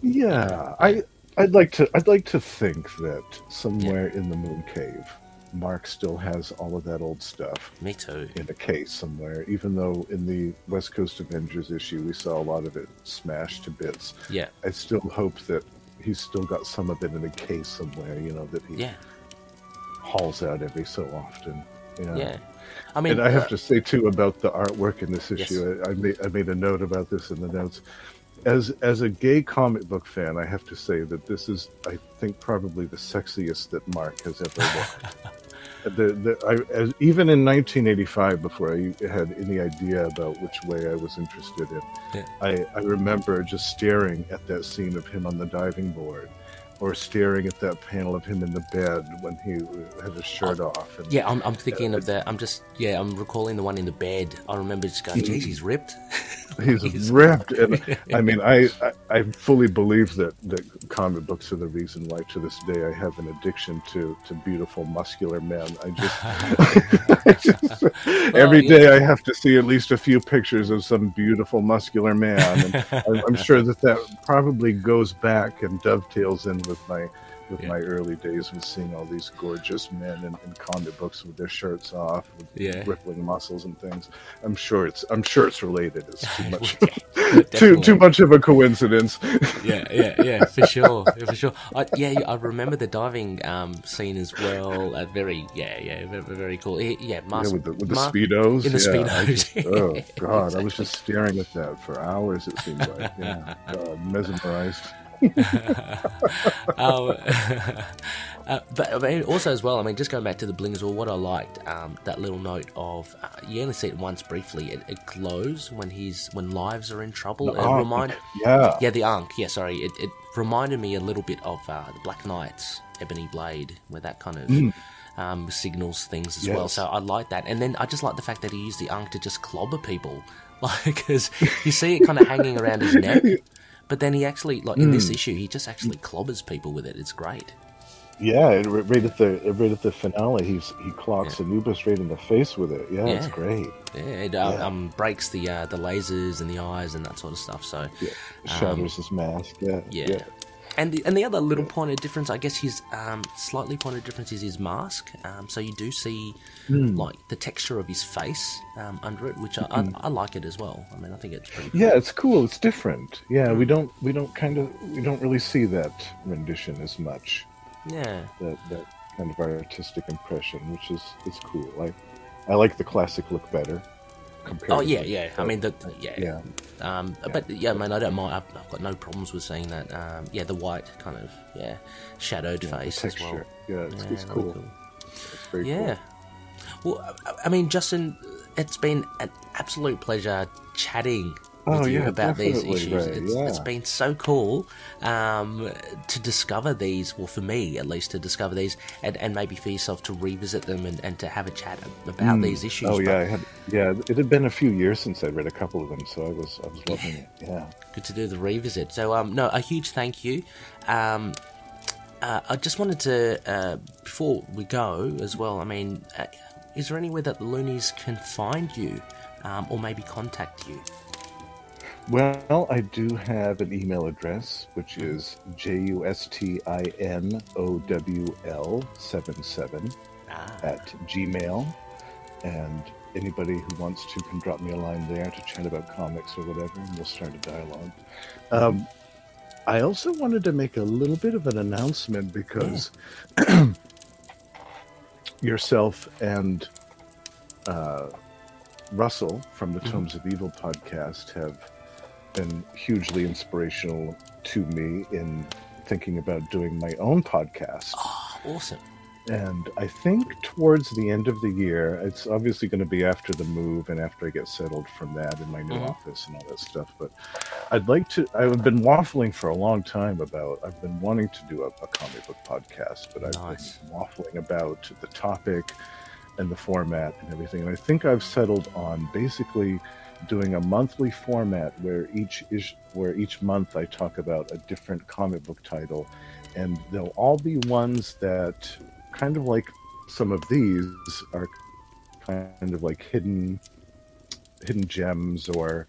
I'd like to think that somewhere in the Moon Cave, Mark still has all of that old stuff. Me too. In a case somewhere, even though in the West Coast Avengers issue we saw a lot of it smashed to bits. Yeah. I still hope that he's still got some of it in a case somewhere, that he hauls out every so often. Yeah. I mean, and I have to say too about the artwork in this issue. I made a note about this in the notes. As a gay comic book fan, I have to say that this is, I think, probably the sexiest that Mark has ever looked. Even in 1985, before I had any idea about which way I was interested in, I remember just staring at that scene of him on the diving board, or staring at that panel of him in the bed when he had his shirt off. And, I'm thinking of that. I'm recalling the one in the bed. I remember just going, geez, he's ripped. He's ripped. And I mean, I fully believe that comic books are the reason why to this day I have an addiction to beautiful muscular men. Every day I have to see at least a few pictures of some beautiful muscular man. And I'm sure that probably goes back and dovetails in with my early days with seeing all these gorgeous men in comic books with their shirts off, with rippling muscles and things. I'm sure it's related. It's too much of a coincidence. Yeah, for sure. I remember the diving scene as well. Very cool. With the speedos. In the speedos. Oh God, I was just staring at that for hours. It seemed like, God, mesmerized. But I mean, also as well, I mean, just going back to the bling as well, what I liked, that little note of you only see it once briefly. It glows when lives are in trouble. The Ankh. It reminded me a little bit of the Black Knight's Ebony Blade, where that kind of signals things as well. So I like that, and then I just like the fact that he used the Ankh to just clobber people, like, because you see it kind of hanging around his neck. But then he actually, like in this issue, he just actually clobbers people with it. It's great. Yeah, right at the finale, he clocks Anubis right in the face with it. Yeah, it's great. Yeah, it breaks the lasers and the eyes and that sort of stuff. So shatters his mask. Yeah. And the other little point of difference, I guess his slightly point of difference is his mask. So you do see like the texture of his face under it, which I like it as well. I mean, I think it's pretty cool. Yeah, it's cool. It's different. Yeah, we don't really see that rendition as much. Yeah, that kind of artistic impression, which is cool. I like the classic look better. I mean, but yeah, man, I don't mind. I've got no problems with seeing that. The white kind of shadowed face as well. Yeah, it's cool. Really cool. It's very cool. Well, I mean, Justin, it's been an absolute pleasure chatting with you about these issues. It's been so cool to discover these, well, for me at least, to discover these, and maybe for yourself to revisit them and to have a chat about these issues. Oh yeah, it had been a few years since I read a couple of them, so I was loving it. Yeah, good to do the revisit. So no, a huge thank you. I just wanted to before we go as well, I mean, is there anywhere that the Loonies can find you or maybe contact you? Well, I do have an email address, which is JUSTINOWL77 at Gmail. And anybody who wants to can drop me a line there to chat about comics or whatever, and we'll start a dialogue. I also wanted to make a little bit of an announcement because yourself and Russell from the Tomes of Evil podcast have been hugely inspirational to me in thinking about doing my own podcast. Oh, awesome. And I think towards the end of the year, it's obviously going to be after the move and after I get settled from that in my new office and all that stuff. But I've been waffling for a long time I've been wanting to do a comic book podcast, but I've been waffling about the topic and the format and everything. And I think I've settled on basically doing a monthly format where each month I talk about a different comic book title, and they'll all be ones that kind of like some of these are kind of like hidden gems or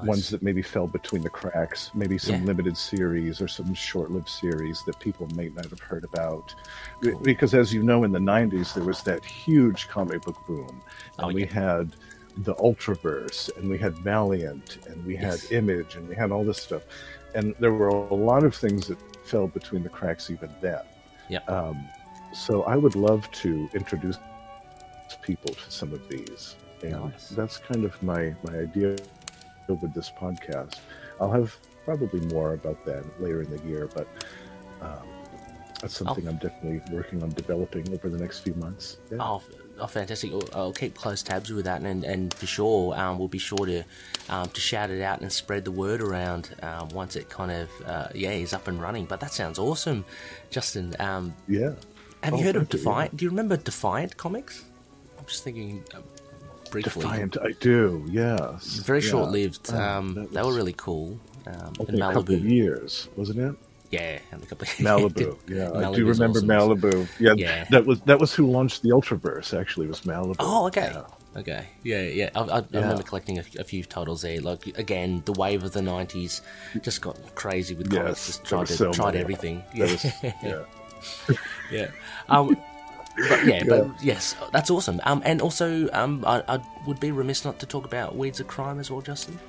ones that maybe fell between the cracks, maybe some limited series or some short-lived series that people may not have heard about. Cool. Because as you know, in the 90s, there was that huge comic book boom. And we had the Ultraverse, and we had Valiant, and we had Image, and we had all this stuff. And there were a lot of things that fell between the cracks even then. So I would love to introduce people to some of these. And that's kind of my idea with this podcast. I'll have probably more about that later in the year, but that's something I'm definitely working on developing over the next few months. Oh, fantastic. I'll keep close tabs with that, and for sure, we'll be sure to shout it out and spread the word around once it kind of, is up and running. But that sounds awesome, Justin. Have you heard of Defiant? Do you remember Defiant comics? I'm just thinking briefly. Defiant, I do, yes. Very short-lived. They were really cool. In Malibu. A couple of years, wasn't it? Yeah, a couple of Malibu. I do remember awesome. Malibu. Yeah, that was who launched the Ultraverse. Actually, was Malibu. Oh, okay. Okay, yeah. I remember collecting a few titles there. Like, again, the wave of the 90s just got crazy with comics. Just tried everything. But yes, that's awesome. And also, I would be remiss not to talk about Weeds of Crime as well, Justin.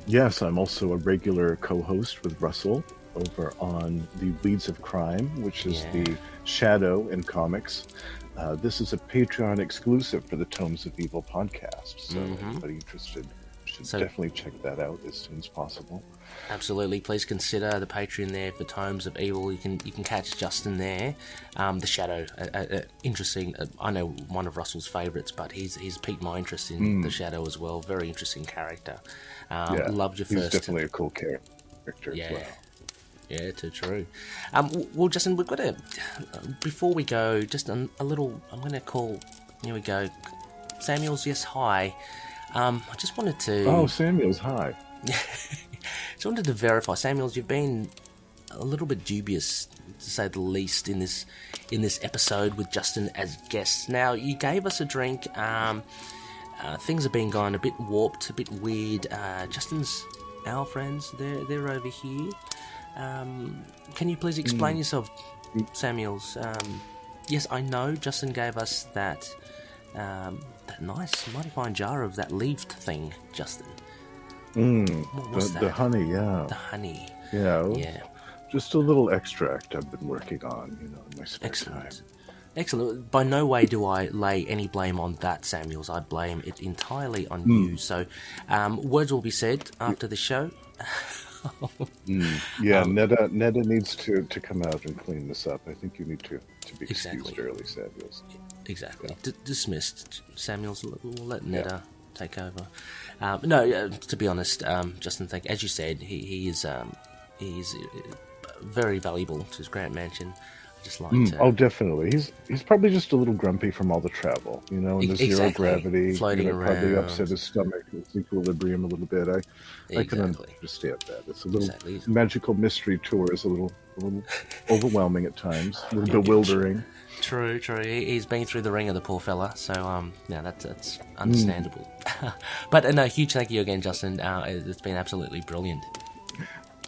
Yes, I'm also a regular co-host with Russell over on the Weeds of Crime, which is the Shadow in comics. This is a Patreon exclusive for the Tomes of Evil podcast, so anybody interested should definitely check that out as soon as possible. Absolutely, please consider the Patreon there for Tomes of Evil. You can catch Justin there. The Shadow, interesting. I know one of Russell's favourites, but he's piqued my interest in the Shadow as well. Very interesting character. Loved your first. He's definitely a cool character as well. Yeah, too true. Well, Justin, we've got to, before we go, just a little, I'm going to call, here we go, Samuels, yes, hi. I just wanted to... Oh, Samuels, hi. Just wanted to verify, Samuels, you've been a little bit dubious, to say the least, in this episode with Justin as guests. Now, you gave us a drink. Things have been going a bit warped, a bit weird. Justin's, our friends, they're over here. Can you please explain yourself, Samuels? Yes, I know Justin gave us that nice, mighty fine jar of that leafed thing, Justin. What was that? The honey, yeah. The honey. Yeah. Just a little extract I've been working on, in my spare time. Excellent. By no way do I lay any blame on that, Samuels. I blame it entirely on you. So, words will be said after the show. Neda needs to come out and clean this up. I think you need to be excused early, Samuels. Exactly. Dismissed, Samuels. We'll let Neda take over. To be honest, Justin, as you said, he is very valuable to his Grant Mansion. Just like to... Oh, definitely. He's probably just a little grumpy from all the travel, you know, and the zero gravity. Floating around. Probably upset his stomach, his equilibrium a little bit. I can understand that. It's a little magical mystery tour is a little overwhelming at times, a little bewildering. True. He's been through the ringer, the poor fella. So, that's understandable. But no, huge thank you again, Justin. It's been absolutely brilliant.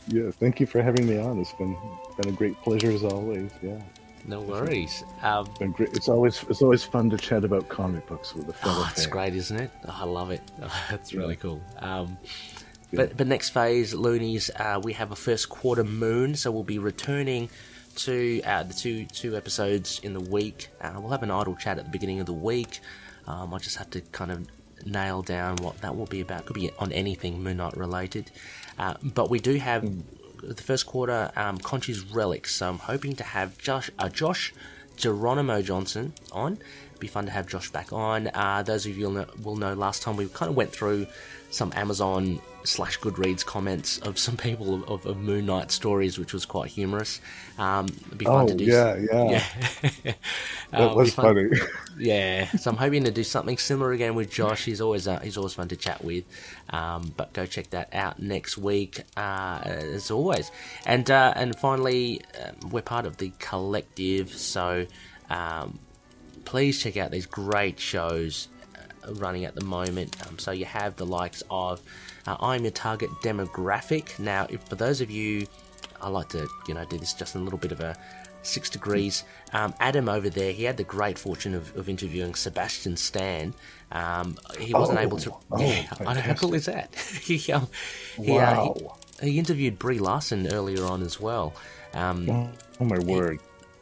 Yeah, thank you for having me on. It's been a great pleasure as always. Yeah, no worries. It's been great. It's always fun to chat about comic books with a fellow fan. It's great, isn't it? I love it. That's really cool. But next phase, Loonies, we have a first quarter moon, so we'll be returning to the two episodes in the week. We'll have an idle chat at the beginning of the week. I just have to kind of nail down what that will be about. Could be on anything Moon Knight related. But we do have the first quarter Conchi's Relics, so I'm hoping to have Josh Geronimo Johnson on. It'd be fun to have Josh back on. Those of you will know last time we kind of went through some Amazon/Goodreads comments of some people of Moon Knight stories, which was quite humorous. It'd be fun to do. Yeah. That was funny. Yeah, so I'm hoping to do something similar again with Josh. He's always fun to chat with. But go check that out next week, as always. And finally, we're part of the collective, so please check out these great shows running at the moment. So you have the likes of I'm Your Target Demographic. Now, for those of you, I like to do this just in a little bit of a 6 degrees. Adam over there, he had the great fortune of interviewing Sebastian Stan. He wasn't able to. I don't know how cool is that. He interviewed Brie Larson earlier on as well. Oh my word.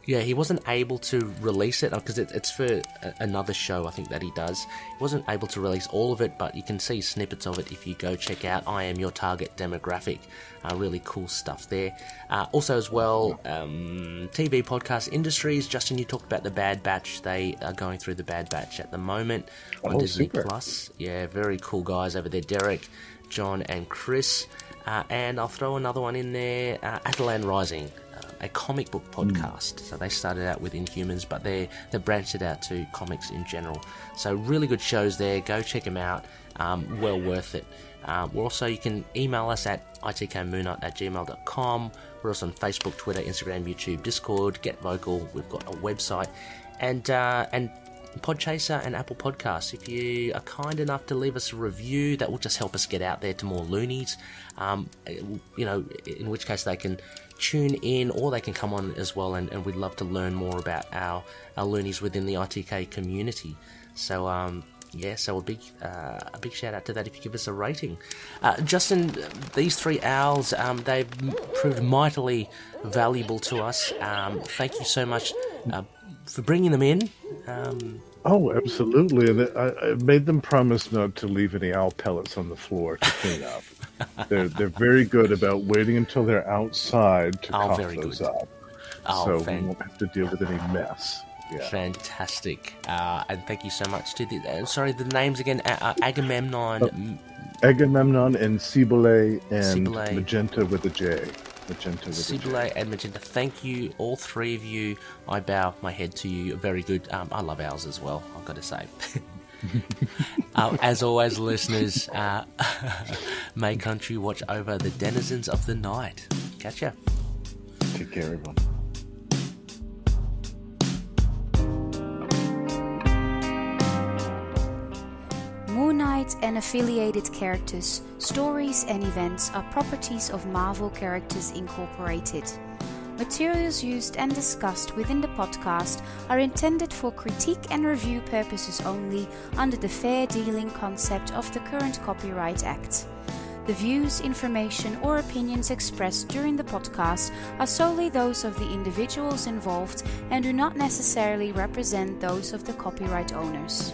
Yeah, he wasn't able to release it because it's for another show, I think, that he does. He wasn't able to release all of it, but you can see snippets of it if you go check out I Am Your Target Demographic. Really cool stuff there. Also as well, TV podcast industries. Justin, you talked about the Bad Batch. They are going through the Bad Batch at the moment on Disney Plus. Yeah, very cool guys over there. Derek, John and Chris. And I'll throw another one in there, Atalan Rising. A comic book podcast. So they started out with Inhumans, but they branched it out to comics in general. So really good shows there. Go check them out. Well worth it. You can email us at itkmoonnight@gmail.com. We're also on Facebook, Twitter, Instagram, YouTube, Discord. Get vocal. We've got a website and Podchaser and Apple Podcasts. If you are kind enough to leave us a review, that will just help us get out there to more loonies. In which case they can tune in or they can come on as well, and we'd love to learn more about our loonies within the ITK community. So so a big shout out to that if you give us a rating. Justin, these three owls, they've proved mightily valuable to us. Thank you so much for bringing them in. Oh, absolutely. And I made them promise not to leave any owl pellets on the floor to clean up. They're very good about waiting until they're outside to cough those up. So we won't have to deal with any mess. Yeah. Fantastic. And thank you so much to the names again, Agamemnon. Agamemnon and Cibele and Magenta with a J. Cibele and Magenta. Thank you, all three of you. I bow my head to you. Very good. I love owls as well, I've got to say. As always, listeners, may country watch over the denizens of the night. Catch ya. Take care, everyone. Moon Knight and affiliated characters, stories and events are properties of Marvel Characters Incorporated. Materials used and discussed within the podcast are intended for critique and review purposes only under the fair dealing concept of the current Copyright Act. The views, information or opinions expressed during the podcast are solely those of the individuals involved and do not necessarily represent those of the copyright owners.